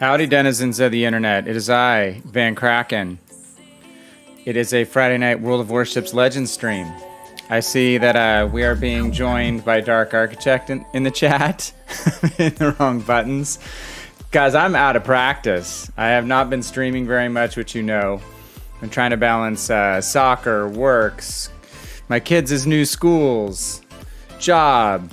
Howdy, denizens of the internet. It is I, VannKraken. It is a Friday night World of Warships Legends stream. I see that we are being joined by Dark Architect in the chat. In the wrong buttons. Guys, I'm out of practice. I have not been streaming very much, which you know. I'm trying to balance soccer, works, my kids' new schools, job,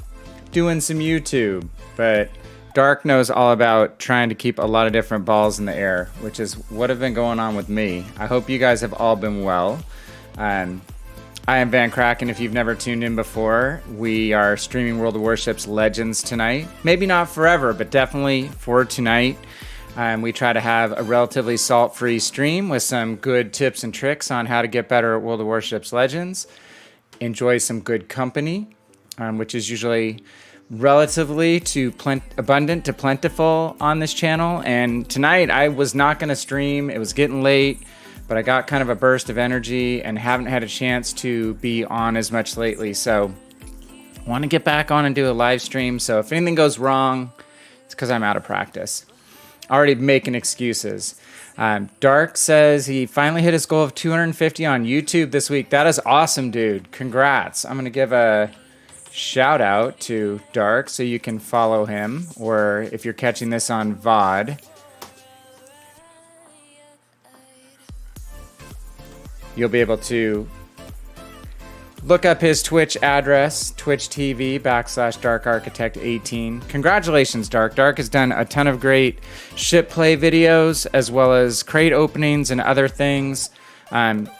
doing some YouTube. But Dark knows all about trying to keep a lot of different balls in the air, which is what have been going on with me. I hope you guys have all been well. I am VannKraken. If you've never tuned in before, we are streaming World of Warships Legends tonight. Maybe not forever, but definitely for tonight. We try to have a relatively salt-free stream with some good tips and tricks on how to get better at World of Warships Legends. Enjoy some good company, which is usually relatively abundant to plentiful on this channel. And tonight I was not going to stream. It was getting late, but I got kind of a burst of energy and haven't had a chance to be on as much lately. So I want to get back on and do a live stream. So if anything goes wrong, it's because I'm out of practice. Already making excuses. Dark says he finally hit his goal of 250 on YouTube this week. That is awesome, dude. Congrats. I'm going to give a shout out to Dark so you can follow him, or if you're catching this on VOD, you'll be able to look up his Twitch address, Twitch TV /DarkArchitect18. Congratulations, Dark. Dark has done a ton of great ship play videos as well as crate openings and other things.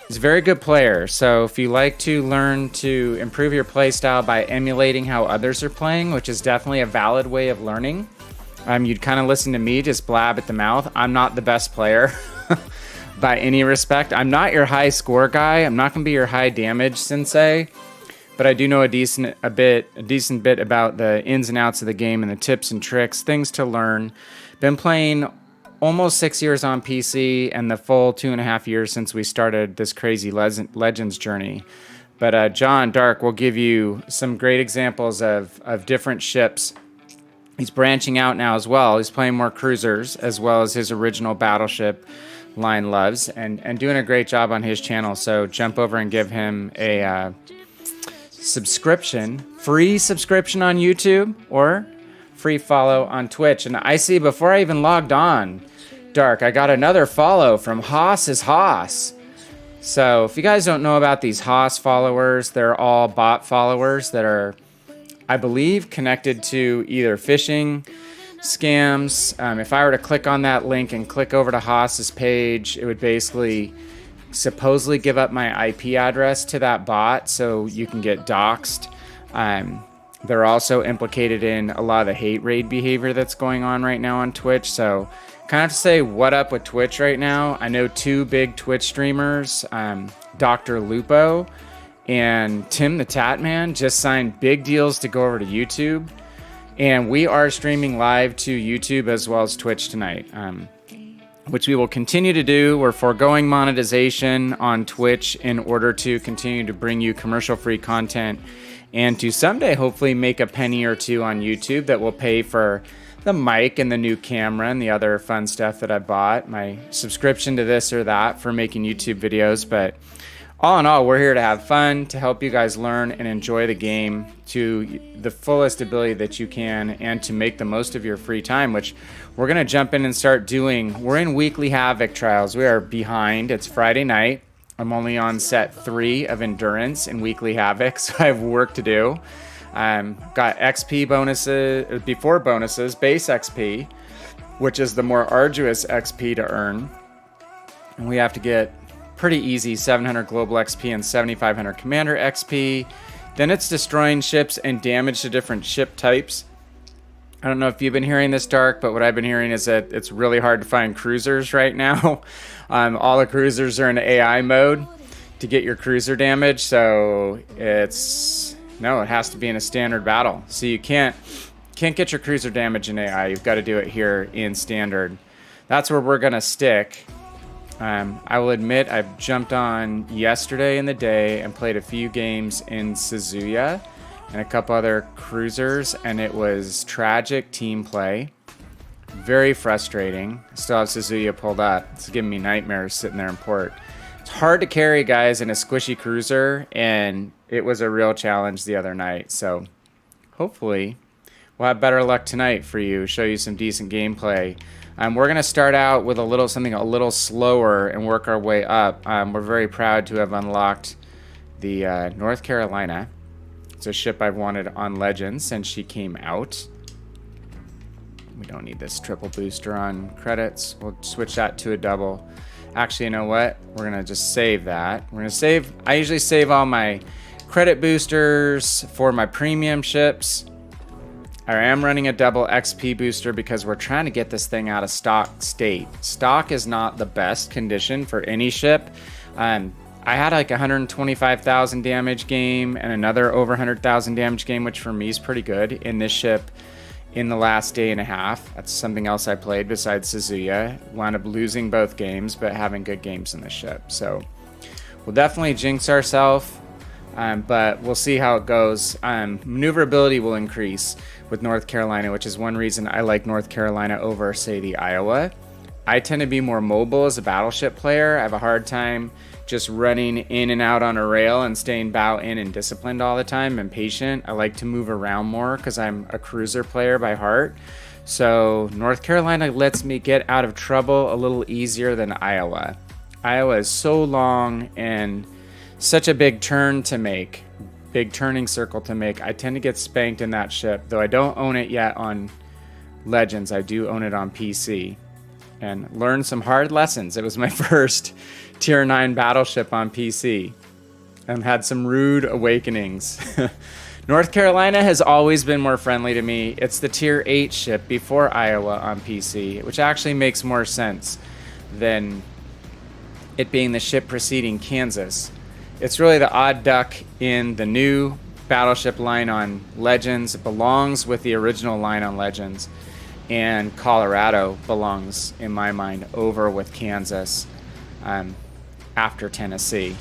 He's a very good player, so if you like to learn to improve your play style by emulating how others are playing, which is definitely a valid way of learning, you'd kind of listen to me just blab at the mouth. I'm not the best player by any respect. I'm not your high score guy. I'm not going to be your high damage sensei, but I do know a decent bit about the ins and outs of the game and the tips and tricks, things to learn. Been playing almost 6 years on PC and the full 2.5 years since we started this crazy Legends journey. But John Dark will give you some great examples of different ships. He's branching out now as well. He's playing more cruisers as well as his original battleship line loves, and doing a great job on his channel. So jump over and give him a free subscription on YouTube, or free follow on Twitch. And I see before I even logged on, Dark, I got another follow from Haas is Haas. So if you guys don't know about these Haas followers, they're all bot followers that are, I believe, connected to either phishing scams. If I were to click on that link and click over to Haas's page, it would basically supposedly give up my IP address to that bot so you can get doxxed. They're also implicated in a lot of the hate raid behavior that's going on right now on Twitch. So kind of have to say what up with Twitch right now. I know two big Twitch streamers, Dr. Lupo and Tim the Tatman, just signed big deals to go over to YouTube. And we are streaming live to YouTube as well as Twitch tonight, which we will continue to do. We're foregoing monetization on Twitch in order to continue to bring you commercial-free content and to someday hopefully make a penny or two on YouTube that will pay for the mic and the new camera and the other fun stuff that I bought, my subscription to this or that for making YouTube videos. But all in all, we're here to have fun, to help you guys learn and enjoy the game to the fullest ability that you can, and to make the most of your free time, which we're going to jump in and start doing. We're in weekly Havoc trials. We are behind. It's Friday night. I'm only on set 3 of Endurance in weekly Havoc, so I have work to do. Got XP bonuses, before bonuses, base XP, which is the more arduous XP to earn. And we have to get pretty easy 700 global XP and 7,500 commander XP. Then it's destroying ships and damage to different ship types. I don't know if you've been hearing this, Dark, but what I've been hearing is that it's really hard to find cruisers right now. All the cruisers are in AI mode to get your cruiser damage, so it has to be in a standard battle. So you can't get your cruiser damage in AI. You've got to do it here in standard. That's where we're gonna stick. I will admit I've jumped on yesterday in the day and played a few games in Suzuya and a couple other cruisers, and it was tragic team play. Very frustrating. Still have Suzuya pulled up. It's giving me nightmares sitting there in port. It's hard to carry, guys, in a squishy cruiser, and it was a real challenge the other night. So hopefully we'll have better luck tonight for you, show you some decent gameplay. We're going to start out with something a little slower and work our way up. We're very proud to have unlocked the North Carolina. It's a ship I've wanted on Legends since she came out. We don't need this triple booster on credits. We'll switch that to a double. Actually, you know what? We're going to just save that. We're going to save. I usually save all my credit boosters for my premium ships. I am running a double XP booster because we're trying to get this thing out of stock state. Stock is not the best condition for any ship. I had like 125,000 damage game and another over 100,000 damage game, which for me is pretty good in this ship. In the last day and a half, that's something else I played besides Suzuya. Wound up losing both games, but having good games in the ship. So we'll definitely jinx ourselves, but we'll see how it goes. Maneuverability will increase with North Carolina, which is one reason I like North Carolina over, say, the Iowa. I tend to be more mobile as a battleship player. I have a hard time just running in and out on a rail and staying bow in and disciplined all the time and patient. I like to move around more because I'm a cruiser player by heart. So North Carolina lets me get out of trouble a little easier than Iowa. Iowa is so long and such a big turn to make, big turning circle to make. I tend to get spanked in that ship, though I don't own it yet on Legends. I do own it on PC and learned some hard lessons. It was my first Tier 9 battleship on PC and had some rude awakenings. North Carolina has always been more friendly to me. It's the Tier 8 ship before Iowa on PC, which actually makes more sense than it being the ship preceding Kansas. It's really the odd duck in the new battleship line on Legends. It belongs with the original line on Legends, and Colorado belongs, in my mind, over with Kansas. After Tennessee.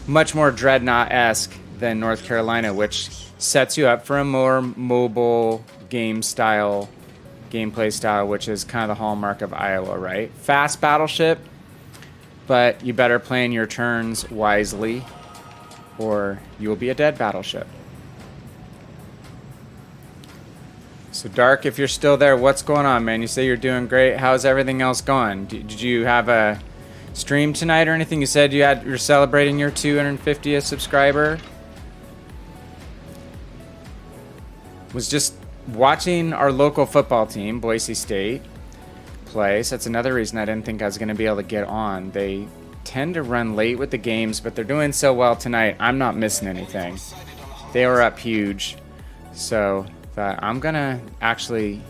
Much more Dreadnought-esque than North Carolina, which sets you up for a more mobile gameplay style, which is kind of the hallmark of Iowa, right? Fast battleship, but you better plan your turns wisely or you will be a dead battleship. So Dark, if you're still there, what's going on, man? You say you're doing great. How's everything else going? Did you have a stream tonight or anything? You said you're celebrating your 250th subscriber. Was just watching our local football team, Boise State, play. So that's another reason I didn't think I was going to be able to get on. They tend to run late with the games, but they're doing so well tonight. I'm not missing anything. They were up huge. So I'm going to actually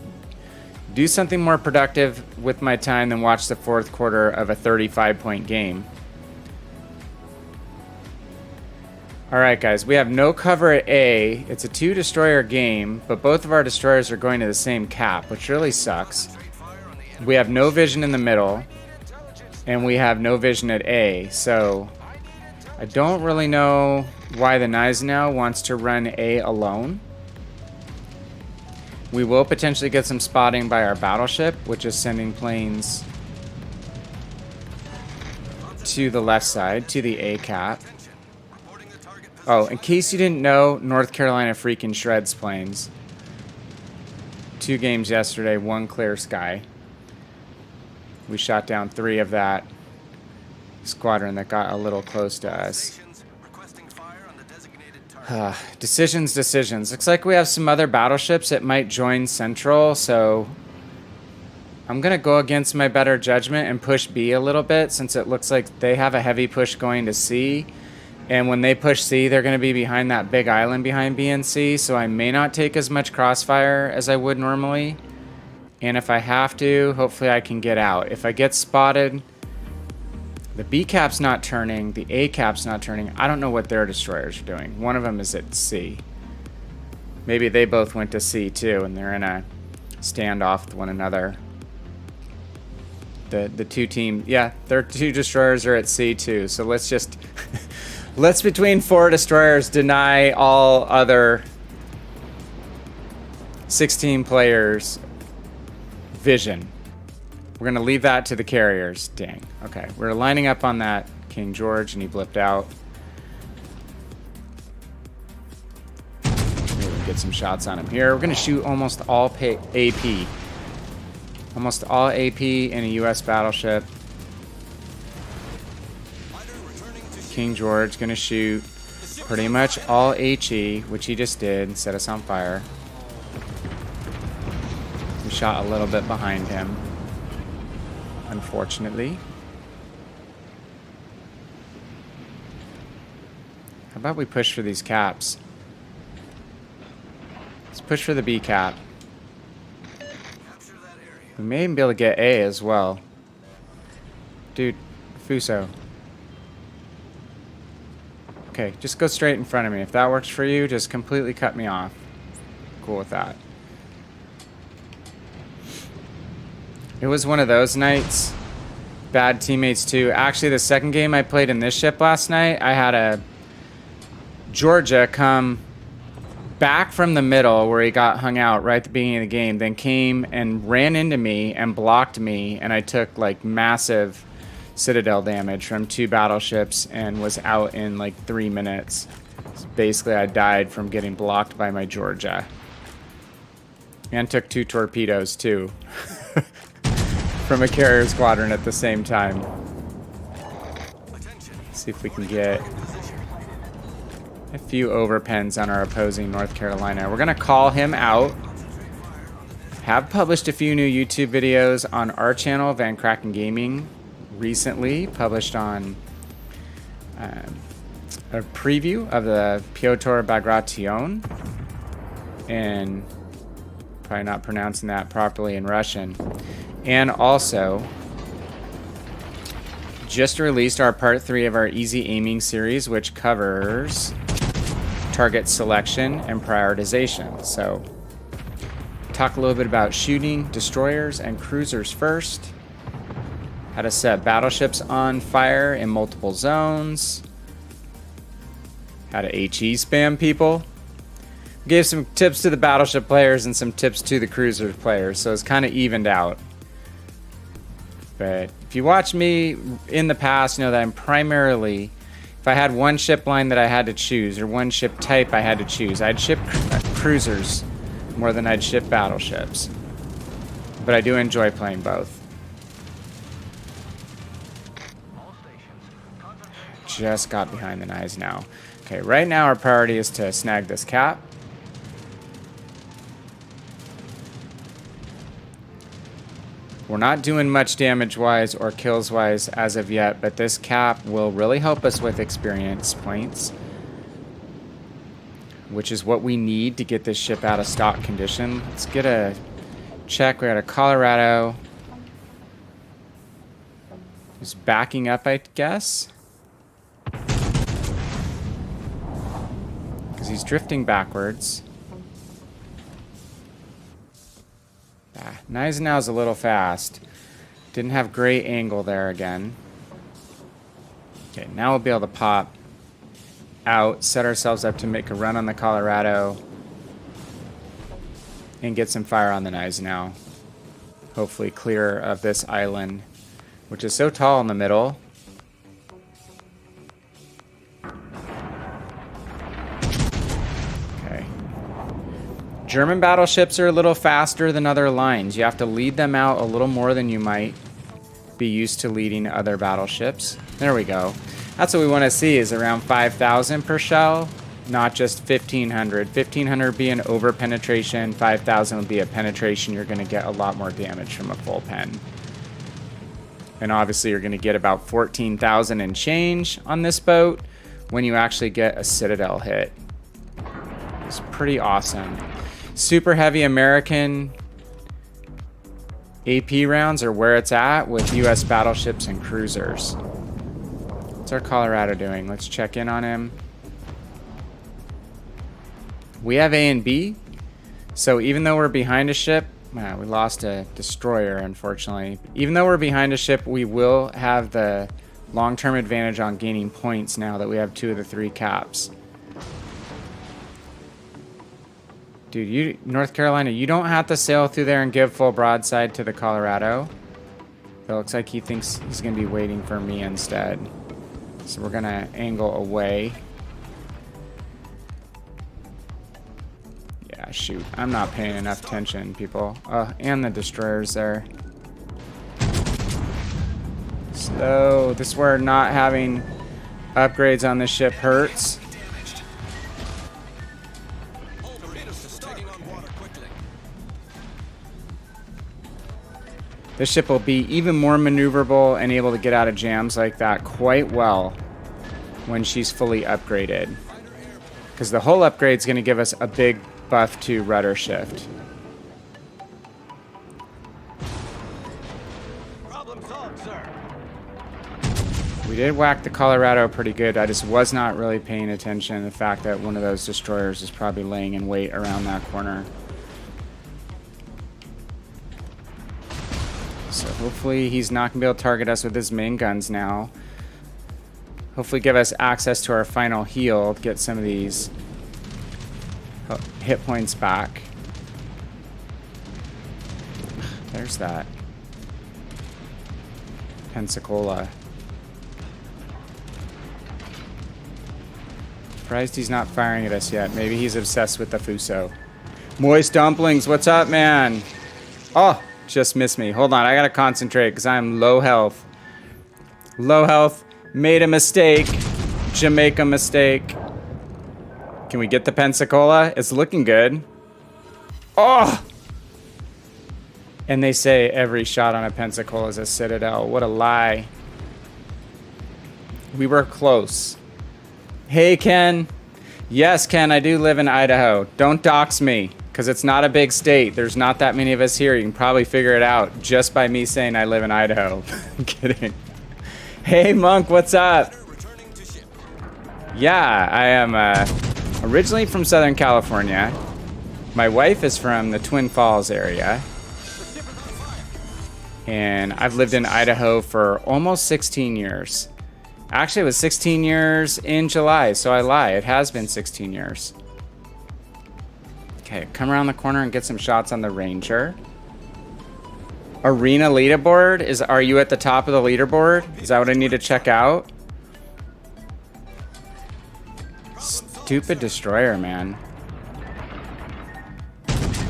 do something more productive with my time than watch the fourth quarter of a 35-point game. All right, guys, we have no cover at A. It's a 2-destroyer game, but both of our destroyers are going to the same cap, which really sucks. We have no vision in the middle, and we have no vision at A. So I don't really know why the Gneisenau wants to run A alone. We will potentially get some spotting by our battleship, which is sending planes to the left side, to the A cap. Oh, in case you didn't know, North Carolina freaking shreds planes. 2 games yesterday, 1 clear sky. We shot down 3 of that squadron that got a little close to us. Decisions. Looks like we have some other battleships that might join Central, so I'm going to go against my better judgment and push B a little bit, since it looks like they have a heavy push going to C. And when they push C, they're going to be behind that big island behind B and C, so I may not take as much crossfire as I would normally. And if I have to, hopefully I can get out. If I get spotted, the B cap's not turning, the A cap's not turning. I don't know what their destroyers are doing. One of them is at C. Maybe they both went to C too, and they're in a standoff with one another. The 2 teams, yeah, their 2 destroyers are at C too. So let's just, let's between 4 destroyers deny all other 16 players vision. We're going to leave that to the carriers. Dang. Okay. We're lining up on that King George, and he blipped out. Maybe we can get some shots on him here. We're going to shoot almost all AP. Almost all AP in a U.S. battleship. King George going to shoot pretty much all HE, which he just did, and set us on fire. We shot a little bit behind him, unfortunately. How about we push for these caps? Let's push for the B cap. We may even be able to get A as well. Dude, Fuso. Okay, just go straight in front of me. If that works for you, just completely cut me off. Cool with that. It was one of those nights. Bad teammates too. Actually, the second game I played in this ship last night, I had a Georgia come back from the middle where he got hung out right at the beginning of the game, then came and ran into me and blocked me, and I took like massive Citadel damage from 2 battleships and was out in like 3 minutes. So basically, I died from getting blocked by my Georgia. And took 2 torpedoes too. From a carrier squadron at the same time. See if we can get a few overpens on our opposing North Carolina. We're going to call him out. Have published a few new YouTube videos on our channel, VannKraken Gaming, recently. Published on a preview of the Piotr Bagration. And probably not pronouncing that properly in Russian. And also, just released our part 3 of our easy aiming series, which covers target selection and prioritization. So, talk a little bit about shooting destroyers and cruisers first. How to set battleships on fire in multiple zones. How to HE spam people. Gave some tips to the battleship players and some tips to the cruiser players, so it's kind of evened out. But if you watch me in the past, you know that I'm primarily, if I had one ship line that I had to choose, or one ship type I had to choose, I'd ship cruisers more than I'd ship battleships. But I do enjoy playing both. Just got behind the knives now. Okay, right now our priority is to snag this cap. We're not doing much damage-wise or kills-wise as of yet, but this cap will really help us with experience points, which is what we need to get this ship out of stock condition. Let's get a check. We got a Colorado. He's backing up, I guess. Because he's drifting backwards. Gneisenau's a little fast. Didn't have great angle there again. Okay, now we'll be able to pop out, set ourselves up to make a run on the Colorado, and get some fire on the Gneisenau. Hopefully clear of this island, which is so tall in the middle. German battleships are a little faster than other lines. You have to lead them out a little more than you might be used to leading other battleships. There we go. That's what we want to see, is around 5,000 per shell, not just 1,500. 1,500 be an over penetration, 5,000 would be a penetration. You're going to get a lot more damage from a full pen. And obviously you're going to get about 14,000 and change on this boat when you actually get a Citadel hit. It's pretty awesome. Super heavy American AP rounds are where it's at with US battleships and cruisers. What's our Colorado doing? Let's check in on him. We have A and B, so even though we're behind a ship, we lost a destroyer, unfortunately. Even though we're behind a ship, we will have the long-term advantage on gaining points now that we have 2 of the 3 caps. Dude, North Carolina, you don't have to sail through there and give full broadside to the Colorado. It looks like he thinks he's going to be waiting for me instead. So we're going to angle away. Yeah, shoot. I'm not paying enough attention, people. And the destroyer's there. Slow. This is where not having upgrades on this ship hurts. This ship will be even more maneuverable and able to get out of jams like that quite well when she's fully upgraded. Because the hull upgrade is going to give us a big buff to rudder shift. Problem solved, sir. We did whack the Colorado pretty good. I just was not really paying attention to the fact that one of those destroyers is probably laying in wait around that corner. So hopefully he's not going to be able to target us with his main guns now. Hopefully give us access to our final heal to get some of these hit points back. There's that Pensacola. Surprised he's not firing at us yet. Maybe he's obsessed with the Fuso. Moist Dumplings, what's up, man? Oh! Just missed me. Hold on, I gotta concentrate because I'm low health. Low health. Made a mistake. Jamaica mistake. Can we get the Pensacola? It's looking good. Oh! And they say every shot on a Pensacola is a Citadel. What a lie. We were close. Hey, Ken. Yes, Ken, I do live in Idaho. Don't dox me. Because it's not a big state. There's not that many of us here. You can probably figure it out just by me saying I live in Idaho. I'm kidding. Hey, Monk, what's up? Yeah, I am originally from Southern California. My wife is from the Twin Falls area. And I've lived in Idaho for almost 16 years. Actually, it was 16 years in July, so I lie. It has been 16 years. Okay, come around the corner and get some shots on the Ranger. Arena leaderboard? Are you at the top of the leaderboard? Is that what I need to check out? Stupid destroyer, man.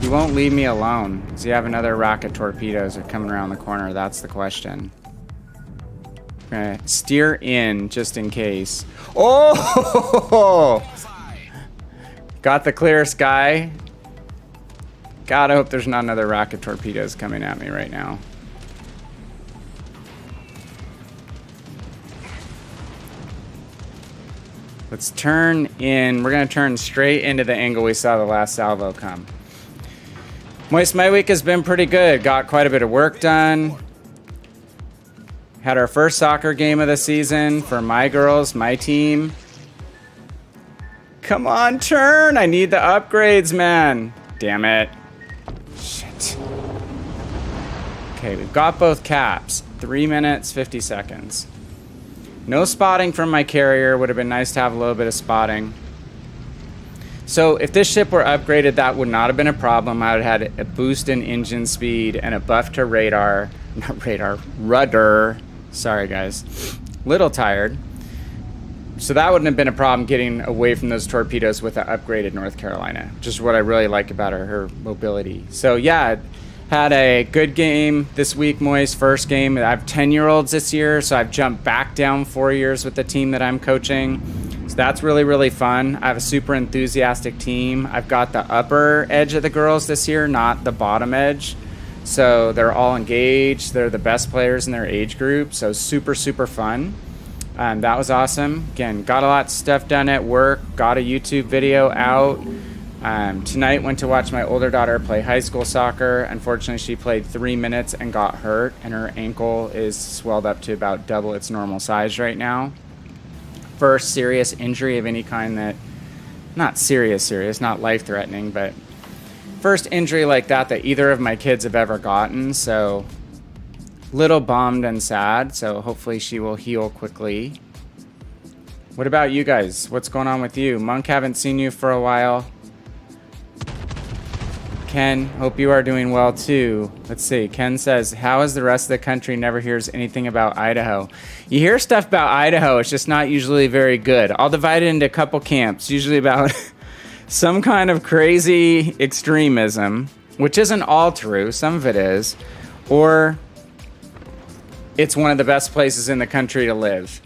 He won't leave me alone. Does he have another rack of torpedoes that are coming around the corner? That's the question. I'm gonna steer in just in case. Oh! Got the clear sky. God, I hope there's not another rocket torpedoes coming at me right now. Let's turn in. We're going to turn straight into the angle we saw the last salvo come. Moist, my week has been pretty good. Got quite a bit of work done. Had our first soccer game of the season for my girls, my team. Come on, turn. I need the upgrades, man. Damn it. Shit. Okay, we've got both caps. 3 minutes, 50 seconds. No spotting from my carrier. Would have been nice to have a little bit of spotting. So if this ship were upgraded, that would not have been a problem. I would have had a boost in engine speed and a buff to radar. Not radar, rudder. Sorry, guys. Little tired. So that wouldn't have been a problem getting away from those torpedoes with an upgraded North Carolina, which is what I really like about her mobility. So yeah, had a good game this week, Moist. First game. I have 10-year-olds this year, so I've jumped back down 4 years with the team that I'm coaching. So that's really, really fun. I have a super enthusiastic team. I've got the upper edge of the girls this year, not the bottom edge. So they're all engaged. They're the best players in their age group. So super, super fun. That was awesome. Again, got a lot of stuff done at work. Got a YouTube video out. Tonight went to watch my older daughter play high school soccer. Unfortunately, she played 3 minutes and got hurt, and her ankle is swelled up to about double its normal size right now. First serious injury of any kind that, not serious, not life-threatening, but first injury like that either of my kids have ever gotten. So little bummed and sad. So hopefully she will heal quickly. What about you guys? What's going on with you? Monk, haven't seen you for a while. Ken, hope you are doing well too. Let's see. Ken says, how is the rest of the country never hears anything about Idaho? You hear stuff about Idaho, it's just not usually very good. I'll divide it into a couple camps, usually about some kind of crazy extremism, which isn't all true, some of it is, or it's one of the best places in the country to live,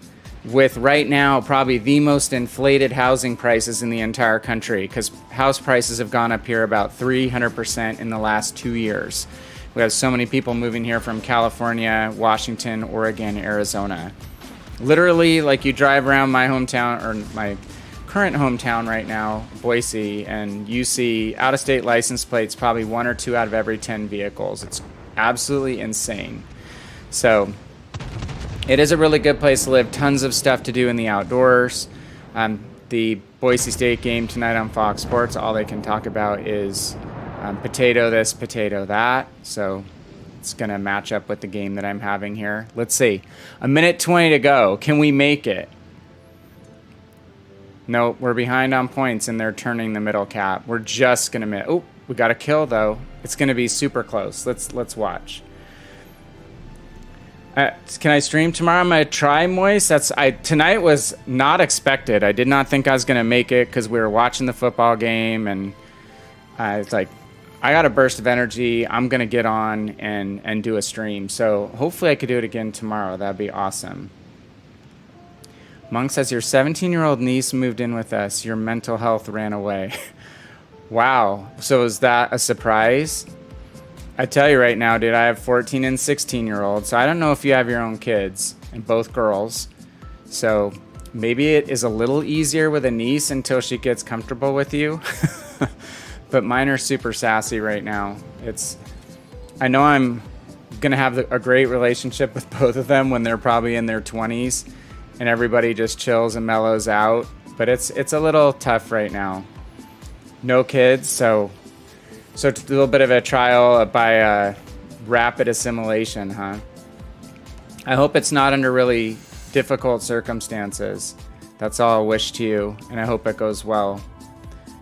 with right now probably the most inflated housing prices in the entire country, because house prices have gone up here about 300% in the last 2 years. We have so many people moving here from California, Washington, Oregon, Arizona. Literally, like, you drive around my hometown, or my current hometown right now, Boise, and you see out-of-state license plates, probably 1 or 2 out of every 10 vehicles. It's absolutely insane. So it is a really good place to live. Tons of stuff to do in the outdoors. The Boise State game tonight on Fox Sports, all they can talk about is potato this, potato that. So it's going to match up with the game that I'm having here. Let's see. 1:20 to go. Can we make it? No, we're behind on points, and they're turning the middle cap. We're just going to miss. Oh, we got a kill, though. It's going to be super close. Let's watch. Can I stream tomorrow? I'm going to try, Moist. Tonight was not expected. I did not think I was going to make it because we were watching the football game, and it's like, I got a burst of energy. I'm going to get on and do a stream. So hopefully I could do it again tomorrow. That'd be awesome. Monk says, your 17-year-old niece moved in with us. Your mental health ran away. Wow. So is that a surprise? I tell you right now, dude, I have 14 and 16-year-olds. So I don't know if you have your own kids, and both girls. So maybe it is a little easier with a niece until she gets comfortable with you. But mine are super sassy right now. I know I'm going to have a great relationship with both of them when they're probably in their 20s and everybody just chills and mellows out. But it's a little tough right now. No kids, so it's a little bit of a trial by rapid assimilation, huh? I hope it's not under really difficult circumstances. That's all I wish to you, and I hope it goes well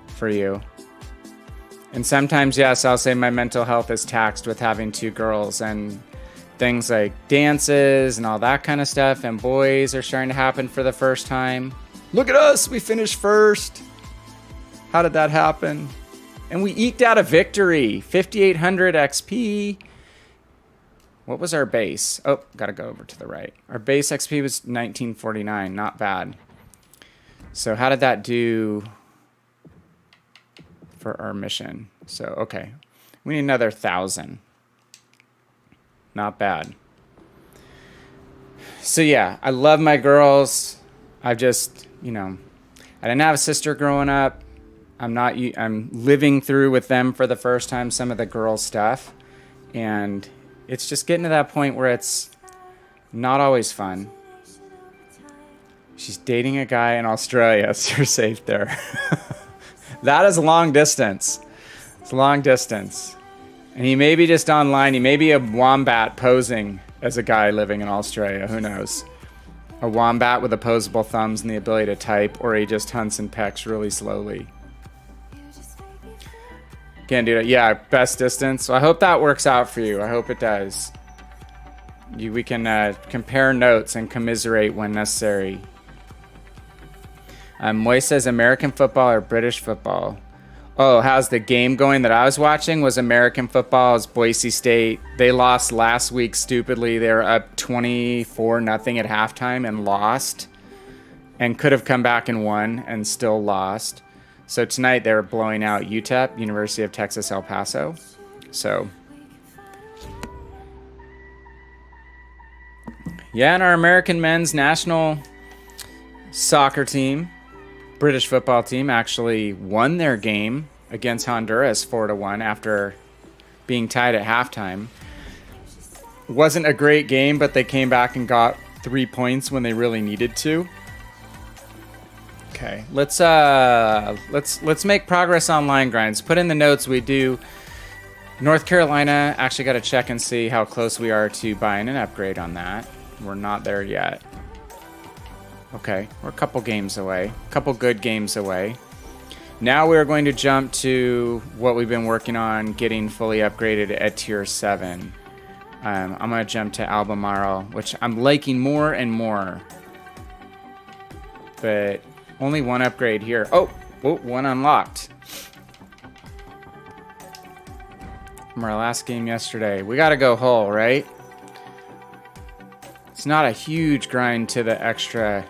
for you. And sometimes, yes, I'll say my mental health is taxed with having 2 girls, and things like dances and all that kind of stuff, and boys are starting to happen for the first time. Look at us, we finished first. How did that happen? And we eked out a victory, 5,800 XP. What was our base? Oh, gotta go over to the right. Our base XP was 1949, not bad. So how did that do for our mission? So, okay, we need another 1,000. Not bad. So yeah, I love my girls. I've just, I didn't have a sister growing up. I'm living through with them for the first time some of the girl stuff, and it's just getting to that point where it's not always fun. She's dating a guy in Australia, so you're safe there. That is long distance. It's long distance. And he may be just online. He may be a wombat posing as a guy living in Australia. Who knows? A wombat with opposable thumbs and the ability to type, or he just hunts and pecks really slowly. Can't do it. Yeah, best distance. So I hope that works out for you. I hope it does. We can compare notes and commiserate when necessary. Moy says American football or British football? Oh, how's the game going that I was watching? Was American football. It was Boise State. They lost last week stupidly. They were up 24-0 at halftime and lost. And could have come back and won and still lost. So tonight they were blowing out UTEP, University of Texas, El Paso. So, yeah, and our American men's national soccer team, British football team, actually won their game against Honduras 4-1 after being tied at halftime. Wasn't a great game, but they came back and got 3 points when they really needed to. Okay, let's make progress on line grinds. Put in the notes we do. North Carolina, actually got to check and see how close we are to buying an upgrade on that. We're not there yet. Okay, we're a couple games away. A couple good games away. Now we're going to jump to what we've been working on, getting fully upgraded at tier 7. I'm going to jump to Albemarle, which I'm liking more and more. But only one upgrade here. Oh, one unlocked. From our last game yesterday. We got to go Hull, right? It's not a huge grind to the extra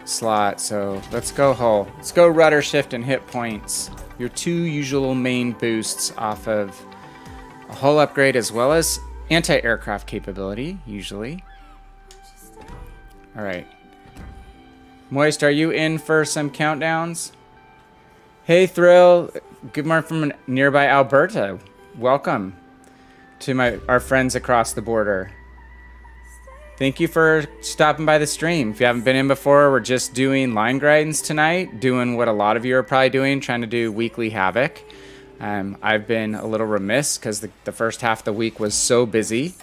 slot, so let's go Hull. Let's go rudder shift and hit points. Your 2 usual main boosts off of a hull upgrade as well as anti-aircraft capability, usually. Alright. Moist, are you in for some countdowns? Hey Thrill, good morning from nearby Alberta. Welcome to our friends across the border. Thank you for stopping by the stream. If you haven't been in before, we're just doing line grindings tonight, doing what a lot of you are probably doing, trying to do weekly Havoc. I've been a little remiss because the first half of the week was so busy.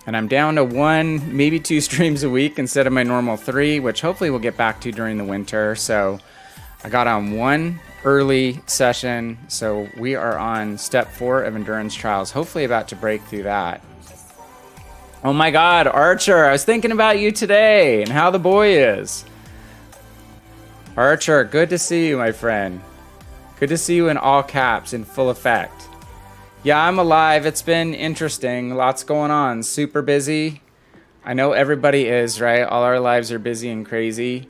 And I'm down to 1, maybe 2 streams a week instead of my normal 3, which hopefully we'll get back to during the winter. So I got on 1 early session. So we are on step 4 of endurance trials, hopefully about to break through that. Oh my God, Archer, I was thinking about you today and how the boy is. Archer, good to see you, my friend. Good to see you in all caps, in full effect. Yeah, I'm alive. It's been interesting. Lots going on. Super busy. I know everybody is, right? All our lives are busy and crazy.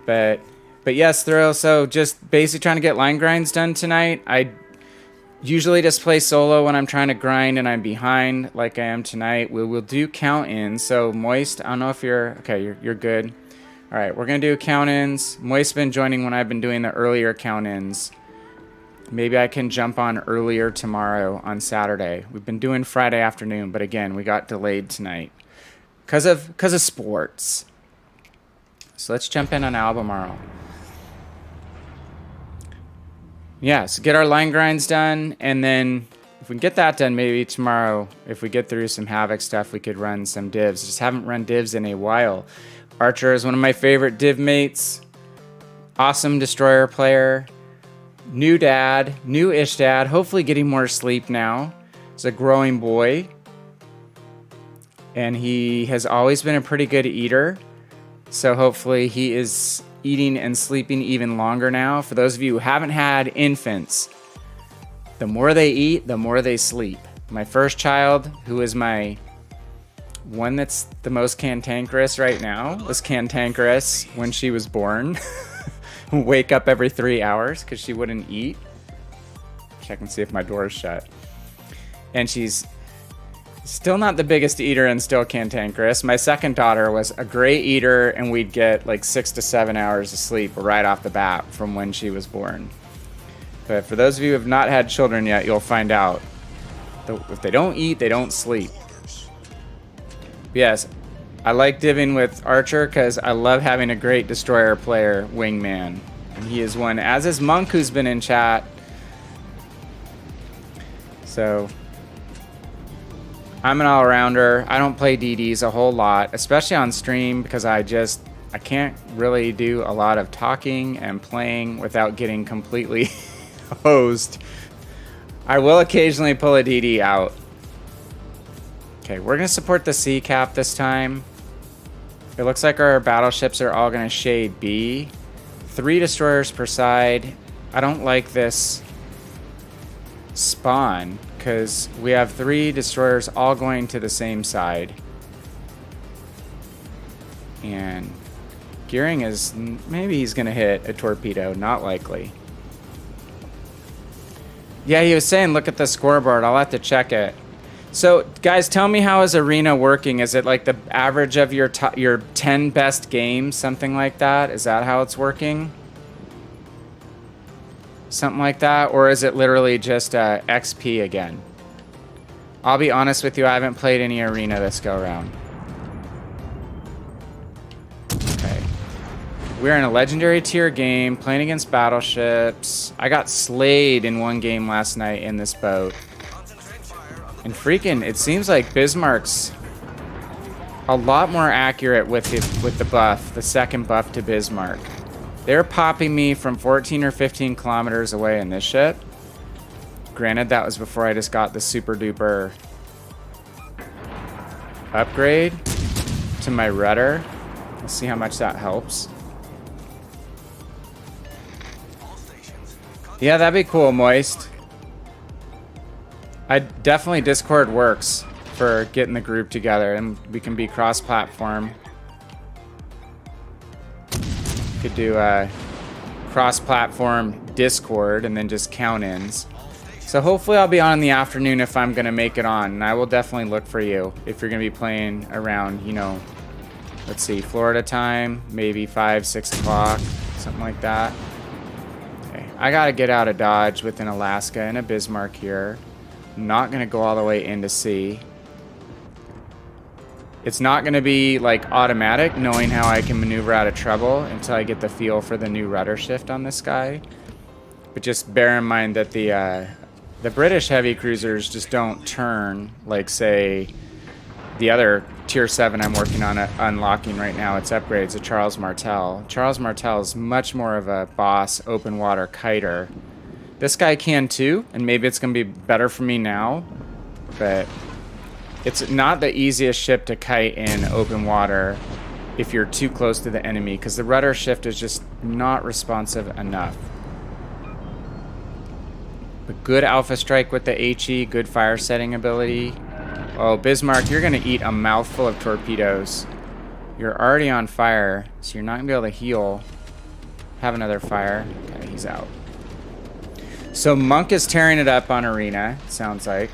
But yes, Thrill, so just basically trying to get line grinds done tonight. I usually just play solo when I'm trying to grind and I'm behind like I am tonight. We will do count-ins. So Moist, I don't know if you're... Okay, you're good. All right, we're going to do count-ins. Moist's been joining when I've been doing the earlier count-ins. Maybe I can jump on earlier tomorrow on Saturday. We've been doing Friday afternoon, but again, we got delayed tonight because of sports. So let's jump in on Albemarle. Yeah, so get our line grinds done, and then if we can get that done, maybe tomorrow, if we get through some Havoc stuff, we could run some divs. Just haven't run divs in a while. Archer is one of my favorite div mates. Awesome destroyer player. New dad, new-ish dad, hopefully getting more sleep now. He's a growing boy. And he has always been a pretty good eater. So hopefully he is eating and sleeping even longer now. For those of you who haven't had infants, the more they eat, the more they sleep. My first child, who is my one that's the most cantankerous right now, was cantankerous when she was born. Wake up every 3 hours because she wouldn't eat. Check and see if my door is shut. And she's still not the biggest eater and still cantankerous. My second daughter was a great eater, and we'd get like 6 to 7 hours of sleep right off the bat from when she was born. But for those of you who have not had children yet, you'll find out. If they don't eat, they don't sleep. Yes, I like diving with Archer because I love having a great destroyer player, wingman. And he is one, as is Monk, who's been in chat. So I'm an all-rounder. I don't play DDs a whole lot, especially on stream, because I can't really do a lot of talking and playing without getting completely hosed. I will occasionally pull a DD out. Okay, we're going to support the C cap this time. It looks like our battleships are all going to shade B. 3 destroyers per side. I don't like this spawn because we have 3 destroyers all going to the same side. And Gearing is... maybe he's going to hit a torpedo. Not likely. Yeah, he was saying look at the scoreboard. I'll have to check it. So, guys, tell me, how is Arena working? Is it like the average of your 10 best games, something like that? Is that how it's working? Something like that? Or is it literally just XP again? I'll be honest with you, I haven't played any Arena this go-around. Okay. We're in a legendary tier game, playing against battleships. I got slayed in one game last night in this boat. And freaking, it seems like Bismarck's a lot more accurate with the buff, the second buff to Bismarck. They're popping me from 14 or 15 kilometers away in this ship. Granted, that was before I just got the super duper upgrade to my rudder. Let's see how much that helps. Yeah, that'd be cool, Moist. Definitely Discord works for getting the group together, and we can be cross-platform. Could do a cross-platform Discord and then just count-ins. So hopefully I'll be on in the afternoon if I'm gonna make it on, and I will definitely look for you if you're gonna be playing around, you know, let's see, Florida time, maybe 5, 6 o'clock, something like that. Okay, I gotta get out of Dodge within Alaska and a Bismarck here. I'm not gonna go all the way into sea. It's not going to be like automatic, knowing how I can maneuver out of trouble until I get the feel for the new rudder shift on this guy. But just bear in mind that the British heavy cruisers just don't turn like, say, the other Tier 7 I'm working on unlocking right now. It's upgrades to Charles Martel. Charles Martel is much more of a boss open water kiter. This guy can too, and maybe it's going to be better for me now, but it's not the easiest ship to kite in open water if you're too close to the enemy, because the rudder shift is just not responsive enough. But good alpha strike with the HE, good fire setting ability. Oh, Bismarck, you're going to eat a mouthful of torpedoes. You're already on fire, so you're not going to be able to heal. Have another fire. Okay, he's out. So Monk is tearing it up on Arena, it sounds like.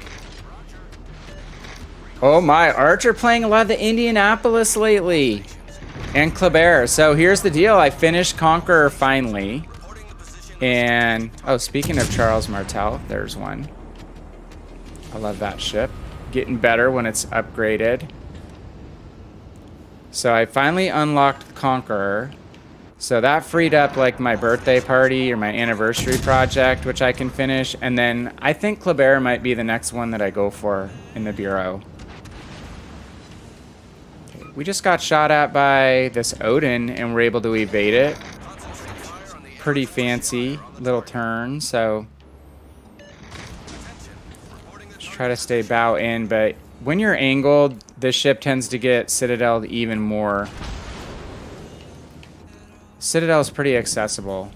Oh my, Archer playing a lot of the Indianapolis lately. And Kleber. So here's the deal. I finished Conqueror finally. And, oh, speaking of Charles Martel, there's one. I love that ship. Getting better when it's upgraded. So I finally unlocked Conqueror. So that freed up like my birthday party or my anniversary project, which I can finish. And then I think Kleber might be the next one that I go for in the Bureau. We just got shot at by this Odin and we're able to evade it. Pretty fancy little turn, so just try to stay bow in, but when you're angled, this ship tends to get citadeled even more. Citadel is pretty accessible.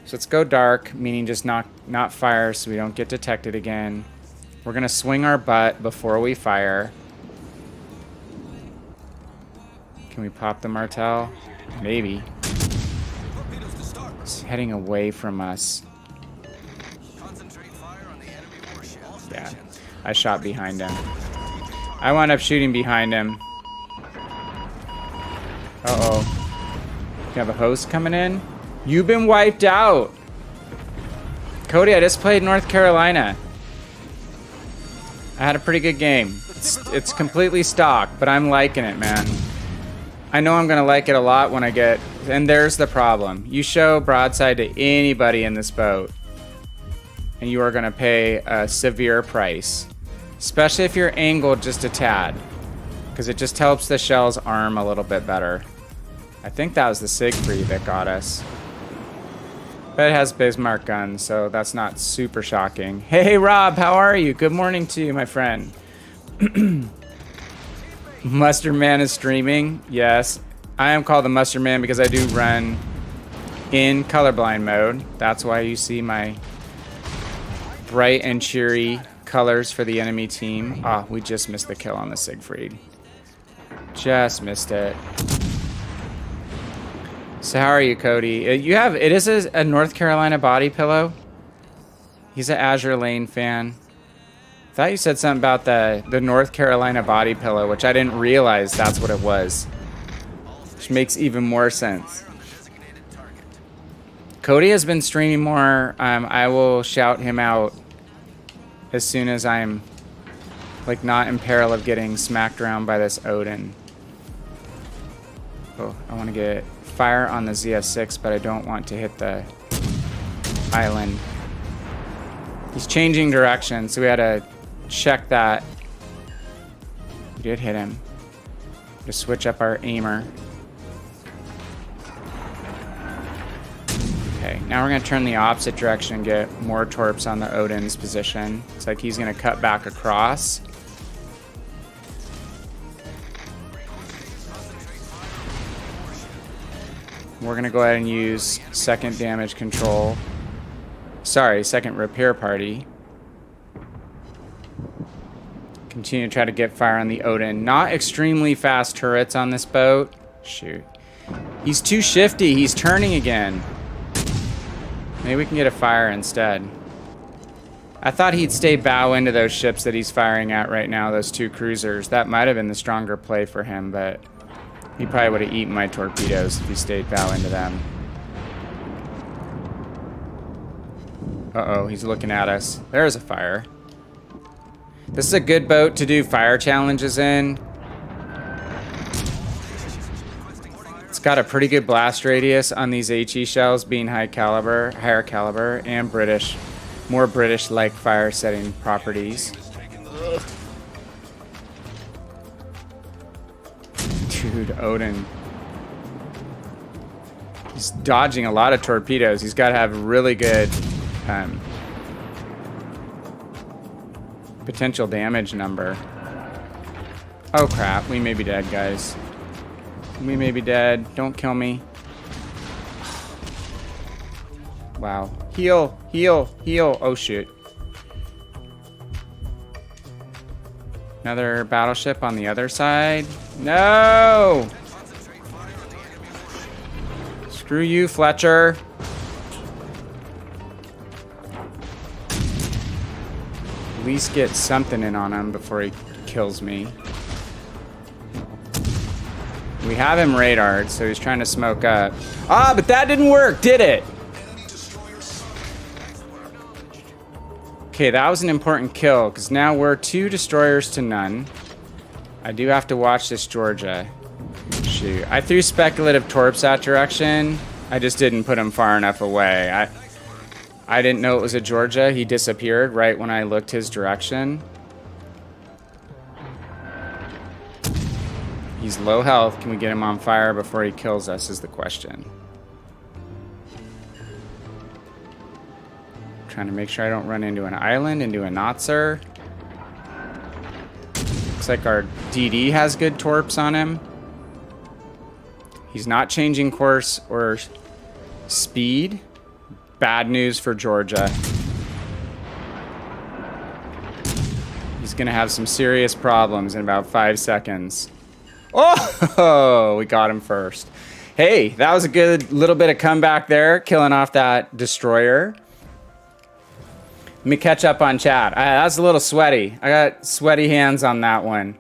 So let's go dark, meaning just not fire so we don't get detected again. We're gonna swing our butt before we fire. Can we pop the Martel? Maybe. It's heading away from us. Yeah, I shot behind him. I wound up shooting behind him. Uh-oh. You have a host coming in? You've been wiped out! Cody, I just played North Carolina. I had a pretty good game. It's completely stock, but I'm liking it, man. I know I'm gonna like it a lot when I get... And there's the problem. You show broadside to anybody in this boat, and you are gonna pay a severe price. Especially if you're angled just a tad. Because it just helps the shell's arm a little bit better. I think that was the Siegfried that got us. But it has Bismarck guns, so that's not super shocking. Hey Rob, how are you? Good morning to you, my friend. Mustard Man is streaming. Yes, I am called the Mustard Man because I do run in colorblind mode. That's why you see my bright and cheery colors for the enemy team. Ah, we just missed the kill on the Siegfried. Just missed it. So how are you, Cody? It is a North Carolina body pillow. He's an Azure Lane fan. Thought you said something about the North Carolina body pillow, which I didn't realize that's what it was. Which makes even more sense. Cody has been streaming more. I will shout him out as soon as I'm like not in peril of getting smacked around by this Odin. Oh, I want to get fire on the ZF6, but I don't want to hit the island. He's changing direction, so we had to check that. We did hit him. Just switch up our aimer. Okay, now we're going to turn the opposite direction and get more torps on the Odin's position. It's like he's going to cut back across. We're going to go ahead and use second damage control. Sorry, second repair party. Continue to try to get fire on the Odin. Not extremely fast turrets on this boat. Shoot. He's too shifty. He's turning again. Maybe we can get a fire instead. I thought he'd stay bow into those ships that he's firing at right now, those two cruisers. That might have been the stronger play for him, but he probably would have eaten my torpedoes if he stayed bow into them. Uh-oh, he's looking at us. There's a fire. This is a good boat to do fire challenges in. It's got a pretty good blast radius on these HE shells, being higher caliber, and British. More British-like fire setting properties. Ugh. Dude, Odin. He's dodging a lot of torpedoes. He's got to have really good potential damage number. Oh crap, we may be dead, guys. We may be dead. Don't kill me. Wow. Heal, heal, heal. Oh shoot. Another battleship on the other side. No! Screw you, Fletcher. At least get something in on him before he kills me. We have him radared, so he's trying to smoke up. Ah, but that didn't work, did it? Okay, that was an important kill, because now we're 2 destroyers to none. I do have to watch this Georgia. Shoot. I threw speculative torps that direction. I just didn't put him far enough away. I didn't know it was a Georgia. He disappeared right when I looked his direction. He's low health. Can we get him on fire before he kills us is the question. Trying to make sure I don't run into an island, into a Notzer. Looks like our DD has good torps on him. He's not changing course or speed. Bad news for Georgia. He's gonna have some serious problems in about 5 seconds. Oh, we got him first. Hey, that was a good little bit of comeback there, killing off that destroyer. Let me catch up on chat. That was a little sweaty. I got sweaty hands on that one.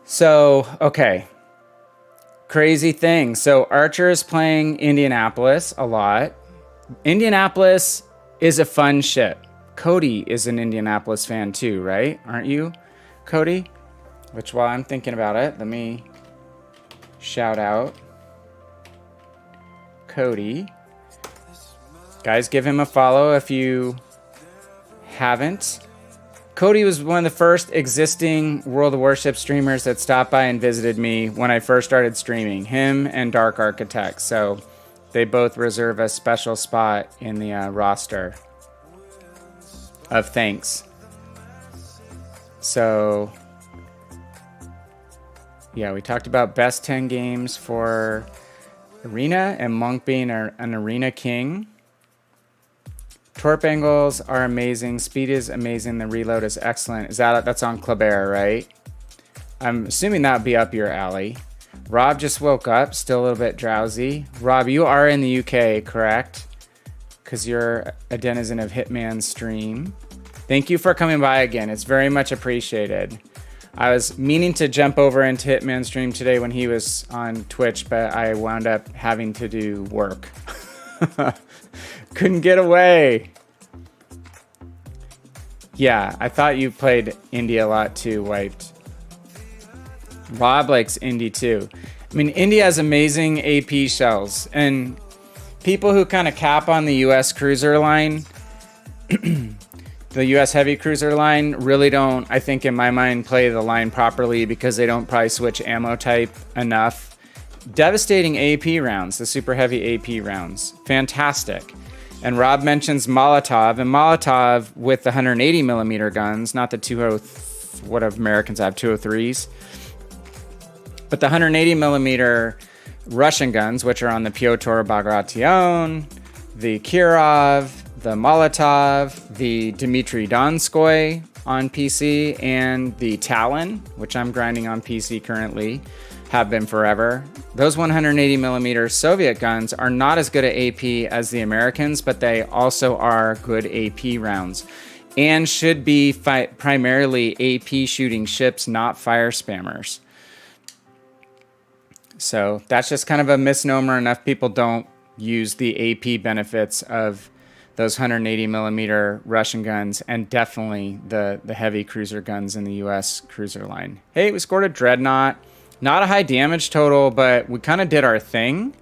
So, okay. Crazy thing. So, Archer is playing Indianapolis a lot. Indianapolis is a fun ship. Cody is an Indianapolis fan too, right? Aren't you, Cody? Which, while I'm thinking about it, let me shout out Cody. Guys, give him a follow if you haven't. Cody was one of the first existing World of Warships streamers that stopped by and visited me when I first started streaming. Him and Dark Architect. So they both reserve a special spot in the roster of thanks. So yeah, we talked about best 10 games for Arena and Monk being an Arena king. Torp angles are amazing. Speed is amazing. The reload is excellent. That's on Kleber, right? I'm assuming that would be up your alley. Rob just woke up, still a little bit drowsy. Rob, you are in the UK, correct? Because you're a denizen of Hitman's stream. Thank you for coming by again. It's very much appreciated. I was meaning to jump over into Hitman's stream today when he was on Twitch, but I wound up having to do work. Couldn't get away. Yeah, I thought you played Indy a lot too, Wiped. Rob likes Indy too. I mean, Indy has amazing AP shells, and people who kind of cap on the US cruiser line, the US heavy cruiser line, really don't, I think in my mind, play the line properly because they don't probably switch ammo type enough devastating AP rounds, the super heavy AP rounds. Fantastic. And Rob mentions Molotov, and Molotov with the 180 millimeter guns, not the 203, what Americans have, 203s, but the 180 millimeter Russian guns, which are on the Pyotr Bagration, the Kirov, the Molotov, the Dmitry Donskoy on PC, and the Talon, which I'm grinding on PC currently, have been forever. Those 180 millimeter Soviet guns are not as good at AP as the Americans, but they also are good AP rounds and should be primarily AP shooting ships, not fire spammers. So that's just kind of a misnomer. Enough people don't use the AP benefits of those 180 millimeter Russian guns, and definitely the heavy cruiser guns in the US cruiser line. Hey, we scored a Dreadnought. Not a high damage total, but we kind of did our thing.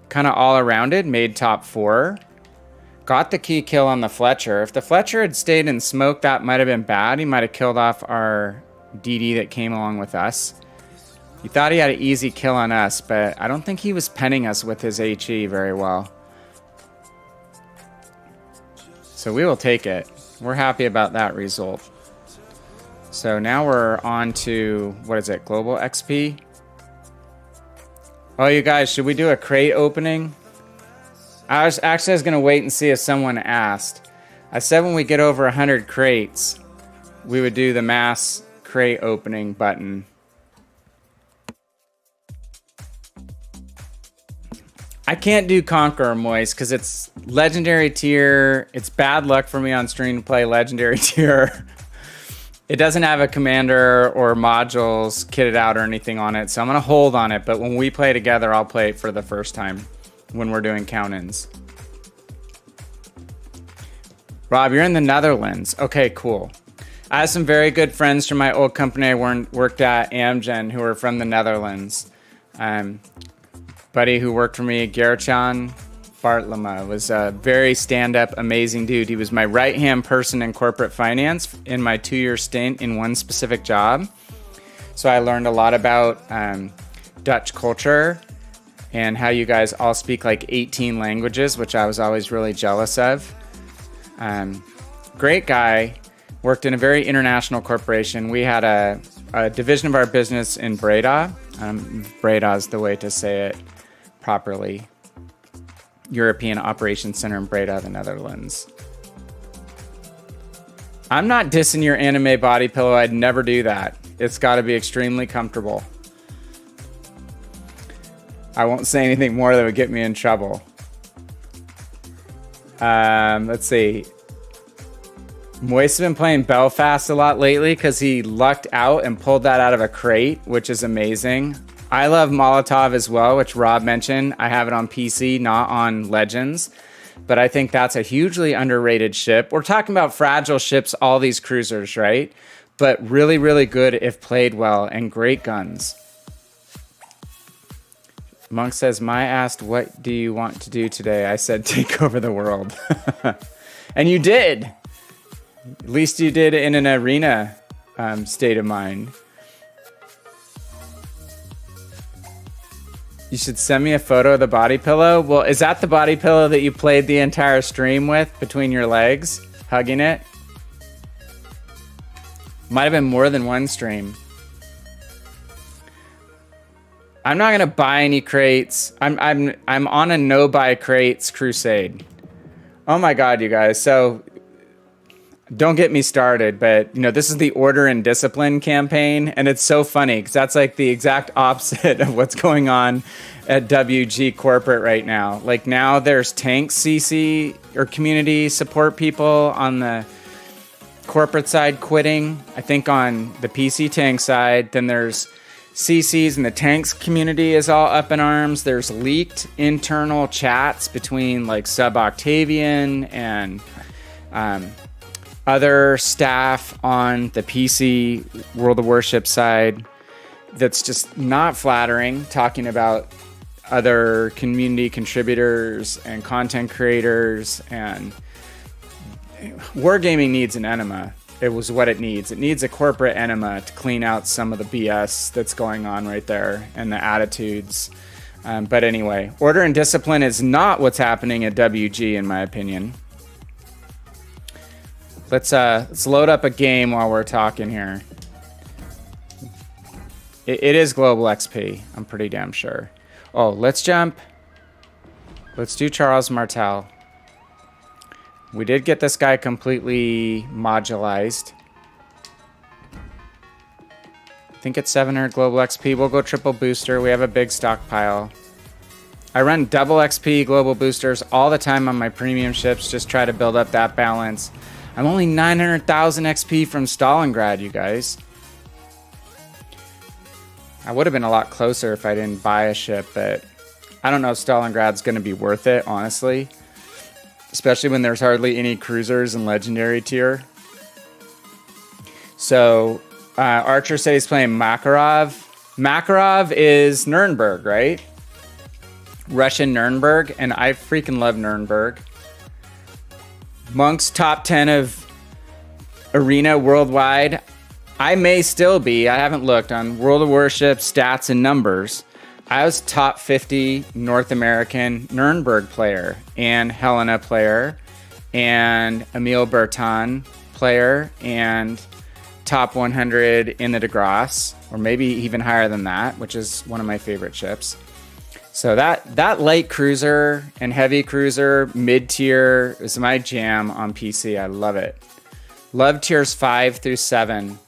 Kind of all around it, made top 4. Got the key kill on the Fletcher. If the Fletcher had stayed in smoke, that might have been bad. He might have killed off our DD that came along with us. He thought he had an easy kill on us, but I don't think he was penning us with his HE very well. So we will take it. We're happy about that result. So now we're on to, what is it, Global XP? Oh, you guys, should we do a crate opening? I was going to wait and see if someone asked. I said when we get over 100 crates, we would do the mass crate opening button. I can't do Conqueror Moist because it's legendary tier. It's bad luck for me on stream to play legendary tier. It doesn't have a commander or modules kitted out or anything on it, so I'm going to hold on it. But when we play together, I'll play it for the first time when we're doing count-ins. Rob, you're in the Netherlands. Okay, cool. I have some very good friends from my old company I worked at, Amgen, who are from the Netherlands. Buddy who worked for me, Gertjan Bartlema, was a very stand-up, amazing dude. He was my right-hand person in corporate finance in my 2-year stint in one specific job. So I learned a lot about Dutch culture and how you guys all speak like 18 languages, which I was always really jealous of. Great guy, worked in a very international corporation. We had a division of our business in Breda. Breda is the way to say it properly. European Operations Center in Breda, the Netherlands. I'm not dissing your anime body pillow. I'd never do that. It's got to be extremely comfortable. I won't say anything more that would get me in trouble. Let's see. Moist has been playing Belfast a lot lately because he lucked out and pulled that out of a crate, which is amazing. I love Molotov as well, which Rob mentioned. I have it on PC, not on Legends. But I think that's a hugely underrated ship. We're talking about fragile ships, all these cruisers, right? But really, really good if played well, and great guns. Monk says, Mai asked, what do you want to do today? I said, take over the world. And you did. At least you did in an arena state of mind. You should send me a photo of the body pillow. Well, is that the body pillow that you played the entire stream with between your legs, hugging it? Might have been more than one stream. I'm not gonna buy any crates. I'm on a no buy crates crusade. Oh my god, you guys. So don't get me started, but you know, this is the Order and Discipline campaign, and it's so funny because that's like the exact opposite of what's going on at WG corporate right now. Like now there's tank CC or community support people on the corporate side quitting. I think on the PC tank side, then there's CCs and the tanks community is all up in arms. There's leaked internal chats between like Sub Octavian and other staff on the PC World of Warships side that's just not flattering, talking about other community contributors and content creators, and wargaming needs an enema. it was what it needs. It needs a corporate enema to clean out some of the BS that's going on right there and the attitudes. But anyway, order and discipline is not what's happening at WG, in my opinion. Let's load up a game while we're talking here. It is global XP. I'm pretty damn sure. Oh, let's jump. Let's do Charles Martel. We did get this guy completely modularized. I think it's 700 global XP. We'll go triple booster. We have a big stockpile. I run double XP global boosters all the time on my premium ships. Just try to build up that balance. I'm only 900,000 XP from Stalingrad, you guys. I would have been a lot closer if I didn't buy a ship, but I don't know if Stalingrad's going to be worth it, honestly. Especially when there's hardly any cruisers in legendary tier. So, Archer said he's playing Makarov. Makarov is Nuremberg, right? Russian Nuremberg, and I freaking love Nuremberg. Monk's top 10 of Arena worldwide. I may still be, I haven't looked on World of Warships stats and numbers. I was top 50 North American Nuremberg player, and Helena player, and Emile Bertin player, and top 100 in the DeGrasse, or maybe even higher than that, which is one of my favorite ships. So that light cruiser and heavy cruiser mid-tier is my jam on PC. I love it. Love tiers 5 through 7.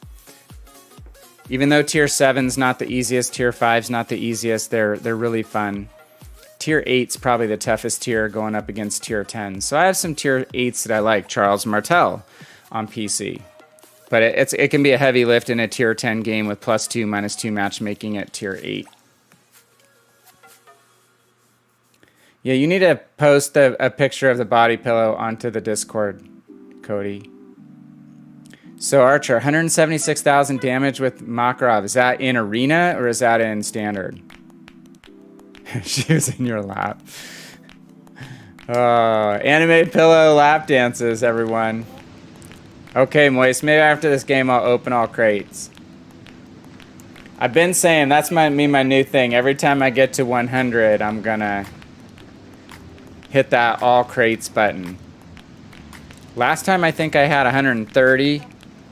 Even though tier 7's not the easiest, tier 5's not the easiest, they're really fun. Tier 8's probably the toughest tier going up against tier 10. So I have some tier 8s that I like. Charles Martel on PC. But it can be a heavy lift in a tier 10 game with +2, -2 matchmaking at tier 8. Yeah, you need to post a picture of the body pillow onto the Discord, Cody. So Archer, 176,000 damage with Makarov. Is that in Arena or is that in Standard? She was in your lap. Oh, anime pillow lap dances, everyone. Okay, Moist, maybe after this game I'll open all crates. I've been saying that's my new thing. Every time I get to 100, I'm gonna hit that all crates button. Last time I think I had 130.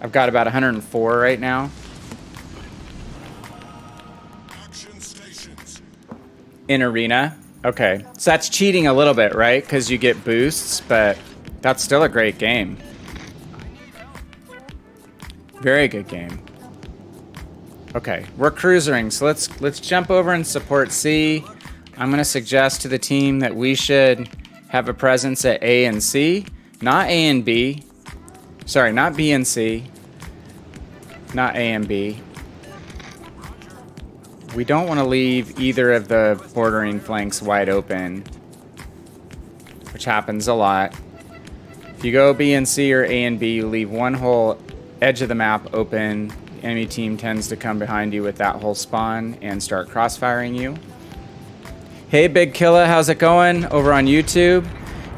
I've got about 104 right now. In Arena. Okay. So that's cheating a little bit, right? Because you get boosts, but that's still a great game. Very good game. Okay. We're cruisering, so let's jump over and support C. I'm going to suggest to the team that we should have a presence at A and C. Not A and B. Sorry, not B and C. Not A and B. We don't want to leave either of the bordering flanks wide open, which happens a lot. If you go B and C or A and B, you leave one whole edge of the map open. The enemy team tends to come behind you with that whole spawn and start crossfiring you. Hey, Big Killa, how's it going over on YouTube?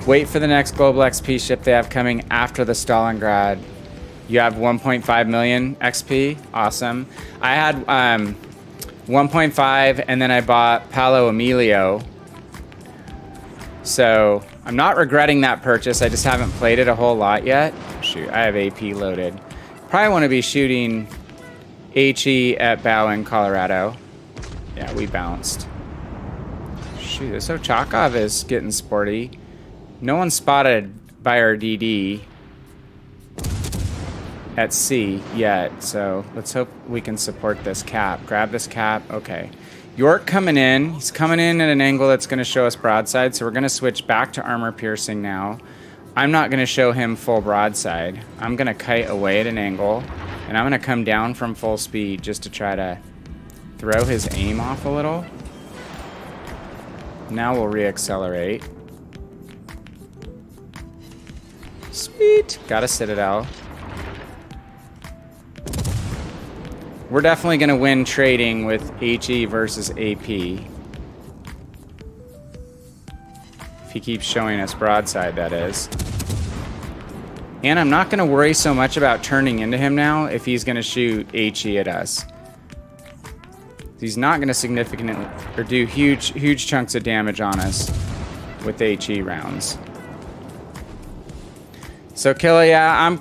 Wait for the next global XP ship they have coming after the Stalingrad. You have 1.5 million XP. Awesome. I had 1.5 and then I bought Paolo Emilio. So I'm not regretting that purchase. I just haven't played it a whole lot yet. Shoot, I have AP loaded. Probably want to be shooting HE at Bow in Colorado. Yeah, we bounced. Shoot, this Ochakov is getting sporty. No one spotted by our DD at C yet, so let's hope we can support this cap. Grab this cap. Okay. York coming in. He's coming in at an angle that's going to show us broadside, so we're going to switch back to armor piercing now. I'm not going to show him full broadside. I'm going to kite away at an angle, and I'm going to come down from full speed just to try to throw his aim off a little. Now we'll reaccelerate. Sweet. Got a Citadel. We're definitely going to win trading with HE versus AP. If he keeps showing us broadside, that is. And I'm not going to worry so much about turning into him now if he's going to shoot HE at us. He's not going to significantly or do huge chunks of damage on us with HE rounds. So Killa, yeah,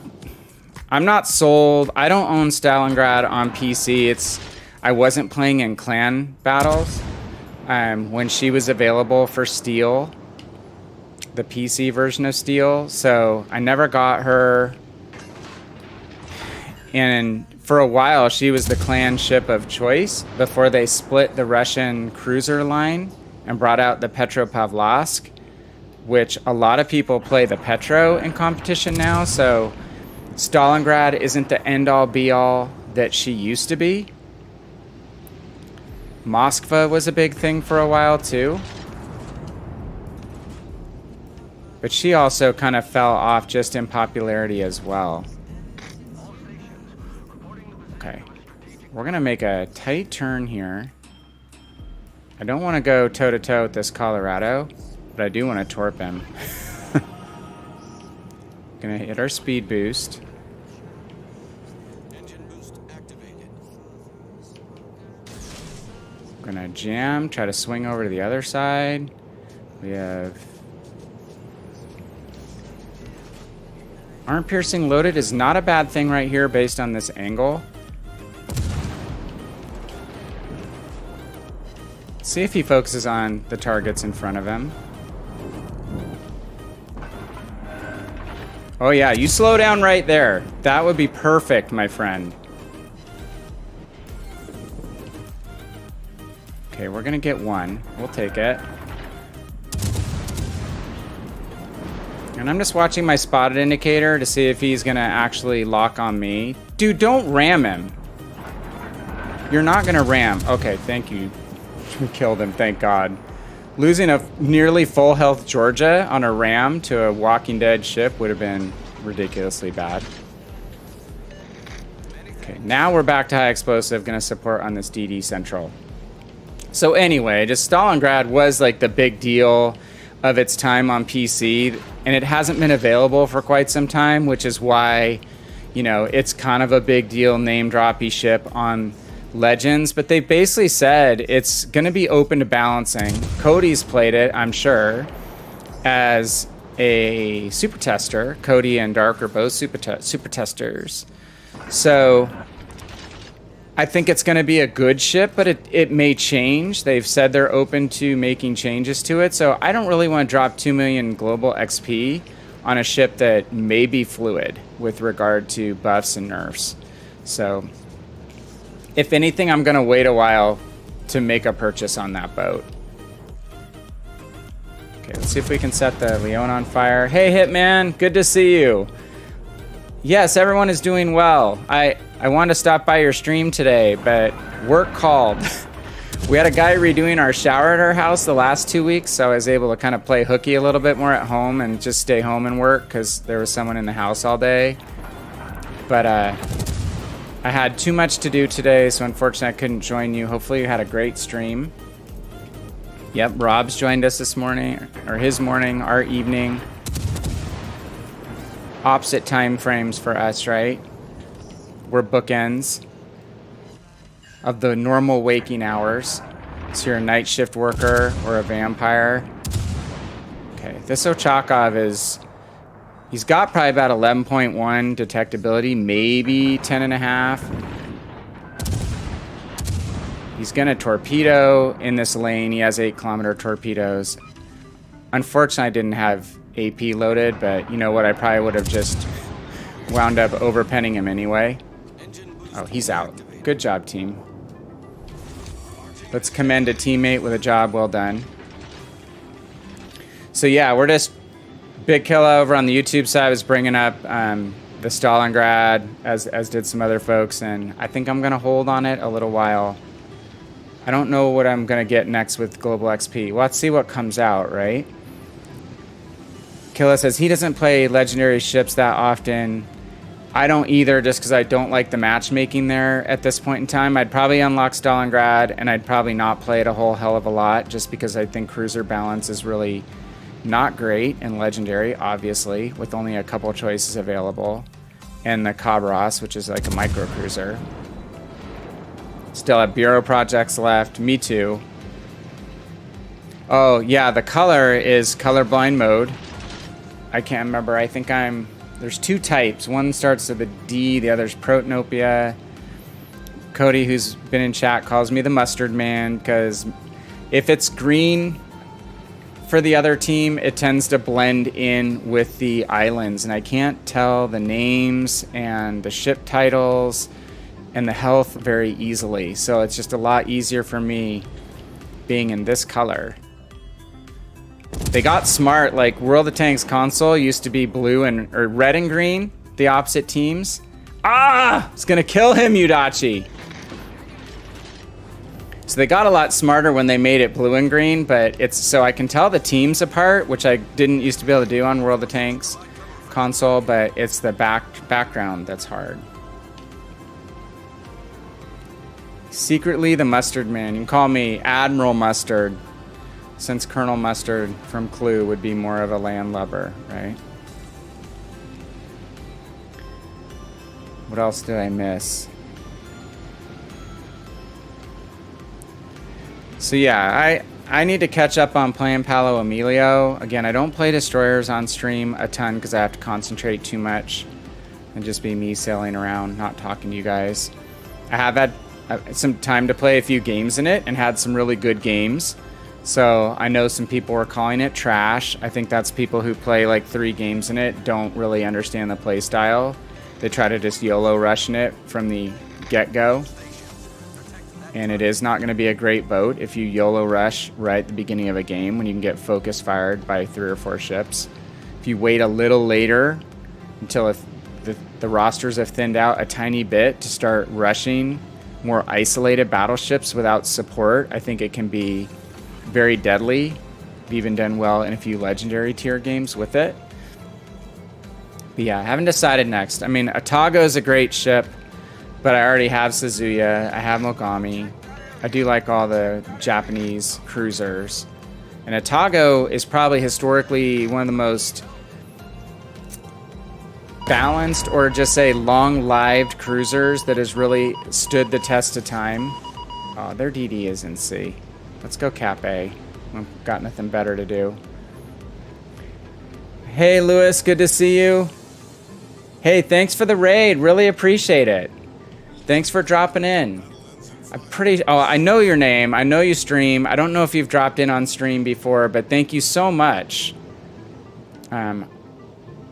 I'm not sold. I don't own Stalingrad on PC. I wasn't playing in clan battles when she was available for Steel, the PC version of Steel. So I never got her. And for a while, she was the clan ship of choice before they split the Russian cruiser line and brought out the Petropavlovsk, which a lot of people play the Petro in competition now. So Stalingrad isn't the end-all be-all that she used to be. Moskva was a big thing for a while too. But she also kind of fell off just in popularity as well. Okay. We're going to make a tight turn here. I don't want to go toe-to-toe with this Colorado, but I do want to torp him. Gonna hit our speed boost. Engine boost activated. Gonna jam, try to swing over to the other side. We have... Arm piercing loaded is not a bad thing right here based on this angle. See if he focuses on the targets in front of him. Oh yeah, you slow down right there. That would be perfect, my friend. Okay, we're gonna get one. We'll take it. And I'm just watching my spotted indicator to see if he's gonna actually lock on me. Dude, don't ram him. You're not gonna ram. Okay, thank you. We killed him, thank God. Losing a nearly full health Georgia on a ram to a Walking Dead ship would have been ridiculously bad. Okay, now we're back to high explosive, gonna support on this DD Central. So anyway, just Stalingrad was like the big deal of its time on PC, and it hasn't been available for quite some time, which is why, you know, it's kind of a big deal name droppy ship on Legends, but they basically said it's going to be open to balancing. Cody's played it, I'm sure, as a super tester. Cody and Dark are both super testers. So I think it's going to be a good ship, but it may change. They've said they're open to making changes to it. So I don't really want to drop 2 million global XP on a ship that may be fluid with regard to buffs and nerfs. So if anything, I'm going to wait a while to make a purchase on that boat. Okay, let's see if we can set the Leon on fire. Hey, Hitman, good to see you. Yes, everyone is doing well. I wanted to stop by your stream today, but work called. We had a guy redoing our shower at our house the last 2 weeks, so I was able to kind of play hooky a little bit more at home and just stay home and work because there was someone in the house all day. But I had too much to do today, so unfortunately I couldn't join you. Hopefully you had a great stream. Yep, Rob's joined us this morning, or his morning, our evening. Opposite time frames for us, right? We're bookends of the normal waking hours. So you're a night shift worker or a vampire. Okay, this Ochakov is... He's got probably about 11.1 detectability, maybe 10.5. He's gonna torpedo in this lane. He has 8-kilometer torpedoes. Unfortunately, I didn't have AP loaded, but you know what? I probably would have just wound up overpenning him anyway. Oh, he's out. Good job, team. Let's commend a teammate with a job well done. So yeah, we're just... Big Killa over on the YouTube side was bringing up the Stalingrad, as did some other folks, and I think I'm going to hold on it a little while. I don't know what I'm going to get next with Global XP. Well, let's see what comes out, right? Killa says he doesn't play legendary ships that often. I don't either, just because I don't like the matchmaking there at this point in time. I'd probably unlock Stalingrad, and I'd probably not play it a whole hell of a lot, just because I think cruiser balance is really Not great in Legendary, obviously, with only a couple choices available. And the Cabras, which is like a micro cruiser. Still have Bureau projects left. Me too. Oh, yeah, the color is colorblind mode. I can't remember. I think there's two types. One starts with a D, the other's Protanopia. Cody, who's been in chat, calls me the Mustard Man because if it's green for the other team, it tends to blend in with the islands, and I can't tell the names and the ship titles and the health very easily. So it's just a lot easier for me being in this color. They got smart. Like World of Tanks console used to be blue or red and green, the opposite teams. Ah! It's gonna kill him, Yudachi. So they got a lot smarter when they made it blue and green, but it's so I can tell the teams apart, which I didn't used to be able to do on World of Tanks console, but it's the background that's hard. Secretly the Mustard Man. You can call me Admiral Mustard, since Colonel Mustard from Clue would be more of a landlubber, right? What else did I miss? So yeah, I need to catch up on playing Palo Emilio. Again, I don't play Destroyers on stream a ton because I have to concentrate too much and just be me sailing around, not talking to you guys. I have had some time to play a few games in it and had some really good games. So I know some people were calling it trash. I think that's people who play like 3 games in it, don't really understand the play style. They try to just YOLO rush in it from the get-go. And it is not going to be a great boat if you YOLO rush right at the beginning of a game when you can get focus fired by 3 or 4 ships. If you wait a little later until if the rosters have thinned out a tiny bit to start rushing more isolated battleships without support, I think it can be very deadly. I've even done well in a few legendary tier games with it. But yeah, I haven't decided next. I mean, Atago is a great ship, but I already have Suzuya, I have Mogami. I do like all the Japanese cruisers. And Atago is probably historically one of the most balanced, or just say long-lived cruisers that has really stood the test of time. Oh, their DD is in C. Let's go Cap A. I've got nothing better to do. Hey, Lewis, good to see you. Hey, thanks for the raid. Really appreciate it. Thanks for dropping in. Oh, I know your name. I know you stream. I don't know if you've dropped in on stream before, but thank you so much.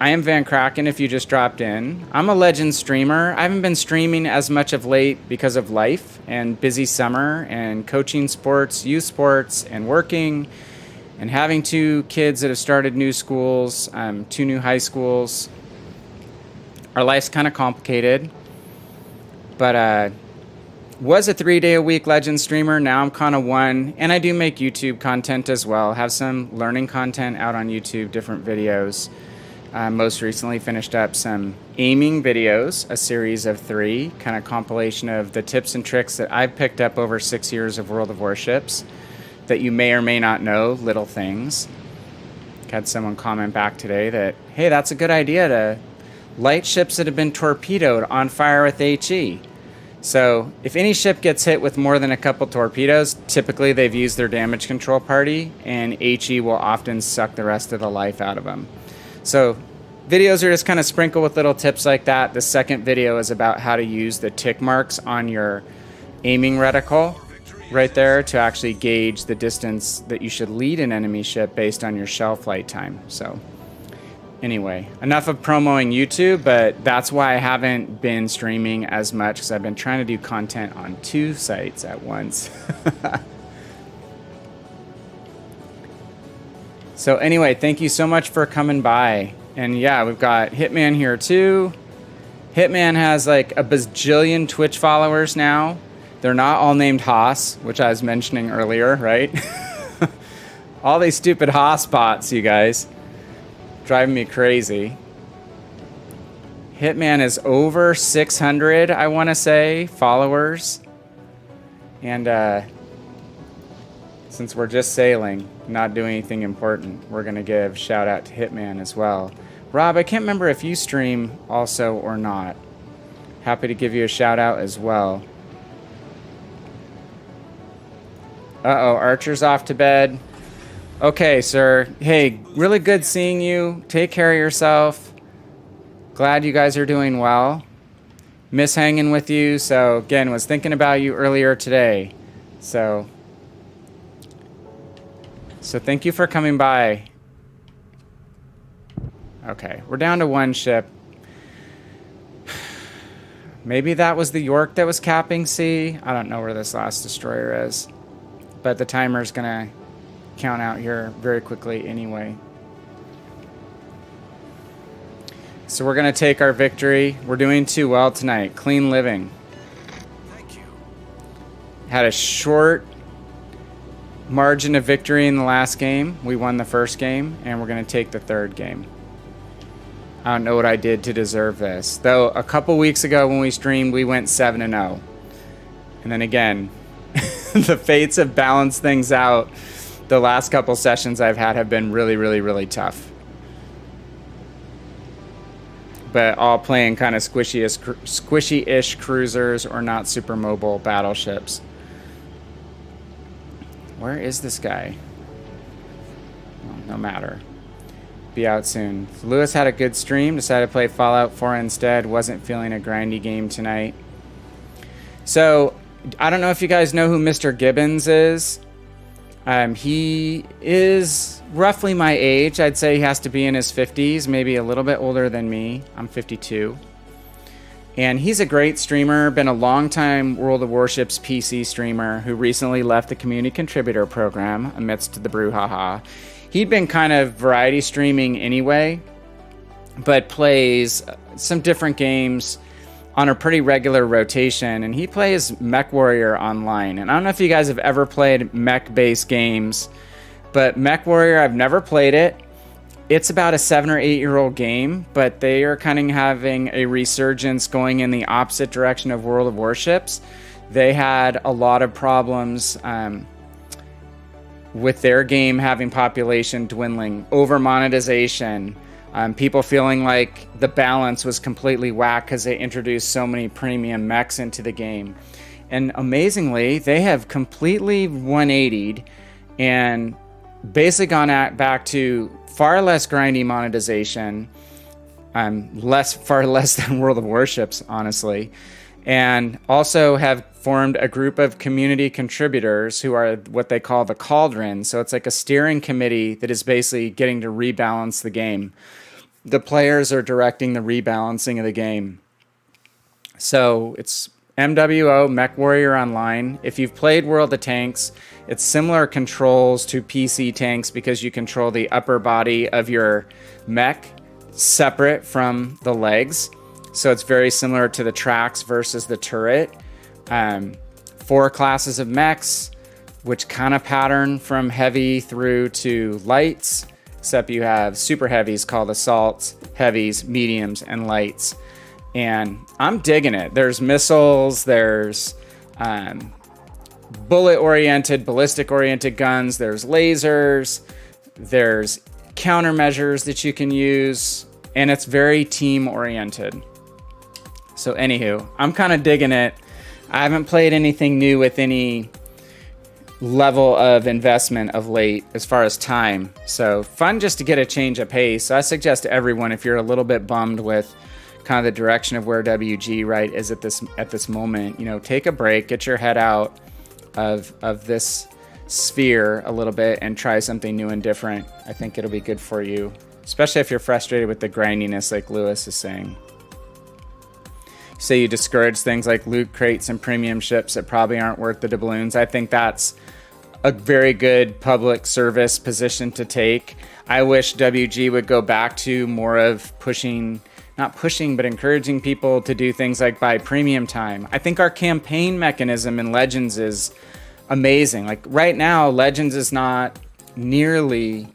I am VannKraken if you just dropped in. I'm a Legend streamer. I haven't been streaming as much of late because of life and busy summer and coaching sports, youth sports, and working and having 2 kids that have started new schools, 2 new high schools. Our life's kind of complicated, but was a 3-day-a-week Legend streamer. Now I'm kind of 1, and I do make YouTube content as well. Have some learning content out on YouTube, different videos. Most recently finished up some aiming videos, a series of 3, kind of compilation of the tips and tricks that I've picked up over 6 years of World of Warships that you may or may not know, little things. Had someone comment back today that, hey, that's a good idea to light ships that have been torpedoed on fire with HE. So if any ship gets hit with more than a couple torpedoes, typically they've used their damage control party, and HE will often suck the rest of the life out of them. So videos are just kind of sprinkled with little tips like that. The second video is about how to use the tick marks on your aiming reticle right there to actually gauge the distance that you should lead an enemy ship based on your shell flight time. So anyway, enough of promoting YouTube, but that's why I haven't been streaming as much, because I've been trying to do content on 2 sites at once. So anyway, thank you so much for coming by. And yeah, we've got Hitman here too. Hitman has like a bajillion Twitch followers now. They're not all named Haas, which I was mentioning earlier, right? All these stupid Haas bots, you guys. Driving me crazy. Hitman is over 600, I want to say, followers. And Since we're just sailing, not doing anything important, we're going to give shout out to Hitman as well. Rob, I can't remember if you stream also or not. Happy to give you a shout out as well. Uh-oh, Archer's off to bed. Okay, sir. Hey, really good seeing you. Take care of yourself. Glad you guys are doing well. Miss hanging with you. So, again, was thinking about you earlier today. So thank you for coming by. Okay, we're down to one ship. Maybe that was the York that was capping C. I don't know where this last destroyer is. But the timer's going to count out here very quickly anyway. So we're going to take our victory. We're doing too well tonight. Clean living. Thank you. Had a short margin of victory in the last game. We won the first game, and we're going to take the third game. I don't know what I did to deserve this. Though a couple weeks ago when we streamed, we went 7-0. And then again, the fates have balanced things out. The last couple sessions I've had have been really, really, really tough. But all playing kind of squishy-ish cruisers or not super mobile battleships. Where is this guy? Well, no matter. Be out soon. Lewis had a good stream. Decided to play Fallout 4 instead. Wasn't feeling a grindy game tonight. So, I don't know if you guys know who Mr. Gibbons is. He is roughly my age. I'd say he has to be in his 50s, maybe a little bit older than me. I'm 52. And he's a great streamer, been a long-time World of Warships PC streamer who recently left the community contributor program amidst the brouhaha. He'd been kind of variety streaming anyway, but plays some different games on a pretty regular rotation, and he plays Mech Warrior online. And I don't know if you guys have ever played mech-based games, but Mech Warrior, I've never played it. It's about a 7 or 8 year old game, but they are kind of having a resurgence going in the opposite direction of World of Warships. They had a lot of problems with their game having population dwindling, over monetization, people feeling like the balance was completely whack because they introduced so many premium mechs into the game. And amazingly, they have completely 180'd and basically gone back to far less grindy monetization, far less than World of Warships, honestly, and also have formed a group of community contributors who are what they call the Cauldron. So it's like a steering committee that is basically getting to rebalance the game. The players are directing the rebalancing of the game. So it's MWO, Mech Warrior Online. If you've played World of Tanks, it's similar controls to PC Tanks because you control the upper body of your mech separate from the legs. So it's very similar to the tracks versus the turret. 4 classes of mechs, which kind of pattern from heavy through to lights, except you have super heavies called assaults, heavies, mediums, and lights. And I'm digging it. There's missiles, there's bullet-oriented, ballistic-oriented guns, there's lasers, there's countermeasures that you can use, and it's very team-oriented. So anywho, I'm kind of digging it. I haven't played anything new with any level of investment of late as far as time. So fun just to get a change of pace. So I suggest to everyone, if you're a little bit bummed with kind of the direction of where WG right is at this moment, you know, take a break, get your head out of this sphere a little bit and try something new and different. I think it'll be good for you, especially if you're frustrated with the grindiness like Lewis is saying. Say you discourage things like loot crates and premium ships that probably aren't worth the doubloons. I think that's a very good public service position to take. I wish WG would go back to more of not pushing, but encouraging people to do things like buy premium time. I think our campaign mechanism in Legends is amazing. Like right now, Legends is not nearly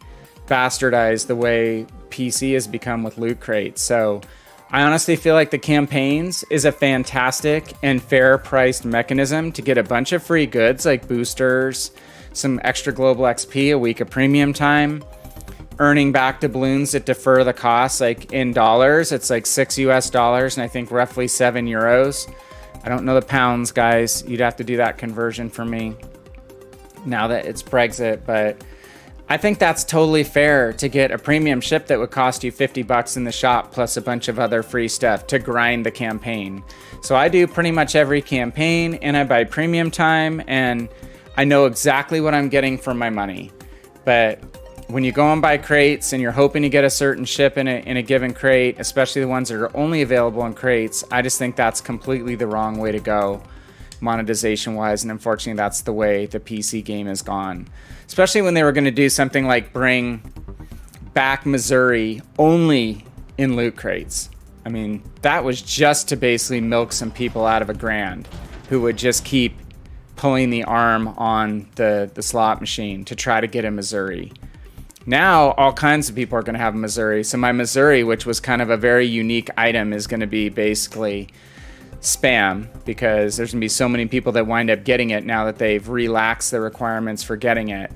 bastardized the way PC has become with loot crates. So I honestly feel like the campaigns is a fantastic and fair priced mechanism to get a bunch of free goods like boosters, some extra global XP, a week of premium time, earning back doubloons that defer the cost. Like in dollars, it's like $6 and I think roughly €7. I don't know the pounds, guys. You'd have to do that conversion for me now that it's Brexit, but I think that's totally fair to get a premium ship that would cost you $50 in the shop plus a bunch of other free stuff to grind the campaign. So I do pretty much every campaign and I buy premium time and I know exactly what I'm getting for my money. But when you go and buy crates and you're hoping to get a certain ship in a given crate, especially the ones that are only available in crates, I just think that's completely the wrong way to go monetization wise, and unfortunately that's the way the PC game has gone. Especially when they were going to do something like bring back Missouri only in loot crates. I mean, that was just to basically milk some people out of $1,000 who would just keep pulling the arm on the slot machine to try to get a Missouri. Now all kinds of people are going to have a Missouri. So my Missouri, which was kind of a very unique item, is going to be basically spam because there's gonna be so many people that wind up getting it now that they've relaxed the requirements for getting it,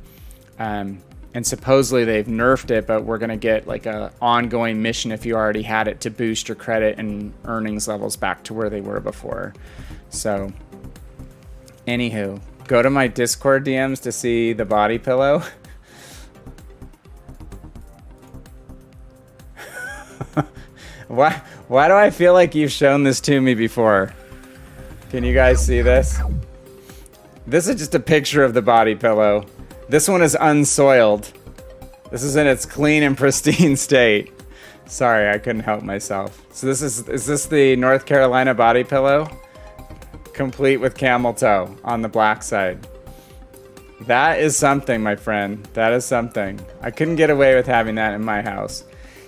and supposedly they've nerfed it, but we're gonna get like a ongoing mission if you already had it to boost your credit and earnings levels back to where they were before. So anywho, go to my Discord DMs to see the body pillow. Why do I feel like you've shown this to me before? Can you guys see this? This is just a picture of the body pillow. This one is unsoiled. This is in its clean and pristine state. Sorry, I couldn't help myself. So this is this the North Carolina body pillow? Complete with camel toe on the black side. That is something, my friend. That is something. I couldn't get away with having that in my house.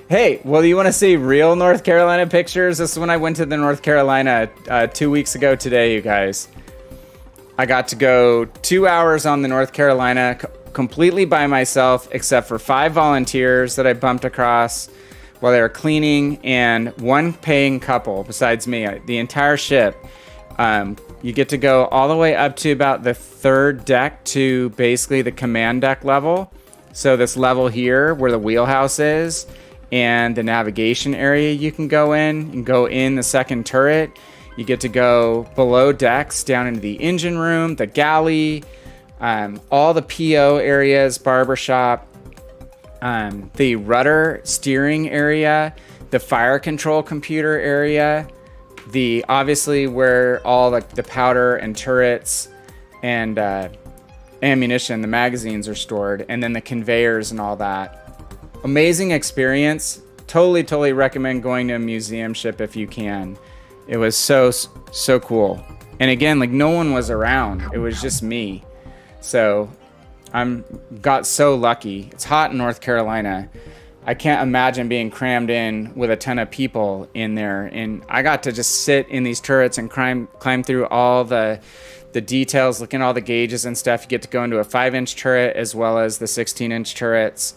Hey, well, you want to see real North Carolina pictures? This is when I went to the North Carolina 2 weeks ago today, you guys. I got to go 2 hours on the North Carolina completely by myself, except for 5 volunteers that I bumped across while they were cleaning and 1 paying couple besides me. The entire ship. You get to go all the way up to about the 3rd deck to basically the command deck level. So this level here where the wheelhouse is, and the navigation area you can go in. You can go in the 2nd turret. You get to go below decks down into the engine room, the galley, all the PO areas, barbershop, the rudder steering area, the fire control computer area, the obviously where all the powder and turrets and ammunition, the magazines are stored, and then the conveyors and all that. Amazing experience. Totally recommend going to a museum ship if you can. It was so cool. And again, like no one was around. It was just me. So got so lucky. It's hot in North Carolina. I can't imagine being crammed in with a ton of people in there. And I got to just sit in these turrets and climb through all the details, look at all the gauges and stuff. You get to go into a 5-inch turret as well as the 16-inch turrets.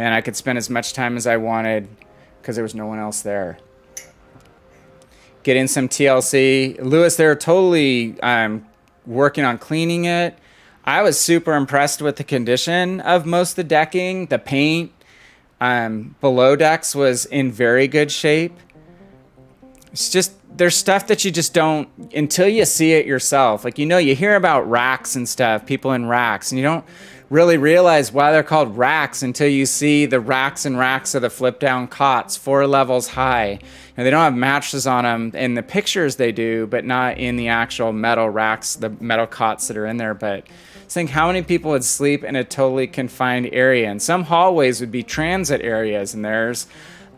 And I could spend as much time as I wanted because there was no one else there. Getting some TLC. Lewis, they're totally working on cleaning it. I was super impressed with the condition of most of the decking. The paint below decks was in very good shape. It's just, there's stuff that you just don't, until you see it yourself. Like, you hear about racks and stuff, people in racks, and you don't really realize why they're called racks until you see the racks and racks of the flip down cots 4 levels high. And they don't have mattresses on them in the pictures they do, but not in the actual metal racks, the metal cots that are in there. But think how many people would sleep in a totally confined area, and some hallways would be transit areas, and there's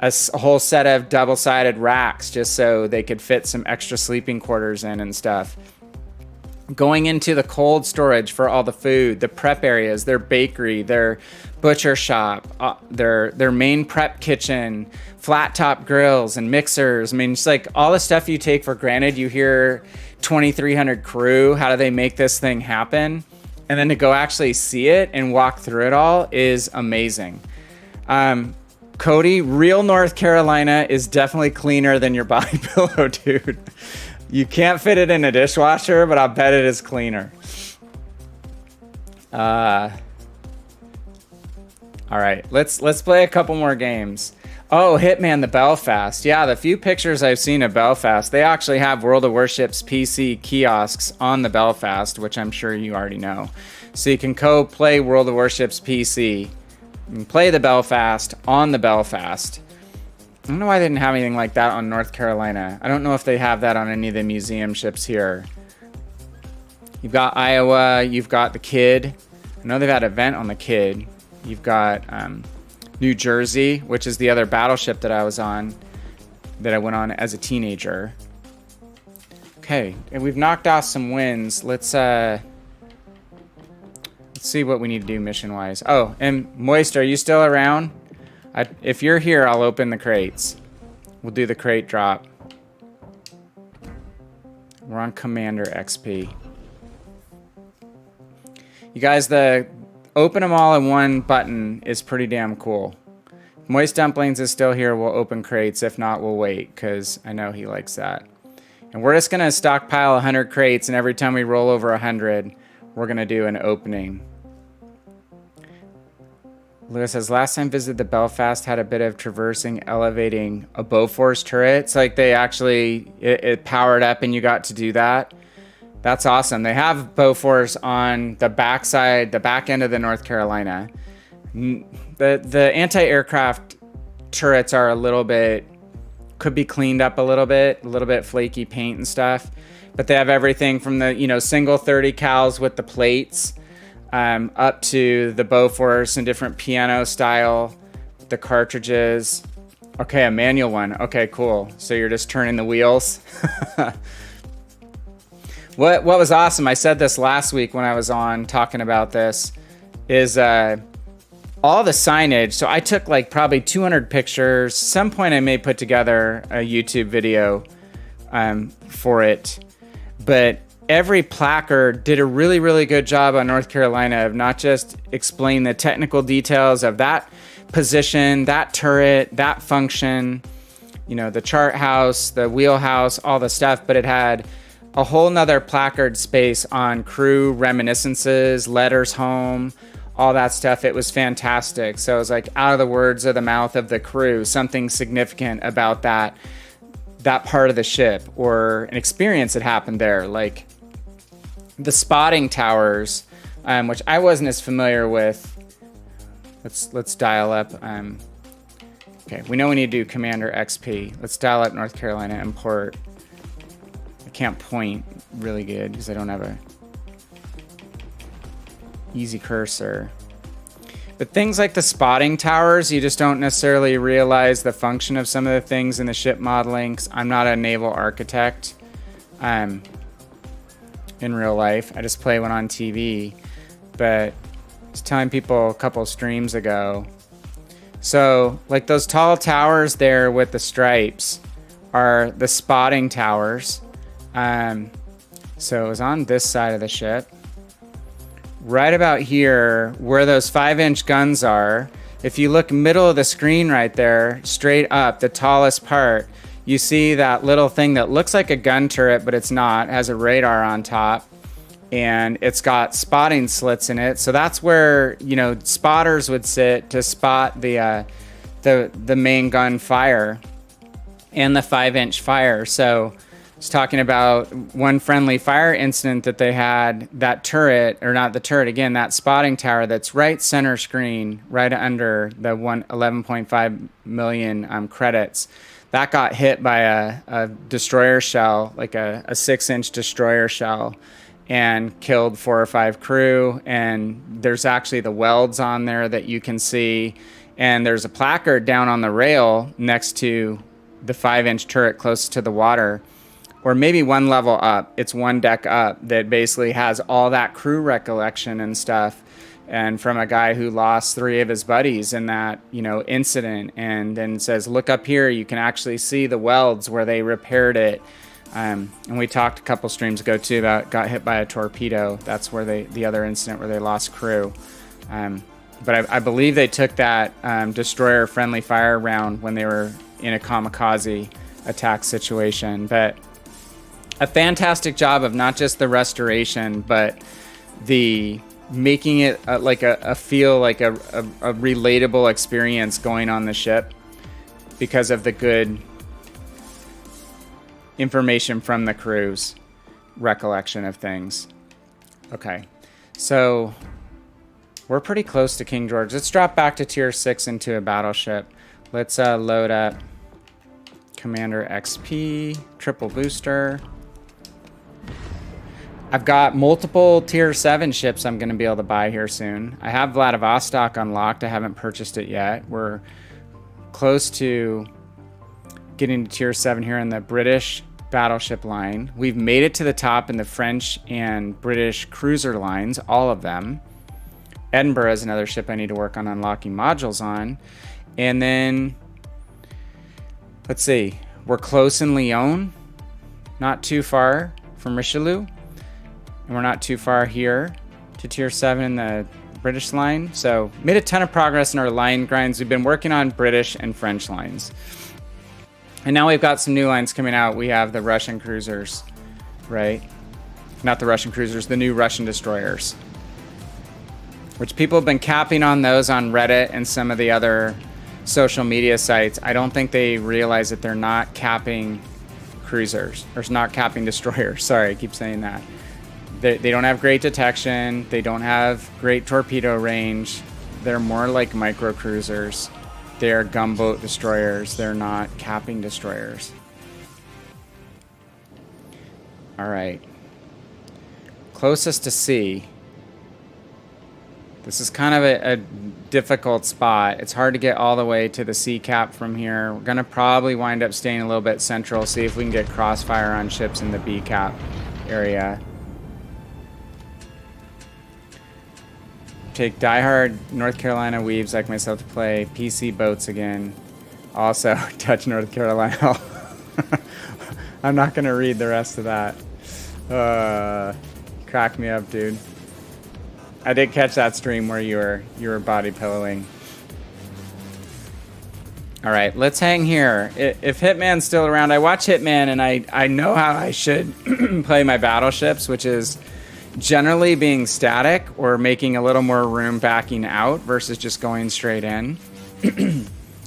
a whole set of double-sided racks just so they could fit some extra sleeping quarters in and stuff. Going into the cold storage for all the food, the prep areas, their bakery, their butcher shop, their main prep kitchen, flat top grills and mixers. I mean, it's like all the stuff you take for granted. You hear 2,300 crew, how do they make this thing happen? And then to go actually see it and walk through it all is amazing. Cody, real North Carolina is definitely cleaner than your body pillow, dude. You can't fit it in a dishwasher, but I'll bet it is cleaner. All right, let's play a couple more games. Oh, Hitman the Belfast. Yeah, the few pictures I've seen of Belfast, they actually have World of Warships PC kiosks on the Belfast, which I'm sure you already know. So you can go play World of Warships PC and play the Belfast on the Belfast. I don't know why they didn't have anything like that on North Carolina. I don't know if they have that on any of the museum ships here. You've got Iowa, you've got the Kid. I know they've had an event on the Kid. You've got New Jersey, which is the other battleship that I was on, that I went on as a teenager. Okay, and we've knocked off some wins. Let's see what we need to do mission-wise. Oh, and Moist, are you still around? If you're here, I'll open the crates. We'll do the crate drop. We're on Commander XP. You guys, the open them all in one button is pretty damn cool. If Moist Dumplings is still here, we'll open crates. If not, we'll wait, because I know he likes that. And we're just going to stockpile 100 crates, and every time we roll over 100, we're going to do an opening. Lewis says, last time visited the Belfast, had a bit of traversing, elevating a Bofors turret. It's like they actually, it powered up and you got to do that. That's awesome. They have Bofors on the backside, the back end of the North Carolina. The anti-aircraft turrets are a little bit, could be cleaned up a little bit flaky paint and stuff. But they have everything from the, single 30 cals with the plates, up to the Bofors and different piano style, the cartridges. Okay, a manual one. Okay, cool. So you're just turning the wheels. What was awesome, I said this last week when I was on talking about this, is all the signage. So I took like probably 200 pictures. Some point I may put together a YouTube video for it. But every placard did a really, really good job on North Carolina of not just explain the technical details of that position, that turret, that function, the chart house, the wheelhouse, all the stuff, but it had a whole nother placard space on crew reminiscences, letters home, all that stuff. It was fantastic. So it was like out of the words of the mouth of the crew, something significant about that part of the ship or an experience that happened there. Like the spotting towers, which I wasn't as familiar with. Let's dial up. Okay, we know we need to do Commander XP. Let's dial up North Carolina import. I can't point really good because I don't have a easy cursor. But things like the spotting towers, you just don't necessarily realize the function of some of the things in the ship modeling. 'Cause I'm not a naval architect in real life. I just play one on TV. But I was telling people a couple streams ago. So like those tall towers there with the stripes are the spotting towers. So it was on this side of the ship. Right about here, where those 5-inch guns are, if you look middle of the screen right there, straight up, the tallest part, you see that little thing that looks like a gun turret, but it's not. It has a radar on top, and it's got spotting slits in it. So that's where, spotters would sit to spot the main gun fire and the 5-inch fire. So I was talking about one friendly fire incident that they had, that turret, or not the turret, again, that spotting tower that's right center screen, right under the 11.5 million credits. That got hit by a destroyer shell, like a 6-inch destroyer shell, and killed 4 or 5 crew. And there's actually the welds on there that you can see. And there's a placard down on the rail next to the 5-inch turret close to the water. Or maybe one level up, it's one deck up, that basically has all that crew recollection and stuff, and from a guy who lost 3 of his buddies in that, incident, and then says, look up here, you can actually see the welds where they repaired it. And we talked a couple streams ago too about got hit by a torpedo. That's where the other incident where they lost crew. But I believe they took that destroyer friendly fire round when they were in a kamikaze attack situation. But a fantastic job of not just the restoration, but the making it like a feel like a relatable experience going on the ship because of the good information from the crew's recollection of things. Okay, so we're pretty close to King George. Let's drop back to tier 6 into a battleship. Let's load up Commander XP, triple booster. I've got multiple tier 7 ships I'm going to be able to buy here soon. I have Vladivostok unlocked. I haven't purchased it yet. We're close to getting to tier 7 here in the British battleship line. We've made it to the top in the French and British cruiser lines, all of them. Edinburgh is another ship I need to work on unlocking modules on. And then, let's see, we're close in Lyon, not too far from Richelieu. And we're not too far here to tier 7 in the British line. So made a ton of progress in our line grinds. We've been working on British and French lines. And now we've got some new lines coming out. We have the Russian cruisers, right? Not the Russian cruisers, the new Russian destroyers. Which people have been capping on those on Reddit and some of the other social media sites. I don't think they realize that they're not capping cruisers. Or not capping destroyers. Sorry, I keep saying that. They don't have great detection. They don't have great torpedo range. They're more like micro cruisers. They're gunboat destroyers. They're not capping destroyers. All right. Closest to sea. This is kind of a difficult spot. It's hard to get all the way to the sea cap from here. We're going to probably wind up staying a little bit central, see if we can get crossfire on ships in the B cap area. Take diehard North Carolina weaves like myself to play PC boats again. Also, touch North Carolina. I'm not going to read the rest of that. Crack me up, dude. I did catch that stream where you were body pillowing. All right, let's hang here. If Hitman's still around, I watch Hitman and I know how I should play my battleships, which is generally being static or making a little more room backing out versus just going straight in.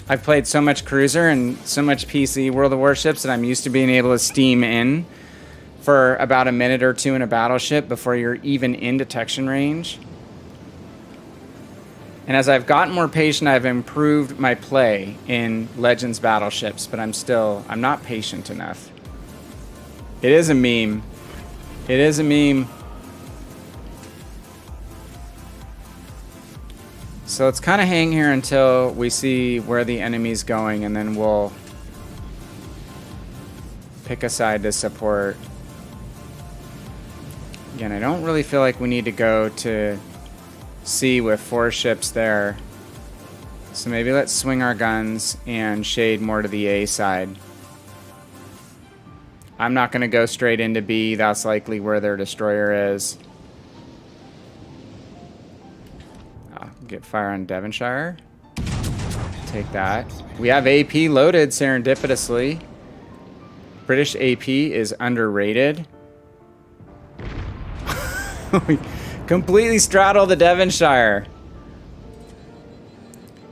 I've played so much cruiser and so much PC World of Warships that I'm used to being able to steam in for about a minute or two in a battleship before you're even in detection range. And as I've gotten more patient, I've improved my play in Legends battleships, but I'm not patient enough. It is a meme. It is a meme. So let's kind of hang here until we see where the enemy's going, and then we'll pick a side to support. Again, I don't really feel like we need to go to sea with 4 ships there. So maybe let's swing our guns and shade more to the A side. I'm not going to go straight into B. That's likely where their destroyer is. Get fire on Devonshire. Take that. We have AP loaded serendipitously. British AP is underrated. We completely straddle the Devonshire.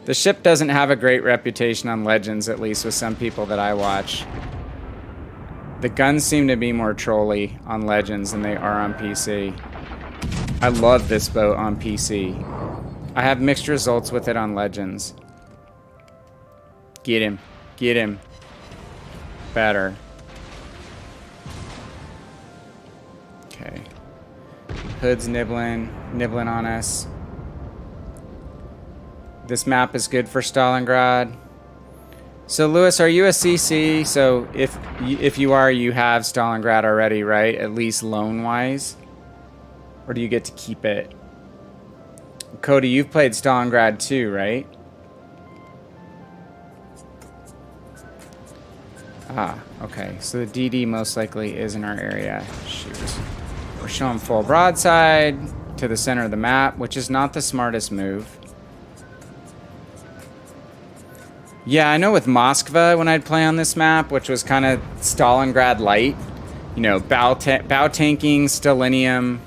The ship doesn't have a great reputation on Legends, at least with some people that I watch. The guns seem to be more trolly on Legends than they are on PC. I love this boat on PC. I have mixed results with it on Legends. Get him. Get him. Better. Okay. Hood's nibbling on us. This map is good for Stalingrad. So, Lewis, are you a CC? So, if you are, you have Stalingrad already, right? At least loan-wise? Or do you get to keep it? Cody, you've played Stalingrad too, right? Ah, okay. So the DD most likely is in our area. Shoot. We're showing full broadside to the center of the map, which is not the smartest move. Yeah, I know with Moskva when I'd play on this map, which was kind of Stalingrad light, you know, bow tanking, stellinium,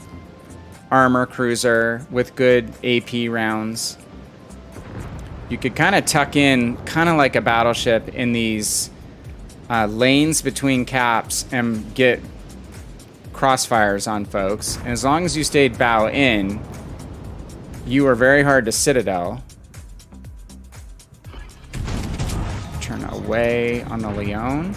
armor cruiser with good AP rounds. You could kind of tuck in, kind of like a battleship, in these lanes between caps and get crossfires on folks. And as long as you stayed bow in, you were very hard to citadel. Turn away on the Leon.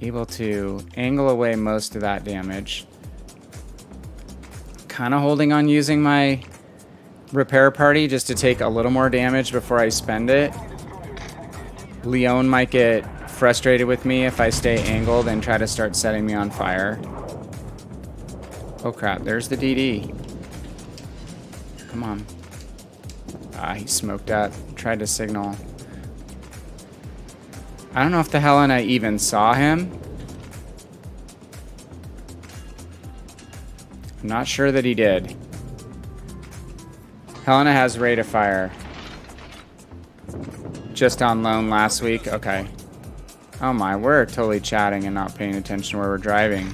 Able to angle away most of that damage. Kind of holding on using my repair party just to take a little more damage before I spend it. Leon might get frustrated with me if I stay angled and try to start setting me on fire. Oh crap, there's the DD. Come on. Ah, he smoked up. Tried to signal. I don't know if the Helena even saw him. I'm not sure that he did. Helena has rate of fire. Just on loan last week? Okay. Oh my, we're totally chatting and not paying attention where we're driving.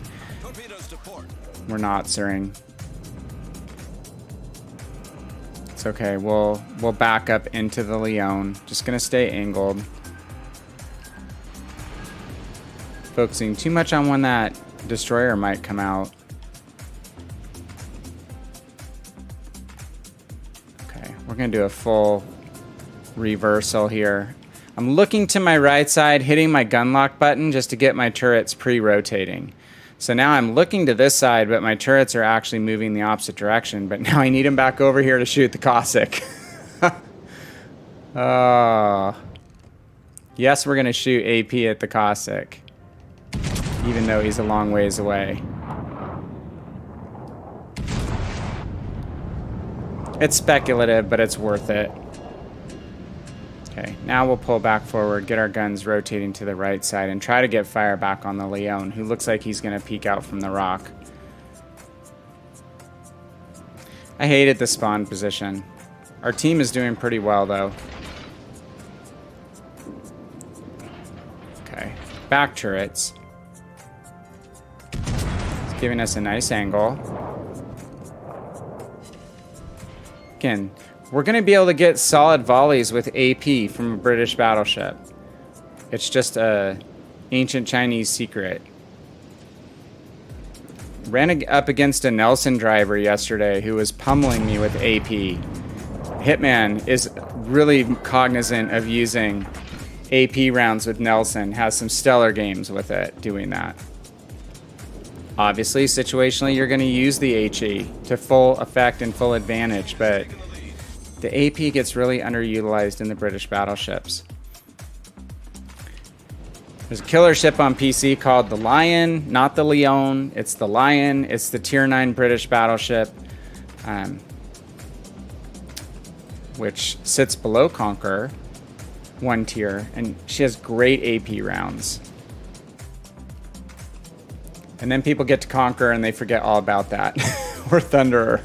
We're not, siring. It's okay, we'll back up into the Leon. Just gonna stay angled. Focusing too much on when that destroyer might come out. Okay, we're gonna do a full reversal here. I'm looking to my right side, hitting my gun lock button just to get my turrets pre-rotating. So now I'm looking to this side, but my turrets are actually moving the opposite direction. But now I need them back over here to shoot the Cossack. Yes, we're gonna shoot AP at the Cossack, even though he's a long ways away. It's speculative, but it's worth it. Okay, now we'll pull back forward, get our guns rotating to the right side, and try to get fire back on the Leon, who looks like he's going to peek out from the rock. I hated the spawn position. Our team is doing pretty well, though. Okay, back turrets. It's giving us a nice angle. Again, we're going to be able to get solid volleys with AP from a British battleship. It's just a ancient Chinese secret. Ran up against a Nelson driver yesterday who was pummeling me with AP. Hitman is really cognizant of using AP rounds with Nelson. Has some stellar games with it doing that. Obviously, situationally, you're going to use the HE to full effect and full advantage, but the AP gets really underutilized in the British battleships. There's a killer ship on PC called the Lion, not the Leon. It's the Lion. It's the Tier 9 British battleship, which sits below Conqueror, one tier, and she has great AP rounds. And then people get to Conqueror and they forget all about that. Or Thunderer.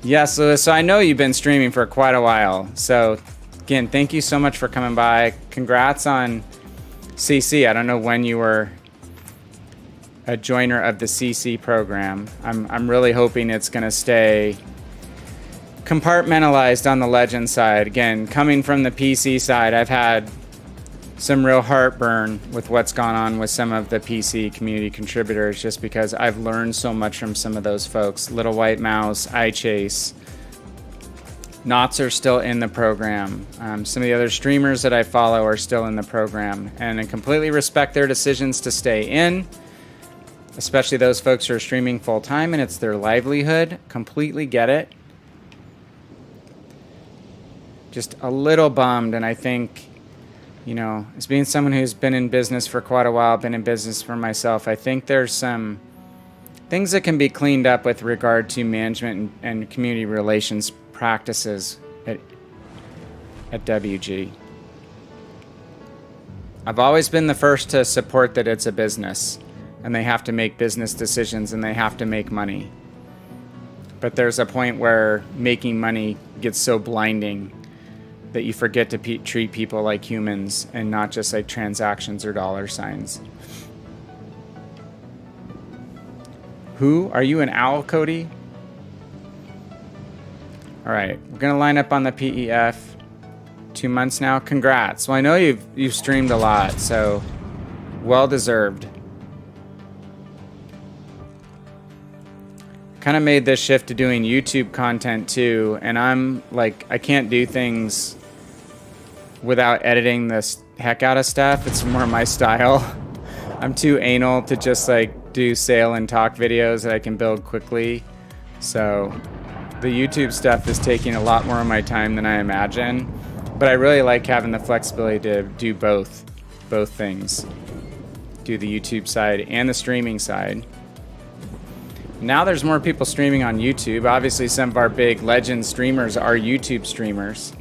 Yes, Lewis, so I know you've been streaming for quite a while. So, again, thank you so much for coming by. Congrats on CC. I don't know when you were a joiner of the CC program. I'm really hoping it's going to stay compartmentalized on the Legend side. Again, coming from the PC side, I've had some real heartburn with what's gone on with some of the PC community contributors, just because I've learned so much from some of those folks. Little White Mouse, iChase, Knots are still in the program. Some of the other streamers that I follow are still in the program, and I completely respect their decisions to stay in, especially those folks who are streaming full time and it's their livelihood. Completely get it. Just a little bummed, and I think, you know, as being someone who's been in business for quite a while, been in business for myself, I think there's some things that can be cleaned up with regard to management and community relations practices at WG. I've always been the first to support that it's a business, and they have to make business decisions and they have to make money. But there's a point where making money gets so blinding that you forget to treat people like humans and not just like transactions or dollar signs. Who? Are you an owl, Cody? All right, we're gonna line up on the PEF. 2 months now. Congrats. Well, I know you've streamed a lot, so well deserved. Kind of made this shift to doing YouTube content too, and I'm like, I can't do things without editing this heck out of stuff. It's more my style. I'm too anal to just like do sale and talk videos that I can build quickly. So the YouTube stuff is taking a lot more of my time than I imagine, but I really like having the flexibility to do both things. Do the YouTube side and the streaming side. Now there's more people streaming on YouTube. Obviously some of our big legend streamers are YouTube streamers.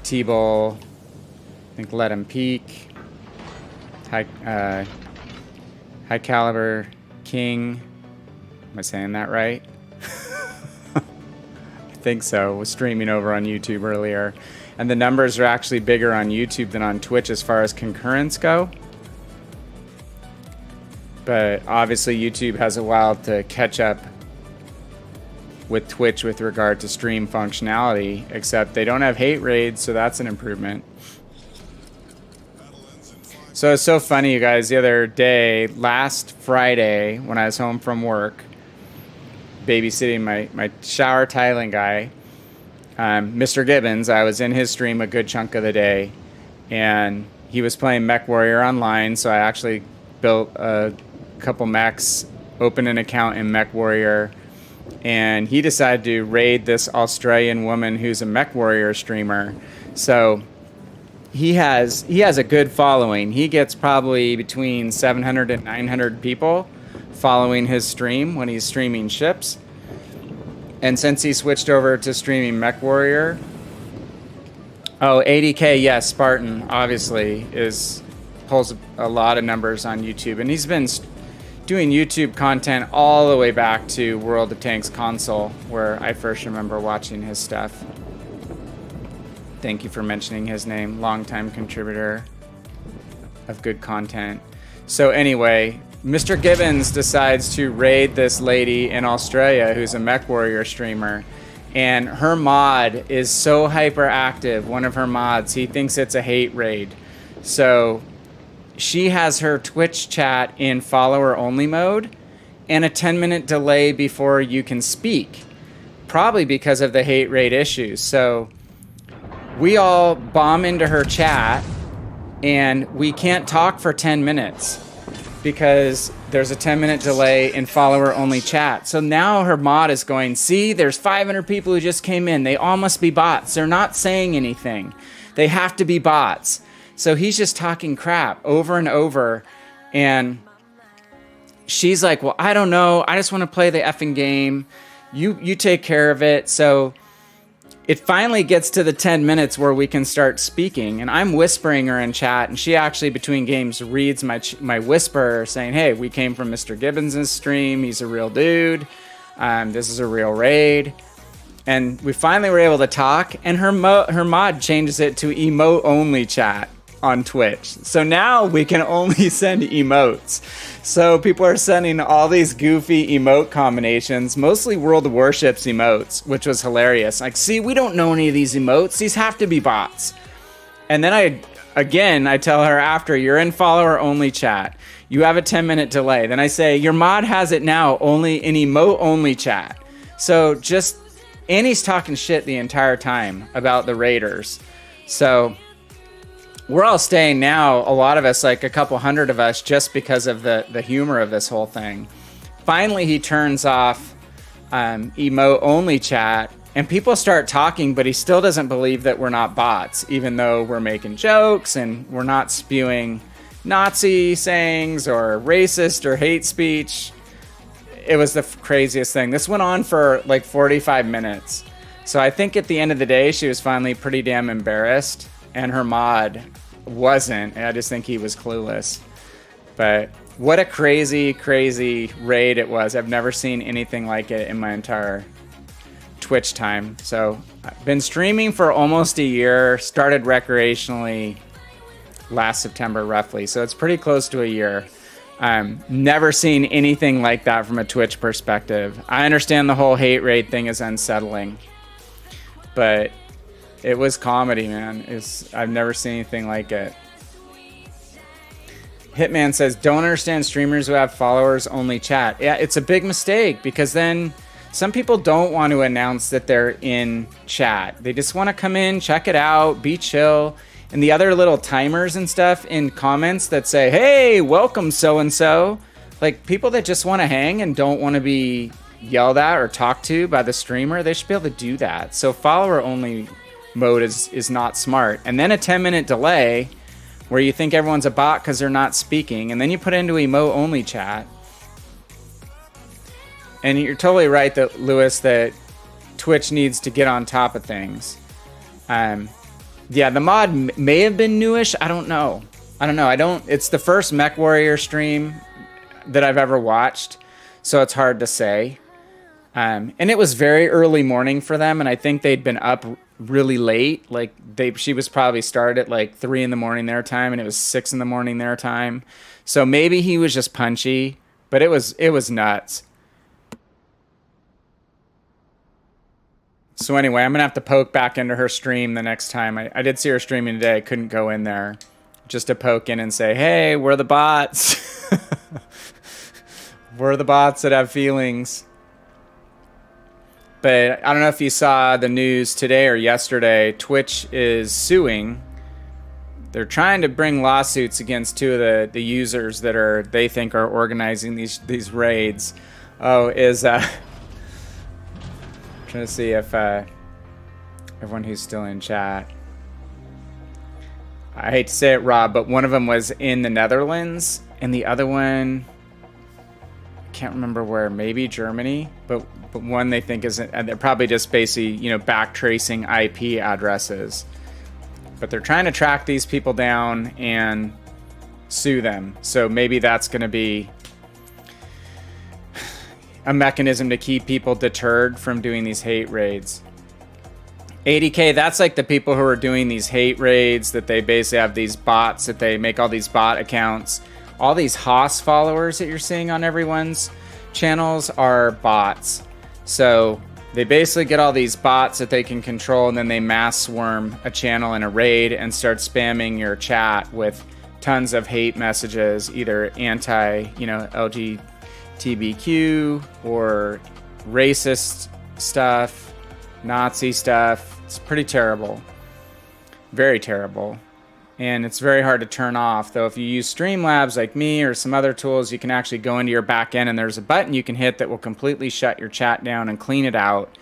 T-Bull, I think Let Him Peak, High Caliber King. Am I saying that right? I think so. Was streaming over on YouTube earlier. And the numbers are actually bigger on YouTube than on Twitch as far as concurrents go. But obviously YouTube has a while to catch up with Twitch with regard to stream functionality, except they don't have hate raids, so that's an improvement. So it's so funny, you guys. The other day, last Friday, when I was home from work, babysitting my shower tiling guy, Mr. Gibbons, I was in his stream a good chunk of the day, and he was playing Mech Warrior online, so I actually built a couple mechs, opened an account in Mech Warrior, and he decided to raid this Australian woman who's a Mech Warrior streamer. So he has a good following. He gets probably between 700 and 900 people following his stream when he's streaming ships. And since he switched over to streaming Mech Warrior, 80K, yes, Spartan obviously pulls a lot of numbers on YouTube, and he's been doing YouTube content all the way back to World of Tanks console, where I first remember watching his stuff. Thank you for mentioning his name. Longtime contributor of good content. So anyway, Mr. Gibbons decides to raid this lady in Australia who's a Mech Warrior streamer, and her mod is so hyperactive. One of her mods, he thinks it's a hate raid. So she has her Twitch chat in follower only mode and a 10-minute delay before you can speak, probably because of the hate raid issues. So we all bomb into her chat and we can't talk for 10 minutes because there's a 10-minute delay in follower only chat. So now her mod is going, see, there's 500 people who just came in. They all must be bots. They're not saying anything. They have to be bots. So he's just talking crap over and over, and she's like, well, I don't know. I just want to play the effing game. You take care of it. So it finally gets to the 10 minutes where we can start speaking, and I'm whispering her in chat, and she actually between games reads my whisper saying, hey, we came from Mr. Gibbons' stream. He's a real dude. This is a real raid. And we finally were able to talk, and her mod changes it to emote only chat on Twitch. So now we can only send emotes. So people are sending all these goofy emote combinations, mostly World of Warships emotes, which was hilarious. Like, see, we don't know any of these emotes. These have to be bots. And then I tell her after, you're in follower only chat. You have a 10-minute delay. Then I say, your mod has it now only in emote only chat. So and he's talking shit the entire time about the raiders. So we're all staying now, a lot of us, like a couple hundred of us, just because of the humor of this whole thing. Finally, he turns off emote only chat, and people start talking, but he still doesn't believe that we're not bots, even though we're making jokes and we're not spewing Nazi sayings or racist or hate speech. It was the craziest thing. This went on for like 45 minutes. So I think at the end of the day, she was finally pretty damn embarrassed, and her mod wasn't. I just think he was clueless. But what a crazy, crazy raid it was. I've never seen anything like it in my entire Twitch time. So I've been streaming for almost a year, started recreationally last September roughly. So it's pretty close to a year. Never seen anything like that from a Twitch perspective. I understand the whole hate raid thing is unsettling, but it was comedy, man. I've never seen anything like it. Hitman says, don't understand streamers who have followers only chat. Yeah, it's a big mistake because then some people don't want to announce that they're in chat. They just want to come in, check it out, be chill. And the other little timers and stuff in comments that say, hey, welcome so-and-so. Like people that just want to hang and don't want to be yelled at or talked to by the streamer, they should be able to do that. So follower only mode is not smart. And then a 10-minute delay where you think everyone's a bot because they're not speaking. And then you put into emote only chat. And you're totally right that Lewis, that Twitch needs to get on top of things. Yeah, the mod may have been newish. I don't know. It's the first Mech Warrior stream that I've ever watched, so it's hard to say. And it was very early morning for them, and I think they'd been up really late. Like she was probably started at like 3 in the morning their time, and it was 6 in the morning their time. So maybe he was just punchy, but it was nuts. So anyway, I'm going to have to poke back into her stream the next time. I did see her streaming today. I couldn't go in there just to poke in and say, hey, we're the bots. We're the bots that have feelings. But I don't know if you saw the news today or yesterday. Twitch is suing. They're trying to bring lawsuits against 2 of the users that they think are organizing these raids. Trying to see if everyone who's still in chat. I hate to say it, Rob, but one of them was in the Netherlands, and the other one, I can't remember where. Maybe Germany, but one they think isn't. And they're probably just basically back tracing IP addresses. But they're trying to track these people down and sue them. So maybe that's going to be a mechanism to keep people deterred from doing these hate raids. 80K, that's like the people who are doing these hate raids, that they basically have these bots, that they make all these bot accounts. All these Haas followers that you're seeing on everyone's channels are bots. So they basically get all these bots that they can control, and then they mass swarm a channel in a raid and start spamming your chat with tons of hate messages, either LGBTQ or racist stuff, Nazi stuff. It's pretty terrible. Very terrible. And it's very hard to turn off. Though if you use Streamlabs like me or some other tools, you can actually go into your back end and there's a button you can hit that will completely shut your chat down and clean it out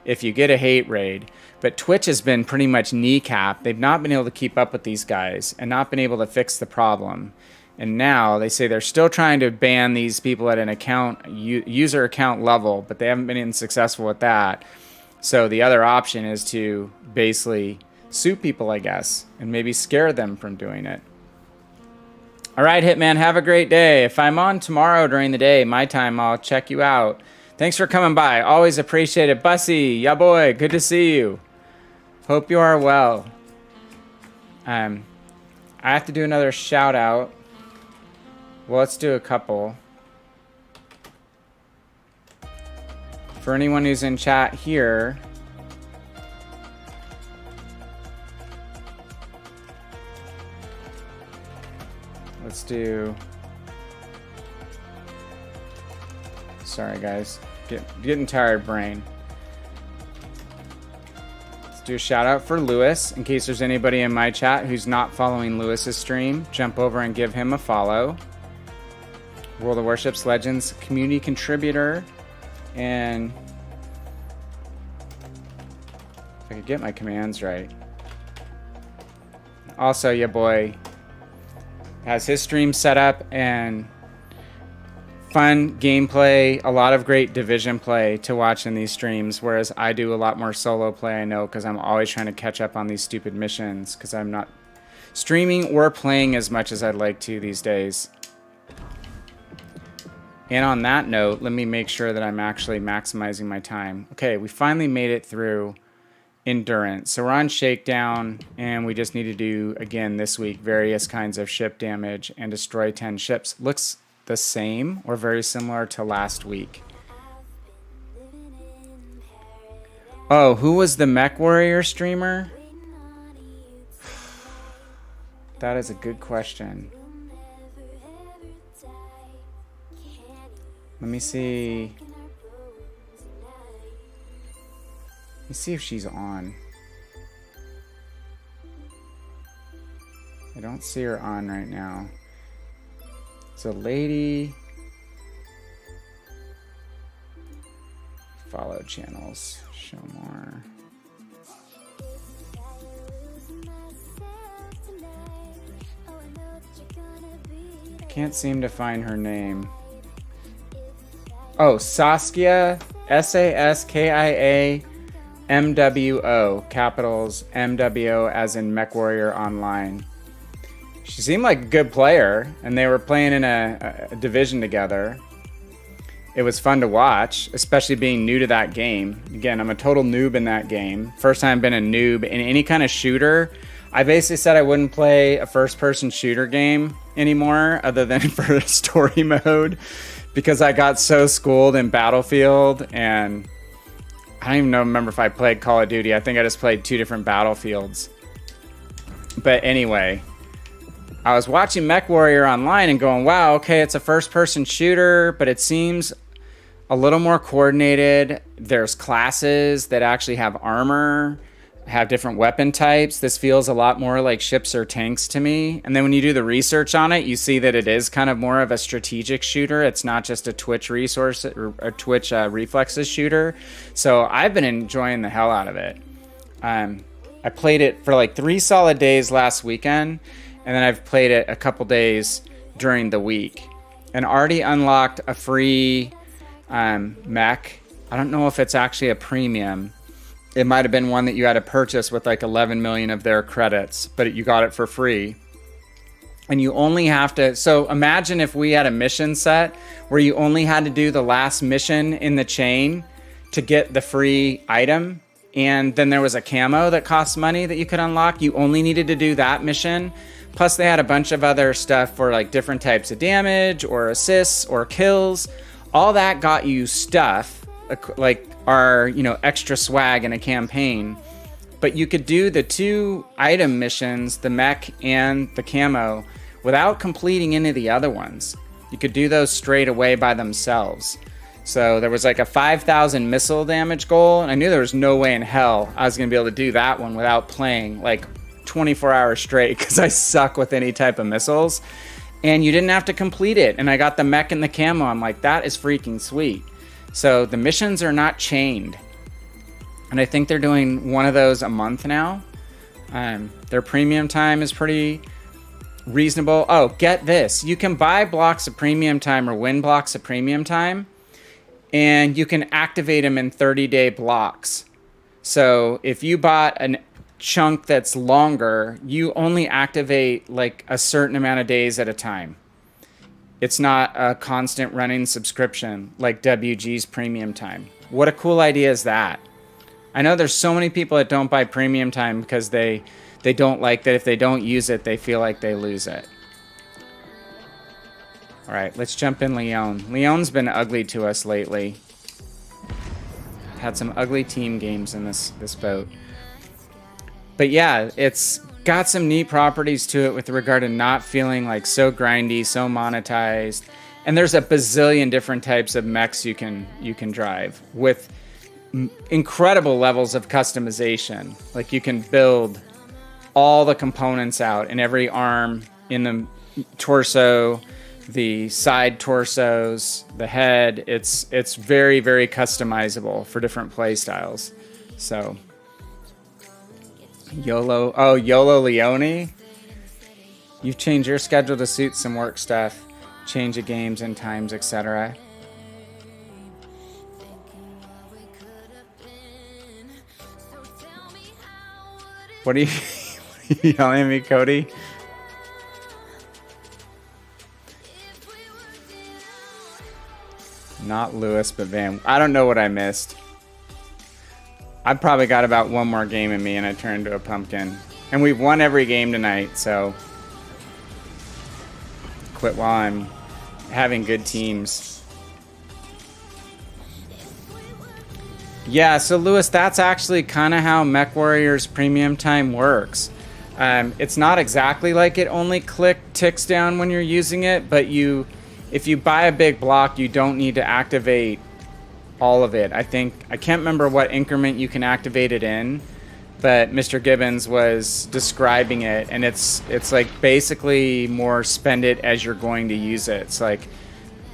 if you get a hate raid. But Twitch has been pretty much kneecapped. They've not been able to keep up with these guys and not been able to fix the problem. And now they say they're still trying to ban these people at an user account level, but they haven't been successful with that. So the other option is to basically sue people, I guess, and maybe scare them from doing it. All right, Hitman, have a great day. If I'm on tomorrow during the day, my time, I'll check you out. Thanks for coming by. Always appreciate it. Bussy, ya boy, good to see you. Hope you are well. I have to do another shout out. Well, let's do a couple. For anyone who's in chat here, let's do... Sorry, guys. Getting tired, brain. Let's do a shout out for Lewis. In case there's anybody in my chat who's not following Lewis's stream, jump over and give him a follow. World of Warships Legends community contributor. And if I could get my commands right. Also, your boy has his stream set up and fun gameplay, a lot of great division play to watch in these streams, whereas I do a lot more solo play, I know, because I'm always trying to catch up on these stupid missions because I'm not streaming or playing as much as I'd like to these days. And on that note, let me make sure that I'm actually maximizing my time. Okay, we finally made it through endurance. So we're on Shakedown, and we just need to do, again, this week, various kinds of ship damage and destroy 10 ships. Looks the same or very similar to last week. Oh, who was the Mech Warrior streamer? That is a good question. Let me see. Let's see if she's on. I don't see her on right now. It's a lady. Follow channels. Show more. I can't seem to find her name. Oh, Saskia. Saskia. MWO, capitals MWO as in MechWarrior Online. She seemed like a good player, and they were playing in a division together. It was fun to watch, especially being new to that game. Again, I'm a total noob in that game. First time I've been a noob in any kind of shooter. I basically said I wouldn't play a first-person shooter game anymore other than for story mode because I got so schooled in Battlefield, and I don't even remember if I played Call of Duty. I think I just played 2 different Battlefields. But anyway, I was watching MechWarrior Online and going, wow, okay, it's a first-person shooter, but it seems a little more coordinated. There's classes that actually have armor, have different weapon types. This feels a lot more like ships or tanks to me. And then when you do the research on it, you see that it is kind of more of a strategic shooter. It's not just a Twitch resource or a Twitch reflexes shooter. So I've been enjoying the hell out of it. I played it for like 3 solid days last weekend, and then I've played it a couple days during the week, and already unlocked a free mech. I don't know if it's actually a premium. It might have been one that you had to purchase with like 11 million of their credits, but you got it for free. And you only have to, so imagine if we had a mission set where you only had to do the last mission in the chain to get the free item. And then there was a camo that costs money that you could unlock. You only needed to do that mission. Plus they had a bunch of other stuff for like different types of damage or assists or kills. All that got you stuff like our, you know, extra swag in a campaign. But you could do the 2 item missions, the mech and the camo, without completing any of the other ones. You could do those straight away by themselves. So there was like a 5,000 missile damage goal, and I knew there was no way in hell I was going to be able to do that one without playing like 24 hours straight, because I suck with any type of missiles. And you didn't have to complete it, and I got the mech and the camo. I'm like, that is freaking sweet. So the missions are not chained, and I think they're doing one of those a month now. Their premium time is pretty reasonable. Oh, get this. You can buy blocks of premium time or win blocks of premium time, and you can activate them in 30-day blocks. So if you bought a chunk that's longer, you only activate like a certain amount of days at a time. It's not a constant running subscription like WG's premium time. What a cool idea is that? I know there's so many people that don't buy premium time because they don't like that if they don't use it, they feel like they lose it. All right, let's jump in Leon. Leon's been ugly to us lately. Had some ugly team games in this boat. But yeah, it's got some neat properties to it with regard to not feeling like so grindy, so monetized. And there's a bazillion different types of mechs you can drive with incredible levels of customization. Like you can build all the components out in every arm, in the torso, the side torsos, the head. It's very, very customizable for different play styles. So YOLO. Oh, YOLO Leone. You've changed your schedule to suit some work stuff, change of games and times, etc. What are you yelling at me, Cody? Not Lewis, but Van. I don't know what I missed. I probably got about one more game in me and I turned into a pumpkin. And we've won every game tonight, so quit while I'm having good teams. Yeah, so Lewis, that's actually kind of how MechWarrior's premium time works. It's not exactly like it only ticks down when you're using it, but if you buy a big block, you don't need to activate all of it. I can't remember what increment you can activate it in, but Mr. Gibbons was describing it, and it's like basically more spend it as you're going to use it. It's like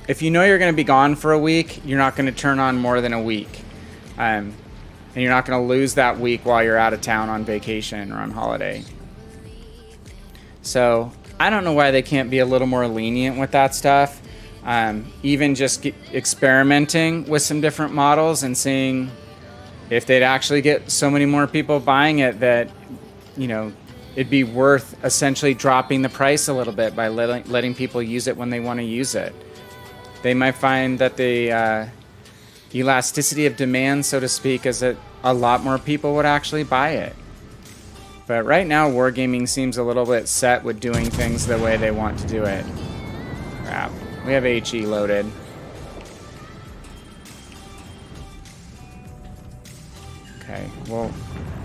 if you know you're going to be gone for a week, you're not going to turn on more than a week. And you're not going to lose that week while you're out of town on vacation or on holiday. So I don't know why they can't be a little more lenient with that stuff. Even just experimenting with some different models and seeing if they'd actually get so many more people buying it that, you know, it'd be worth essentially dropping the price a little bit by letting people use it when they want to use it. They might find that the elasticity of demand, so to speak, is that a lot more people would actually buy it. But right now, Wargaming seems a little bit set with doing things the way they want to do it. Crap. We have HE loaded. Okay, we'll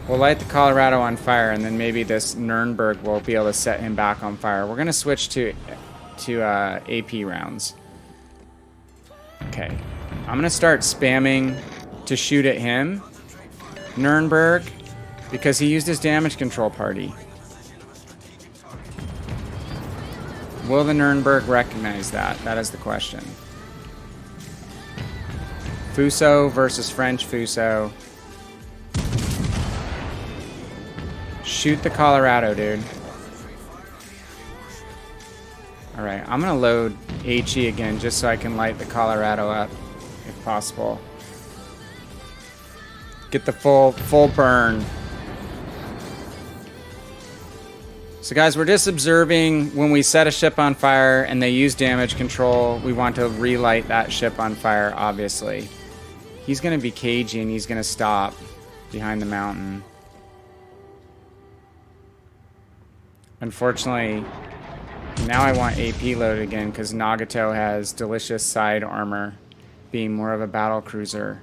light the Colorado on fire, and then maybe this Nuremberg will be able to set him back on fire. We're going to switch to AP rounds. Okay. I'm going to start spamming to shoot at him, Nuremberg, because he used his damage control party. Will the Nuremberg recognize that? That is the question. Fuso versus French Fuso. Shoot the Colorado, dude. Alright, I'm going to load HE again just so I can light the Colorado up, if possible. Get the full burn. So guys, we're just observing when we set a ship on fire and they use damage control, we want to relight that ship on fire, obviously. He's going to be cagey and he's going to stop behind the mountain. Unfortunately, now I want AP loaded again because Nagato has delicious side armor, being more of a battle cruiser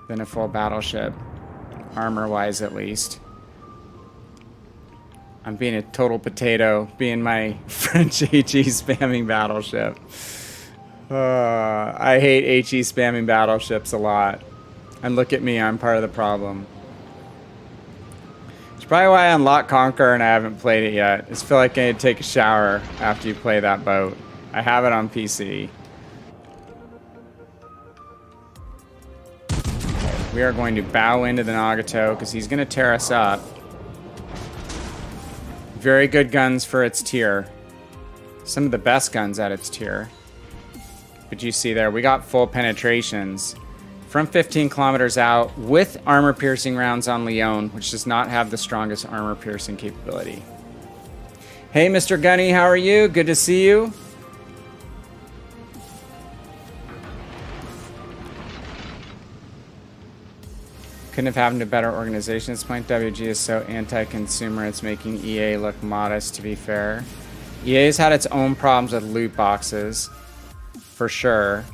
than a full battleship, armor-wise at least. I'm being a total potato, being my French HE spamming battleship. I hate HE spamming battleships a lot. And look at me, I'm part of the problem. It's probably why I unlocked Conqueror and I haven't played it yet. I just feel like I need to take a shower after you play that boat. I have it on PC. We are going to bow into the Nagato because he's going to tear us up. Very good guns for its tier. Some of the best guns at its tier. But you see there, we got full penetrations from 15 kilometers out with armor-piercing rounds on Leon, which does not have the strongest armor-piercing capability. Hey, Mr. Gunny, how are you? Good to see you. Couldn't have happened to better organization at this point. WG is so anti-consumer, it's making EA look modest, to be fair. EA's had its own problems with loot boxes, for sure.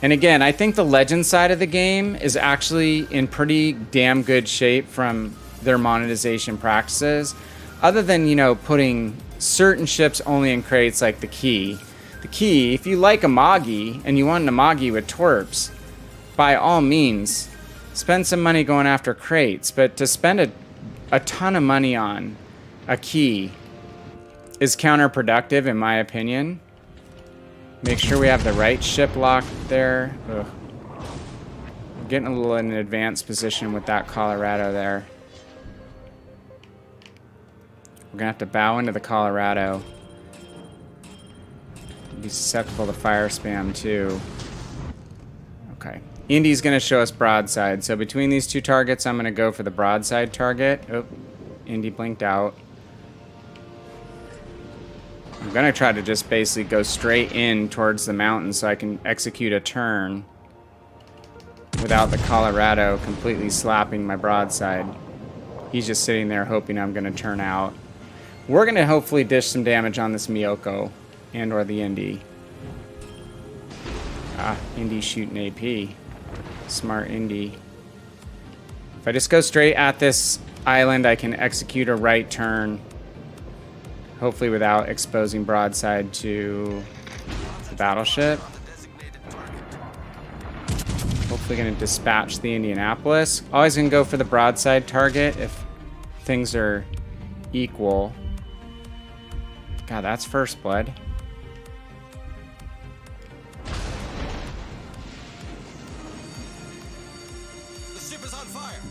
And again, I think the Legend side of the game is actually in pretty damn good shape from their monetization practices. Other than, you know, putting certain ships only in crates like the Key. The Key, if you like Amagi and you want an Amagi with Torps, by all means, spend some money going after crates, but to spend a ton of money on a Key is counterproductive, in my opinion. Make sure we have the right ship locked there. Ugh. I'm getting a little in an advanced position with that Colorado there. We're gonna have to bow into the Colorado. Be susceptible to fire spam too. Okay. Indy's going to show us broadside. So between these two targets, I'm going to go for the broadside target. Oh, Indy blinked out. I'm gonna try to just basically go straight in towards the mountain so I can execute a turn without the Colorado completely slapping my broadside. He's just sitting there hoping I'm gonna turn out. We're gonna hopefully dish some damage on this Miyoko and or the Indy. Ah, Indy shooting AP. Smart Indy. If I just go straight at this island, I can execute a right turn. Hopefully without exposing broadside to the battleship. Hopefully going to dispatch the Indianapolis. Always going to go for the broadside target if things are equal. God, that's first blood.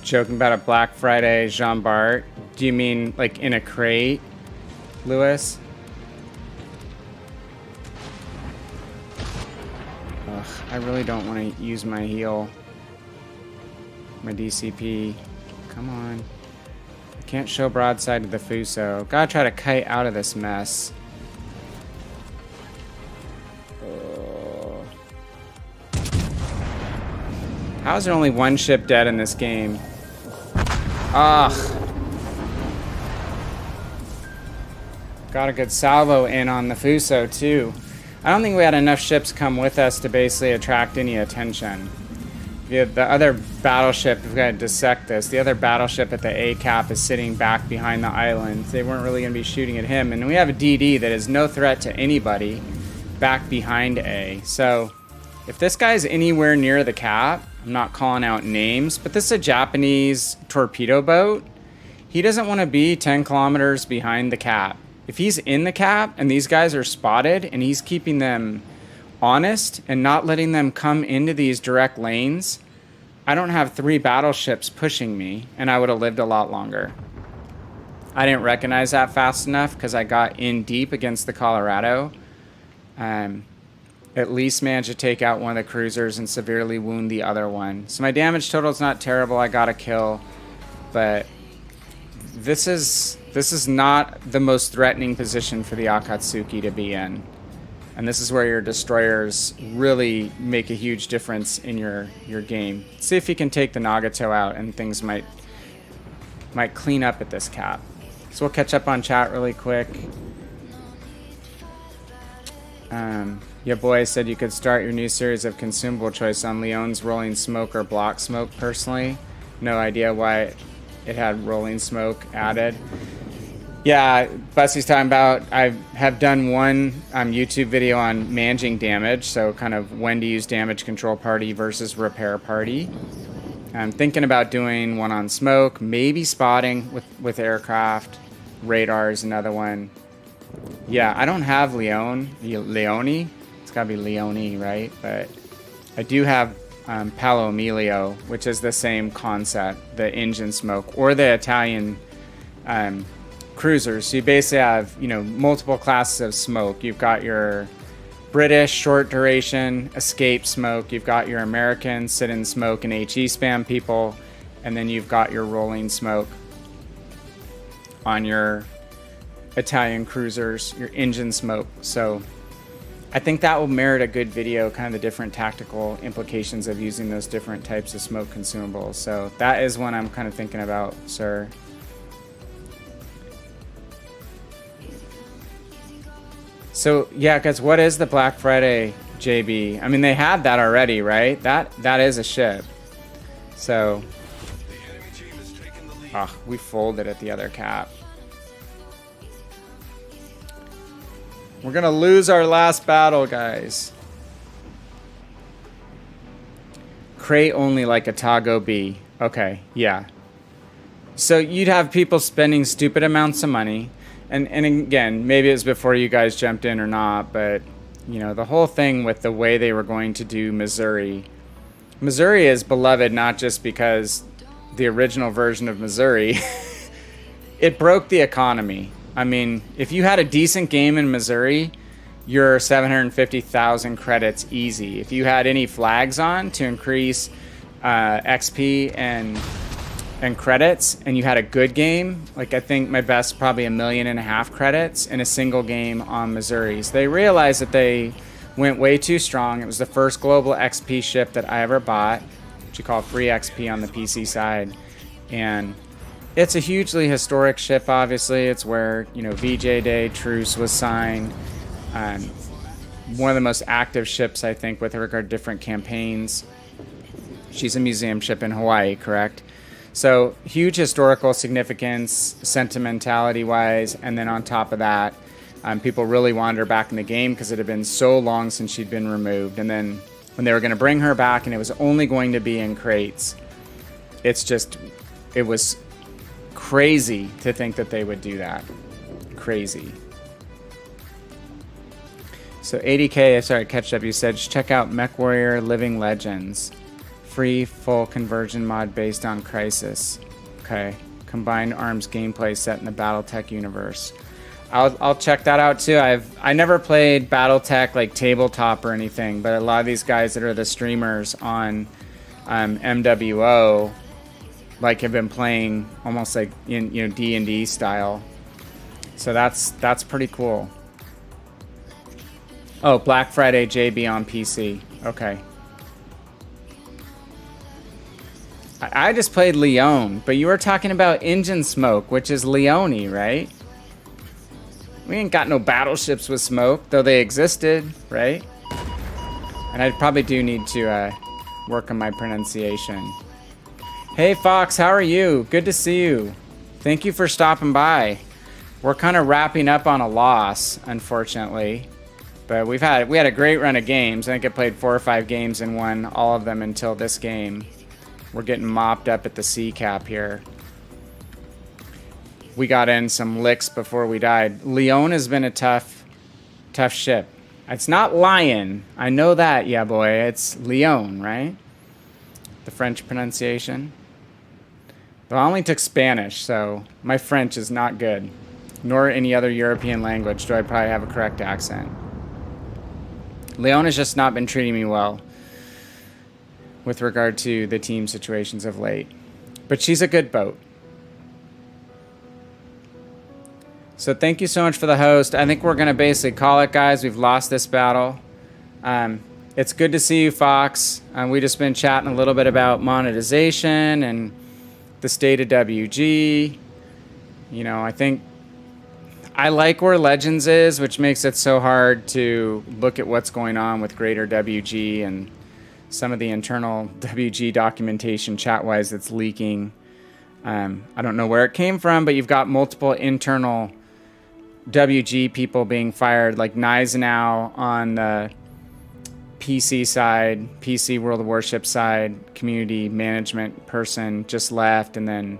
Joking about a Black Friday Jean Bart. Do you mean like in a crate, Lewis? Ugh, I really don't want to use my heal. My DCP. Come on. I can't show broadside to the Fuso. Gotta try to kite out of this mess. How is there only one ship dead in this game? Ugh. Got a good salvo in on the Fuso too. I don't think we had enough ships come with us to basically attract any attention. The other battleship, we've got to dissect this. The other battleship at the A cap is sitting back behind the island. They weren't really going to be shooting at him. And we have a DD that is no threat to anybody back behind A. So if this guy's anywhere near the cap, I'm not calling out names, but this is a Japanese torpedo boat. He doesn't want to be 10 kilometers behind the cap. If he's in the cap and these guys are spotted and he's keeping them honest and not letting them come into these direct lanes, I don't have 3 battleships pushing me and I would have lived a lot longer. I didn't recognize that fast enough because I got in deep against the Colorado. At least managed to take out one of the cruisers and severely wound the other one. So my damage total is not terrible. I got a kill, but this is not the most threatening position for the Akatsuki to be in. And this is where your destroyers really make a huge difference in your game. See if you can take the Nagato out and things might clean up at this cap. So we'll catch up on chat really quick. Your boy said you could start your new series of consumable choice on Leon's Rolling Smoke or Block Smoke. Personally, no idea why it had Rolling Smoke added. Yeah, Bussy's talking about, I have done one YouTube video on managing damage, so kind of when to use damage control party versus repair party. I'm thinking about doing one on smoke, maybe spotting with aircraft. Radar is another one. Yeah, I don't have Leone. It's gotta be Leone, right? But I do have Palo Emilio, which is the same concept, the engine smoke, or the Italian cruisers. So you basically have, multiple classes of smoke. You've got your British short duration escape smoke. You've got your American sit-in smoke and HE spam people. And then you've got your rolling smoke on your Italian cruisers, your engine smoke. So I think that will merit a good video, kind of the different tactical implications of using those different types of smoke consumables. So that is one I'm kind of thinking about, sir. So yeah, guys, what is the Black Friday JB? I mean, they had that already, right? That is a ship. So, we folded at the other cap. We're gonna lose our last battle, guys. Crate only like a Tago B. Okay, yeah. So you'd have people spending stupid amounts of money. And again, maybe it was before you guys jumped in or not, but, the whole thing with the way they were going to do Missouri. Missouri is beloved not just because the original version of Missouri, it broke the economy. I mean, if you had a decent game in Missouri, you're 750,000 credits easy. If you had any flags on to increase XP and and credits, and you had a good game, like I think my best probably 1.5 million credits in a single game on Missouri's. They realized that they went way too strong. It was the first global XP ship that I ever bought, which you call free XP on the PC side, and it's a hugely historic ship. Obviously, it's where, you know, VJ Day truce was signed. One of the most active ships, I think, with regard to different campaigns. She's a museum ship in Hawaii, correct? So huge historical significance, sentimentality-wise, and then on top of that, people really wanted her back in the game because it had been so long since she'd been removed. And then when they were going to bring her back, and it was only going to be in crates, it was crazy to think that they would do that. Crazy. So 80K, sorry, catch up. You said check out MechWarrior Living Legends. Free full conversion mod based on Crisis. Okay. Combined arms gameplay set in the BattleTech universe. I'll check that out too. I never played BattleTech like tabletop or anything, but a lot of these guys that are the streamers on MWO like have been playing almost like in, you know, D&D style. So that's pretty cool. Oh, Black Friday JB on PC. Okay. I just played Leon, but you were talking about Engine Smoke, which is Leone, right? We ain't got no battleships with smoke, though they existed, right? And I probably do need to work on my pronunciation. Hey Fox, how are you? Good to see you. Thank you for stopping by. We're kind of wrapping up on a loss, unfortunately. But we had a great run of games. I think I played 4 or 5 games and won all of them until this game. We're getting mopped up at the C cap here. We got in some licks before we died. Leon has been a tough ship. It's not Lion. I know that, yeah boy. It's Leon, right? The French pronunciation. Well, I only took Spanish, so my French is not good. Nor any other European language do I probably have a correct accent. Leon has just not been treating me well with regard to the team situations of late. But she's a good boat. So thank you so much for the host. I think we're going to basically call it, guys. We've lost this battle. It's good to see you, Fox. We've just been chatting a little bit about monetization and the state of WG. You know, I think I like where Legends is, which makes it so hard to look at what's going on with greater WG and some of the internal WG documentation chat-wise that's leaking. I don't know where it came from, but you've got multiple internal WG people being fired, like Neisenau on the PC side, PC World of Warships side, community management person just left, and then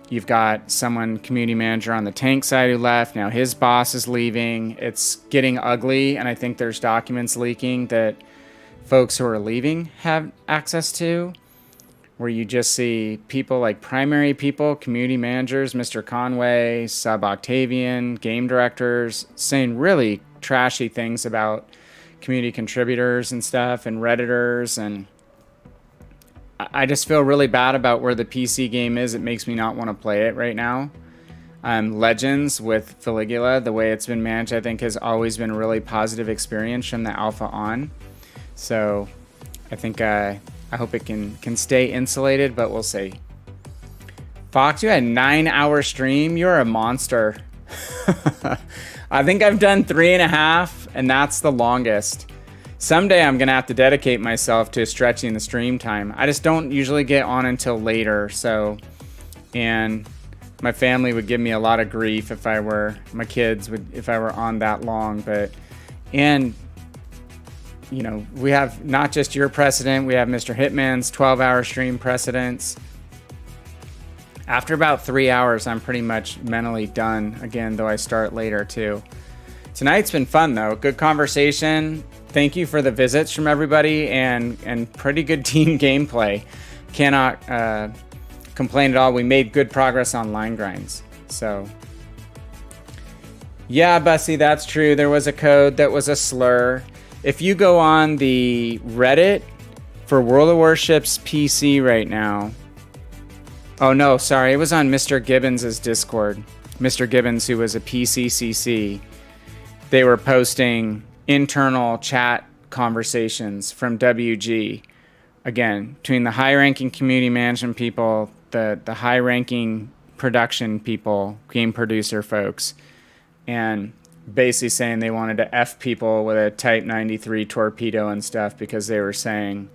you've got someone, community manager on the tank side who left. Now his boss is leaving. It's getting ugly, and I think there's documents leaking that folks who are leaving have access to, where you just see people like primary people, community managers, Mr. Conway, Sub Octavian, game directors, saying really trashy things about community contributors and stuff and Redditors. And I just feel really bad about where the PC game is. It makes me not want to play it right now. Legends with Feligula, the way it's been managed, I think has always been a really positive experience from the alpha on. So I think I hope it can stay insulated, but we'll see. Fox, you had a 9-hour stream. You're a monster. I think I've done 3.5, and that's the longest. Someday I'm going to have to dedicate myself to stretching the stream time. I just don't usually get on until later, so, and my family would give me a lot of grief if I were on that long, and you know, we have not just your precedent, we have Mr. Hitman's 12-hour stream precedents. After about 3 hours, I'm pretty much mentally done again, though I start later too. Tonight's been fun though, good conversation. Thank you for the visits from everybody and pretty good team gameplay. Cannot complain at all. We made good progress on line grinds. So yeah, Bussy, that's true. There was a code that was a slur. If you go on the Reddit for World of Warships PC right now, Oh, no, sorry. It was on Mr. Gibbons' Discord. Mr. Gibbons, who was a PCCC. They were posting internal chat conversations from WG. Again, between the high-ranking community management people, the high-ranking production people, game producer folks, and basically saying they wanted to F people with a Type 93 torpedo and stuff because they were saying,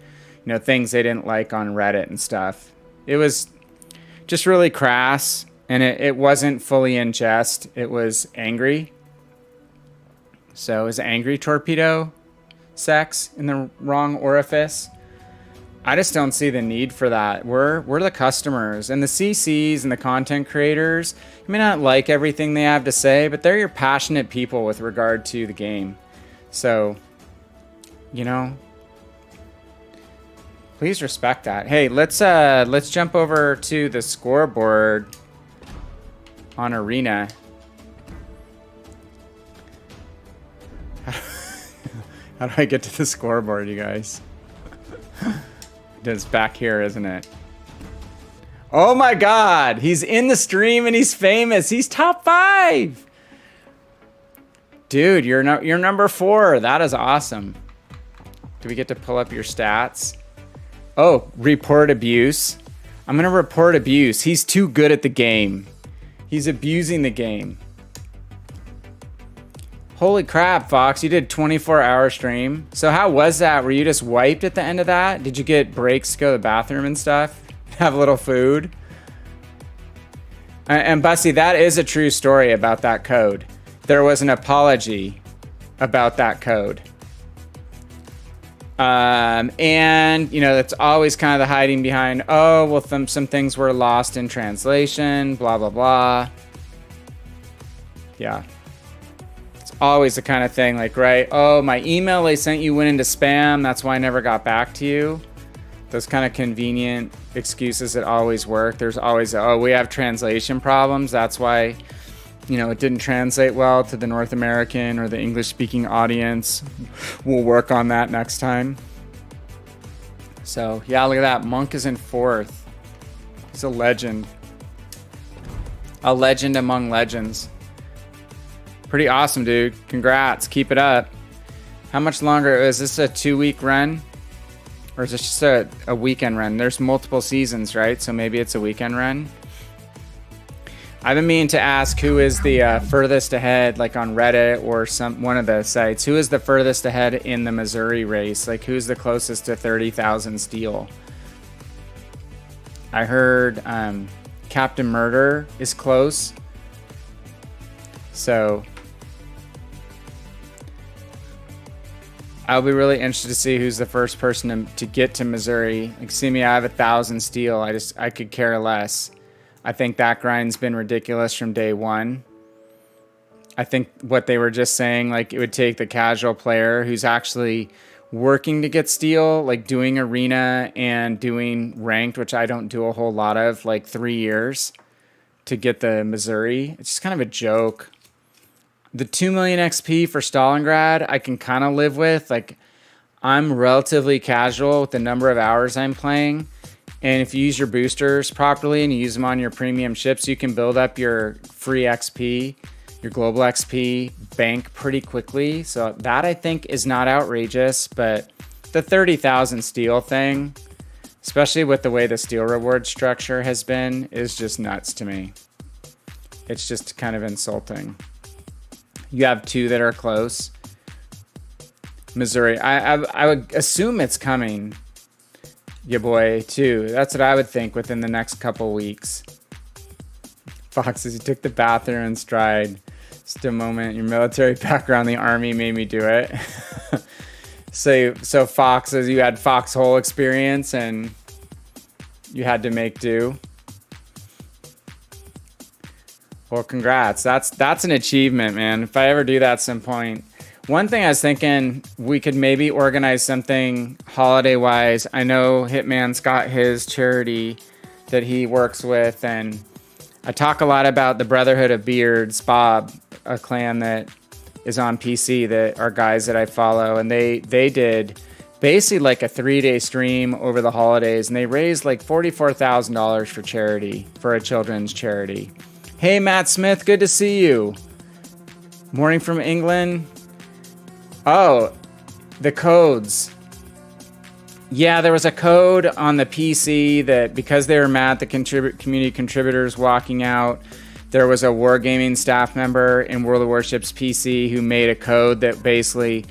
things they didn't like on Reddit and stuff. It was just really crass, and it wasn't fully in jest. It was angry. So is angry torpedo sex in the wrong orifice? I just don't see the need for that. We're the customers, and the CCs and the content creators. You may not like everything they have to say, but they're your passionate people with regard to the game. So, please respect that. Hey, let's jump over to the scoreboard on Arena. How do I get to the scoreboard, you guys? It's back here, isn't it? Oh my God, he's in the stream and he's famous. He's top 5. Dude, you're number 4. That is awesome. Do we get to pull up your stats? Oh, report abuse. I'm gonna report abuse. He's too good at the game. He's abusing the game. Holy crap, Fox, you did 24-hour stream. So how was that? Were you just wiped at the end of that? Did you get breaks to go to the bathroom and stuff? Have a little food? And Bussy, that is a true story about that code. There was an apology about that code. And, that's always kind of the hiding behind, oh, well, some things were lost in translation, blah, blah, blah. Yeah. Always the kind of thing like, right, oh, my email they sent you went into spam, that's why I never got back to you. Those kind of convenient excuses that always work. There's always, oh, we have translation problems, that's why, it didn't translate well to the North American or the English-speaking audience. We'll work on that next time. So, yeah, look at that. Monk is in 4th. He's a legend. A legend among legends. Pretty awesome, dude. Congrats. Keep it up. How much longer? Is this a 2-week run? Or is this just a weekend run? There's multiple seasons, right? So maybe it's a weekend run. I've been meaning to ask who is the furthest ahead, like on Reddit or one of the sites. Who is the furthest ahead in the Missouri race? Like who's the closest to 30,000 steel? I heard Captain Murder is close. So I'll be really interested to see who's the first person to get to Missouri. Like, see me, I have 1,000 steel. I could care less. I think that grind's been ridiculous from day one. I think what they were just saying, like, it would take the casual player who's actually working to get steel, like doing arena and doing ranked, which I don't do a whole lot of, like 3 years to get the Missouri. It's just kind of a joke. The 2 million XP for Stalingrad, I can kind of live with. Like, I'm relatively casual with the number of hours I'm playing. And if you use your boosters properly and you use them on your premium ships, you can build up your free XP, your global XP bank pretty quickly. So that, I think, is not outrageous. But the 30,000 steel thing, especially with the way the steel reward structure has been, is just nuts to me. It's just kind of insulting. You have 2 that are close. Missouri, I would assume it's coming. Ya boy, too. That's what I would think within the next couple weeks. Foxes, you took the bathroom in stride. Just a moment. Your military background, the army made me do it. So Foxes, you had foxhole experience and you had to make do. Well, congrats. That's an achievement, man. If I ever do that at some point. One thing I was thinking, we could maybe organize something holiday-wise. I know Hitman's got his charity that he works with, and I talk a lot about the Brotherhood of Beards, Bob, a clan that is on PC that are guys that I follow, and they did basically like a 3-day stream over the holidays, and they raised like $44,000 for charity, for a children's charity. Hey, Matt Smith, good to see you. Morning from England. Oh, the codes. Yeah, there was a code on the PC that because they were mad at the community contributors walking out, there was a Wargaming staff member in World of Warships PC who made a code that basically,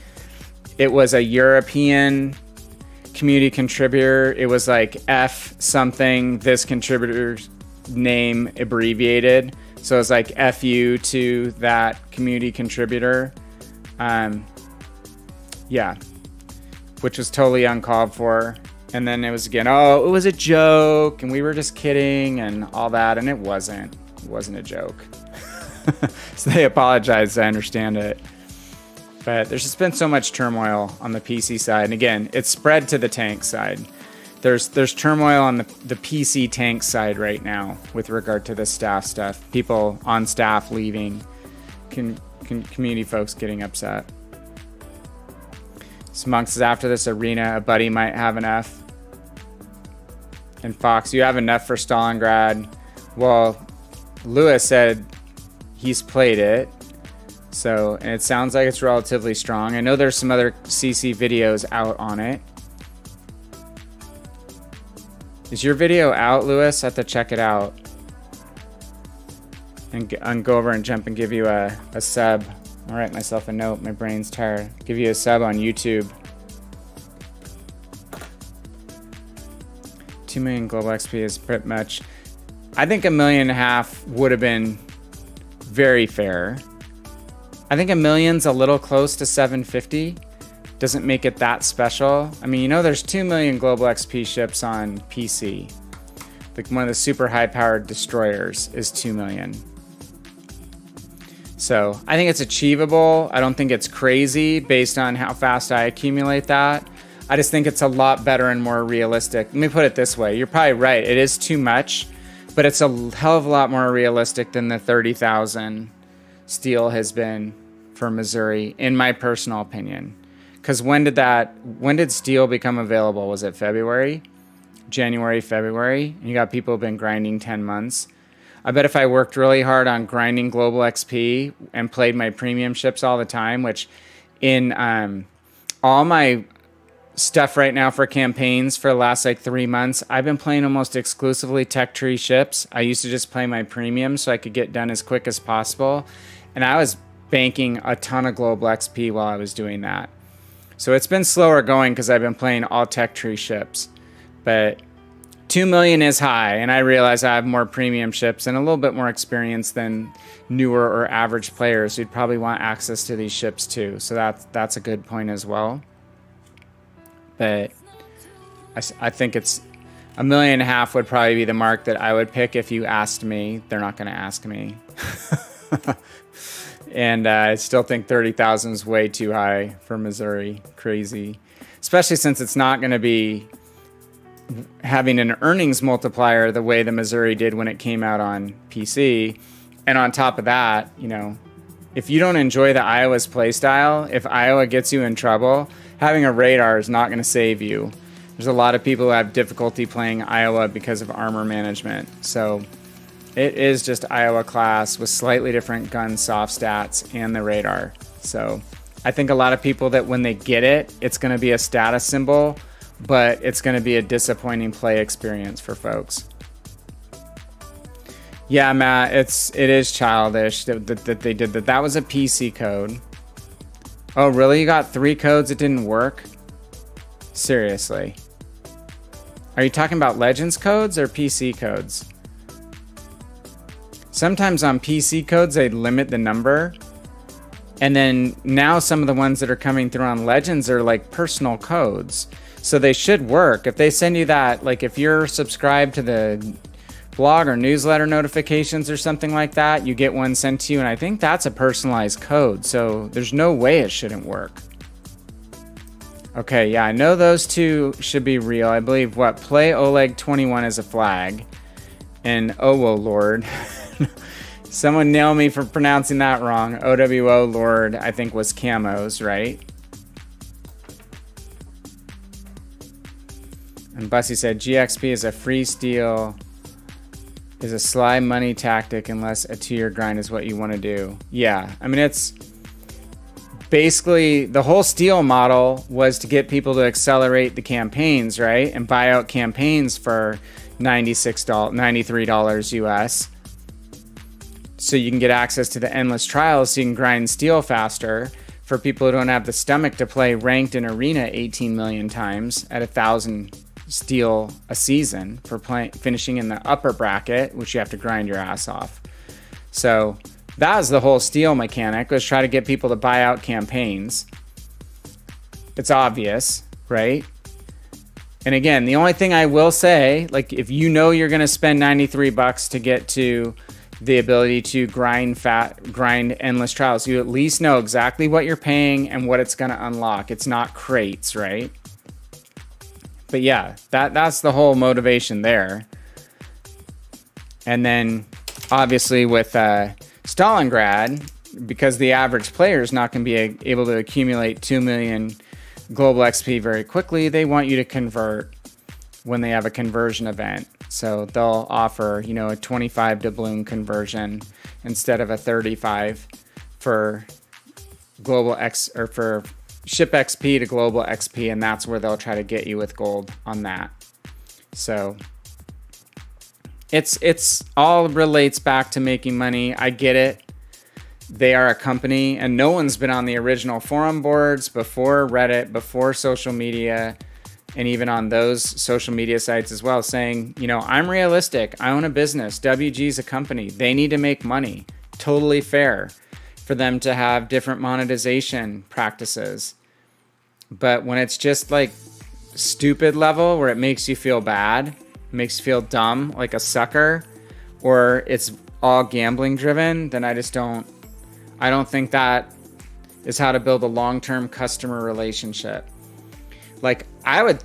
it was a European community contributor. It was like F something, this contributor's name abbreviated. So it was like FU to that community contributor. Yeah, which was totally uncalled for. And then it was again, oh, it was a joke and we were just kidding and all that. And it wasn't a joke. So they apologized. I understand it. But there's just been so much turmoil on the PC side. And again, it's spread to the tank side. There's turmoil on the PC tank side right now with regard to the staff stuff. People on staff leaving, community folks getting upset. Monks is after this arena. A buddy might have an F. And Fox, you have an F for Stalingrad. Well, Lewis said he's played it. So, and it sounds like it's relatively strong. I know there's some other CC videos out on it. Is your video out, Lewis? I have to check it out. And go over and jump and give you a sub. I'll write myself a note. My brain's tired. Give you a sub on YouTube. 2 million global XP is pretty much. I think 1.5 million would have been very fair. I think 1 million's a little close to 750. Doesn't make it that special. I mean, you know, there's 2 million global XP ships on PC. Like one of the super high-powered destroyers is 2 million. So I think it's achievable. I don't think it's crazy based on how fast I accumulate that. I just think it's a lot better and more realistic. Let me put it this way. You're probably right. It is too much, but it's a hell of a lot more realistic than the 30,000 steel has been for Missouri, in my personal opinion. Because when did steel become available? Was it February? January, February? And you got people who've been grinding 10 months. I bet if I worked really hard on grinding global XP and played my premium ships all the time, which in all my stuff right now for campaigns for the last like 3 months, I've been playing almost exclusively tech tree ships. I used to just play my premium so I could get done as quick as possible. And I was banking a ton of global XP while I was doing that. So it's been slower going because I've been playing all tech tree ships. But 2 million is high, and I realize I have more premium ships and a little bit more experience than newer or average players who'd probably want access to these ships too. So that's a good point as well. But I think it's 1.5 million would probably be the mark that I would pick if you asked me. They're not going to ask me. And I still think 30,000 is way too high for Missouri. Crazy. Especially since it's not going to be having an earnings multiplier the way the Missouri did when it came out on PC. And on top of that, you know, if you don't enjoy the Iowa's playstyle, if Iowa gets you in trouble, having a radar is not going to save you. There's a lot of people who have difficulty playing Iowa because of armor management. So it is just Iowa class with slightly different gun soft stats and the radar. So I think a lot of people that when they get it, it's going to be a status symbol, but it's going to be a disappointing play experience for folks. Yeah, Matt, it is childish that they did that. That was a PC code. Oh, really? You got 3 codes that didn't work? Seriously. Are you talking about Legends codes or PC codes? Sometimes on PC codes, they limit the number. And then now some of the ones that are coming through on Legends are like personal codes. So they should work. If they send you that, like if you're subscribed to the blog or newsletter notifications or something like that, you get one sent to you. And I think that's a personalized code. So there's no way it shouldn't work. Okay, yeah, I know those two should be real. I believe Play Oleg 21 is a flag. And OWO Lord. Someone nail me for pronouncing that wrong. OWO Lord, I think, was camos, right? And Bussy said, GXP is a free steal, is a sly money tactic unless a 2-year grind is what you want to do. Yeah, I mean, it's basically the whole steal model was to get people to accelerate the campaigns, right? And buy out campaigns for $93 US. So you can get access to the endless trials so you can grind steal faster for people who don't have the stomach to play ranked in arena 18 million times at 1,000 steal a season for finishing in the upper bracket, which you have to grind your ass off. So that was the whole steal mechanic, was try to get people to buy out campaigns. It's obvious, right? And again, the only thing I will say, like if you know you're going to spend $93 to get to the ability to grind endless trials, you at least know exactly what you're paying and what it's going to unlock. It's not crates, right? But yeah, that's the whole motivation there. And then obviously with Stalingrad, because the average player is not going to be able to accumulate 2 million global XP very quickly, they want you to convert when they have a conversion event. So they'll offer, you know, a 25 doubloon conversion instead of a 35 for global X, or for ship XP to global XP, and that's where they'll try to get you with gold on that. So it's all relates back to making money. I get it. They are a company, and no one's been on the original forum boards before Reddit, before social media, and even on those social media sites as well, saying, you know, I'm realistic. I own a business. WG's a company. They need to make money. Totally fair for them to have different monetization practices. But when it's just like stupid level where it makes you feel bad, makes you feel dumb, like a sucker, or it's all gambling driven, then I don't think that is how to build a long-term customer relationship. Like, I would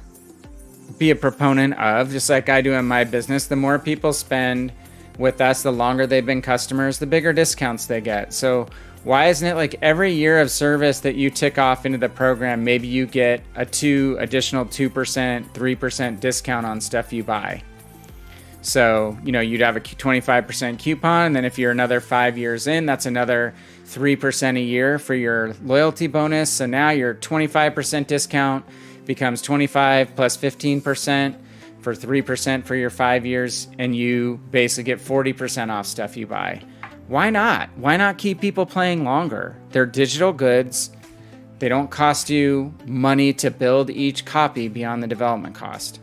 be a proponent of, just like I do in my business, the more people spend with us, the longer they've been customers, the bigger discounts they get. So why isn't it like every year of service that you tick off into the program, maybe you get a additional 2%, 3% discount on stuff you buy? So, you know, you'd have a 25% coupon, and then if you're another 5 years in, that's another 3% a year for your loyalty bonus. So now your 25% discount becomes 25 plus 15% for 3% for your 5 years, and you basically get 40% off stuff you buy. Why not? Why not keep people playing longer? They're digital goods. They don't cost you money to build each copy beyond the development cost.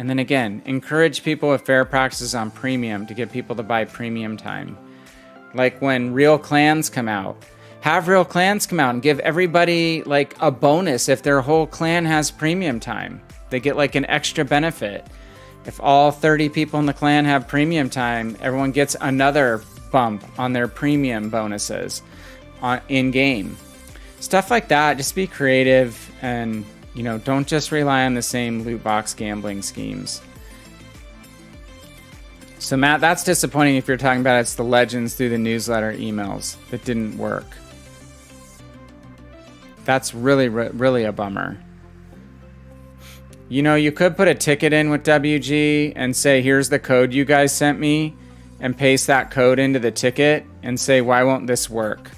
And then again, encourage people with fair practices on premium to get people to buy premium time. Like when real clans come out, have real clans come out and give everybody like a bonus if their whole clan has premium time. They get like an extra benefit. If all 30 people in the clan have premium time, everyone gets another bump on their premium bonuses in game. Stuff like that. Just be creative and, you know, don't just rely on the same loot box gambling schemes. So Matt, that's disappointing if you're talking about it's the legends through the newsletter emails that didn't work. That's really, really a bummer. You know, you could put a ticket in with WG and say, here's the code you guys sent me, and paste that code into the ticket and say, why won't this work?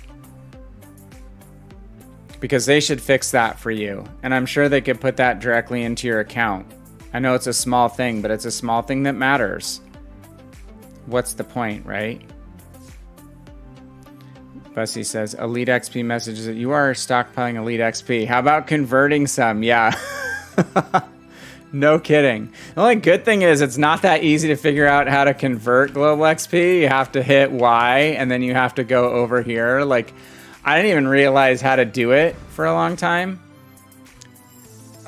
Because they should fix that for you. And I'm sure they could put that directly into your account. I know it's a small thing, but it's a small thing that matters. What's the point, right? Bussy says, Elite XP messages that you are stockpiling Elite XP. How about converting some? Yeah. No kidding. The only good thing is it's not that easy to figure out how to convert global XP. You have to hit Y and then you have to go over here. Like, I didn't even realize how to do it for a long time.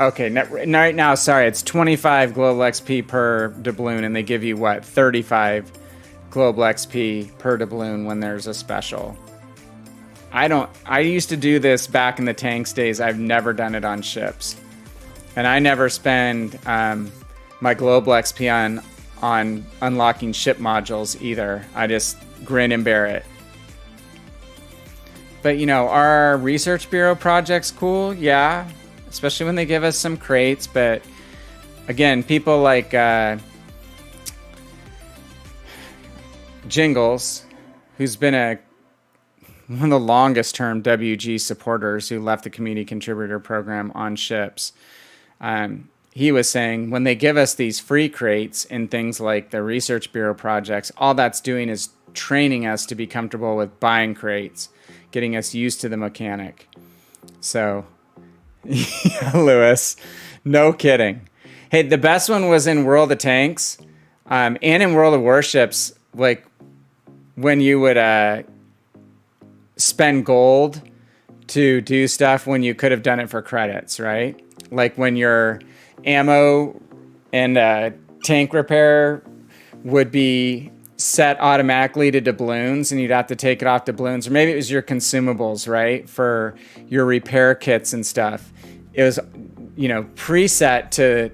Okay, right now, sorry, it's 25 global XP per doubloon, and they give you, what, 35 global XP per doubloon when there's a special. I used to do this back in the tanks days. I've never done it on ships. And I never spend my global XP on unlocking ship modules either. I just grin and bear it. But, you know, are our research bureau projects cool? Yeah. Especially when they give us some crates. But again, people like Jingles, who's been one of the longest term WG supporters who left the community contributor program on ships. He was saying when they give us these free crates in things like the Research Bureau projects, all that's doing is training us to be comfortable with buying crates, getting us used to the mechanic. So, yeah, Lewis, no kidding. Hey, the best one was in World of Tanks and in World of Warships, like when you would spend gold to do stuff when you could have done it for credits, right? Like when your ammo and tank repair would be set automatically to doubloons and you'd have to take it off doubloons, or maybe it was your consumables, right, for your repair kits and stuff. It was, you know, preset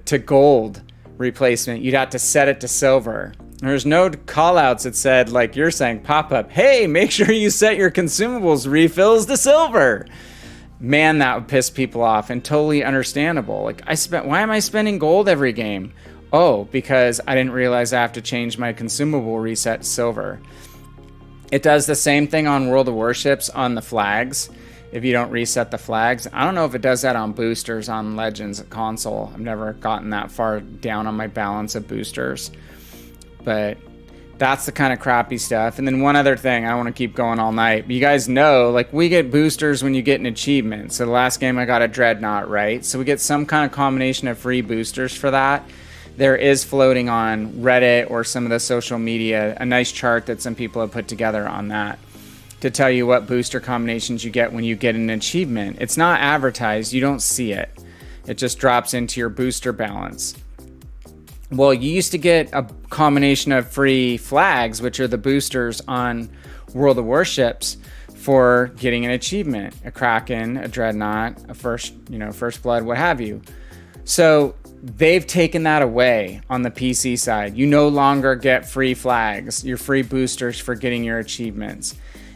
to gold replacement. You'd have to set it to silver. There's no call outs that said, like you're saying, pop up, hey, make sure you set your consumables refills to silver. Man, that would piss people off, and totally understandable. Like, why am I spending gold every game? Oh, because I didn't realize I have to change my consumable reset to silver. It does the same thing on World of Warships on the flags. If you don't reset the flags, I don't know if it does that on boosters on Legends console. I've never gotten that far down on my balance of boosters, but that's the kind of crappy stuff. And then one other thing, I don't want to keep going all night, but you guys know, like, we get boosters when you get an achievement. So the last game I got a Dreadnought, right? So we get some kind of combination of free boosters for that. There is floating on Reddit or some of the social media a nice chart that some people have put together on that to tell you what booster combinations you get when you get an achievement. It's not advertised. You don't see it. It just drops into your booster balance. Well, you used to get a combination of free flags, which are the boosters on World of Warships, for getting an achievement, a Kraken, a Dreadnought, a first blood, what have you. So they've taken that away on the PC side. You no longer get free flags, your free boosters for getting your achievements.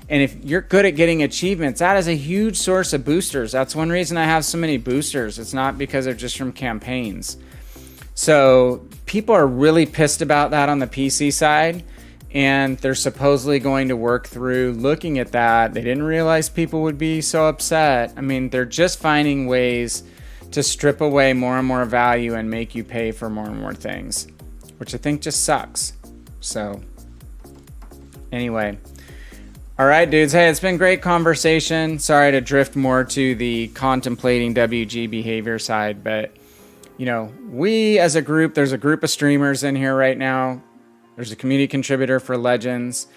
And if you're good at getting achievements, that is a huge source of boosters. That's one reason I have so many boosters. It's not because they're just from campaigns. So people are really pissed about that on the PC side, and they're supposedly going to work through looking at that. They didn't realize people would be so upset. I mean, they're just finding ways to strip away more and more value and make you pay for more and more things, which I think just sucks. So anyway, all right, dudes. Hey, it's been great conversation. Sorry to drift more to the contemplating WG behavior side, but you know, we as a group, there's a group of streamers in here right now. There's a community contributor for Legends.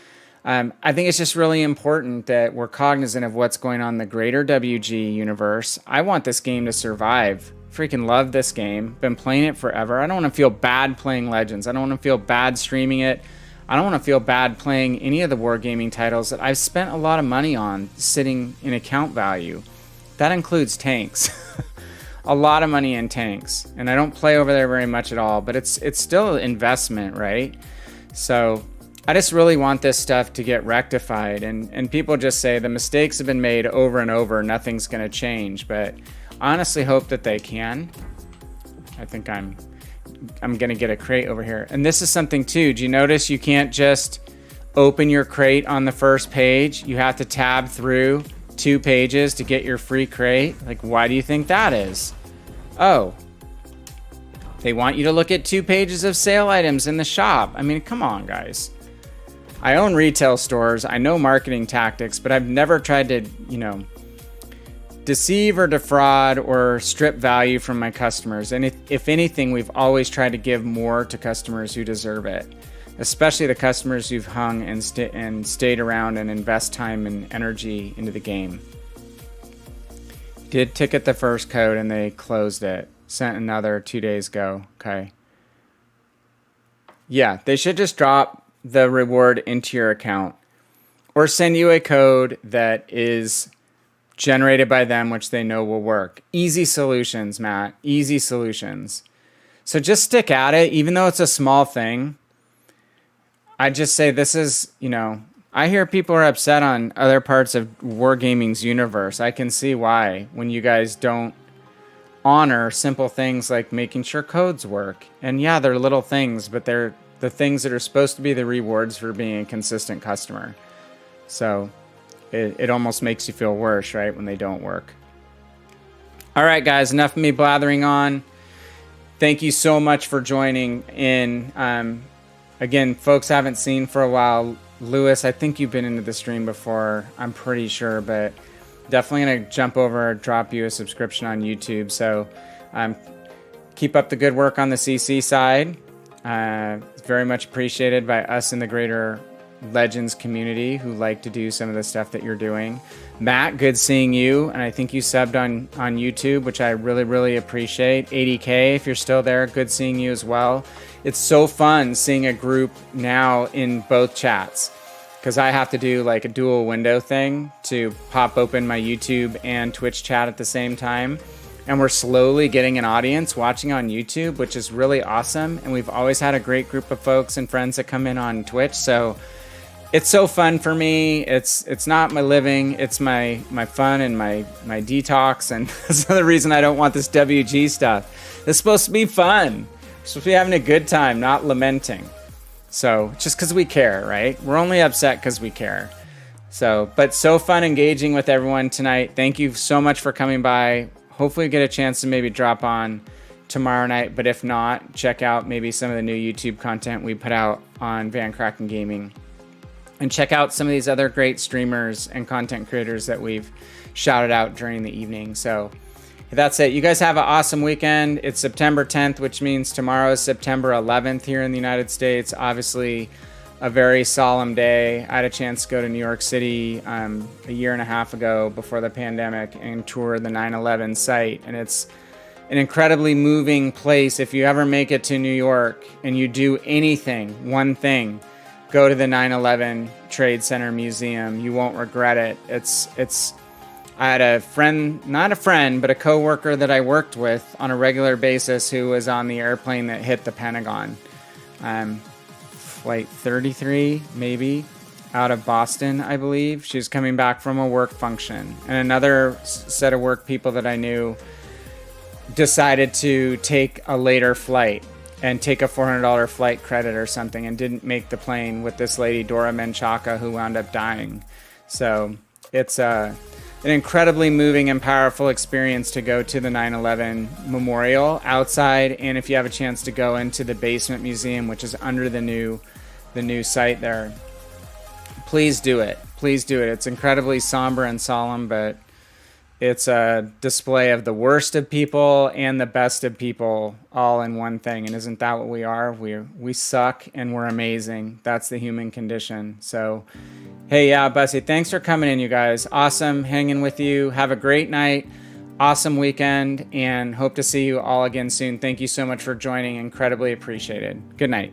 I think it's just really important that we're cognizant of what's going on in the greater WG universe. I want this game to survive. Freaking love this game. Been playing it forever. I don't want to feel bad playing Legends. I don't want to feel bad streaming it. I don't want to feel bad playing any of the wargaming titles that I've spent a lot of money on sitting in account value. That includes tanks. A lot of money in tanks, and I don't play over there very much at all, but it's still an investment, right? So I just really want this stuff to get rectified, and people just say the mistakes have been made over and over, nothing's going to change, but I honestly hope that they can. I think I'm going to get a crate over here. And this is something too. Do you notice you can't just open your crate on the first page? You have to tab through 2 pages to get your free crate. Like, why do you think that is? Oh, they want you to look at 2 pages of sale items in the shop. I mean, come on, guys. I own retail stores. I know marketing tactics, but I've never tried to, deceive or defraud or strip value from my customers. And if anything, we've always tried to give more to customers who deserve it, especially the customers who've hung and stayed around and invest time and energy into the game. Did ticket the first code and they closed it. Sent another 2 days ago. Okay. Yeah, they should just drop the reward into your account or send you a code that is generated by them, which they know will work. Easy solutions, Matt. Easy solutions. So just stick at it, even though it's a small thing. I just say this is, I hear people are upset on other parts of Wargaming's universe. I can see why when you guys don't honor simple things like making sure codes work. And yeah, they're little things, but they're the things that are supposed to be the rewards for being a consistent customer. So it almost makes you feel worse, right, when they don't work. All right, guys, enough of me blathering on. Thank you so much for joining in. Again, folks haven't seen for a while. Lewis, I think you've been into the stream before, I'm pretty sure, but definitely going to jump over, drop you a subscription on YouTube. So keep up the good work on the CC side. It's very much appreciated by us in the greater Legends community who like to do some of the stuff that you're doing. Matt, good seeing you, and I think you subbed on YouTube, which I really appreciate. 80K, if you're still there, good seeing you as well. It's so fun seeing a group now in both chats, because I have to do like a dual window thing to pop open my YouTube and Twitch chat at the same time. And we're slowly getting an audience watching on YouTube, which is really awesome. And we've always had a great group of folks and friends that come in on Twitch. So it's so fun for me. It's not my living. It's my fun and my detox. And that's another reason I don't want this WG stuff. It's supposed to be fun. We're supposed to be having a good time, not lamenting. So just because we care, right? We're only upset because we care. So, but so fun engaging with everyone tonight. Thank you so much for coming by. Hopefully you get a chance to maybe drop on tomorrow night. But if not, check out maybe some of the new YouTube content we put out on VannKraken Gaming. And check out some of these other great streamers and content creators that we've shouted out during the evening. So that's it. You guys have an awesome weekend. It's September 10th, which means tomorrow is September 11th here in the United States. Obviously, a very solemn day. I had a chance to go to New York City a year and a half ago before the pandemic and tour the 9/11 site. And it's an incredibly moving place. If you ever make it to New York and you do anything, one thing, go to the 9/11 Trade Center Museum. You won't regret it. I had a friend, not a friend, but a coworker that I worked with on a regular basis who was on the airplane that hit the Pentagon. Flight 33, maybe, out of Boston, I believe. She was coming back from a work function. And another set of work people that I knew decided to take a later flight and take a $400 flight credit or something and didn't make the plane with this lady, Dora Menchaca, who wound up dying. So it's an incredibly moving and powerful experience to go to the 9/11 memorial outside. And if you have a chance to go into the basement museum, which is under the new site there, please do it. Please do it. It's incredibly somber and solemn, but it's a display of the worst of people and the best of people all in one thing. And isn't that what we are? We suck and we're amazing. That's the human condition. So, hey, yeah, Bussy, thanks for coming in, you guys. Awesome hanging with you. Have a great night. Awesome weekend. And hope to see you all again soon. Thank you so much for joining. Incredibly appreciated. Good night.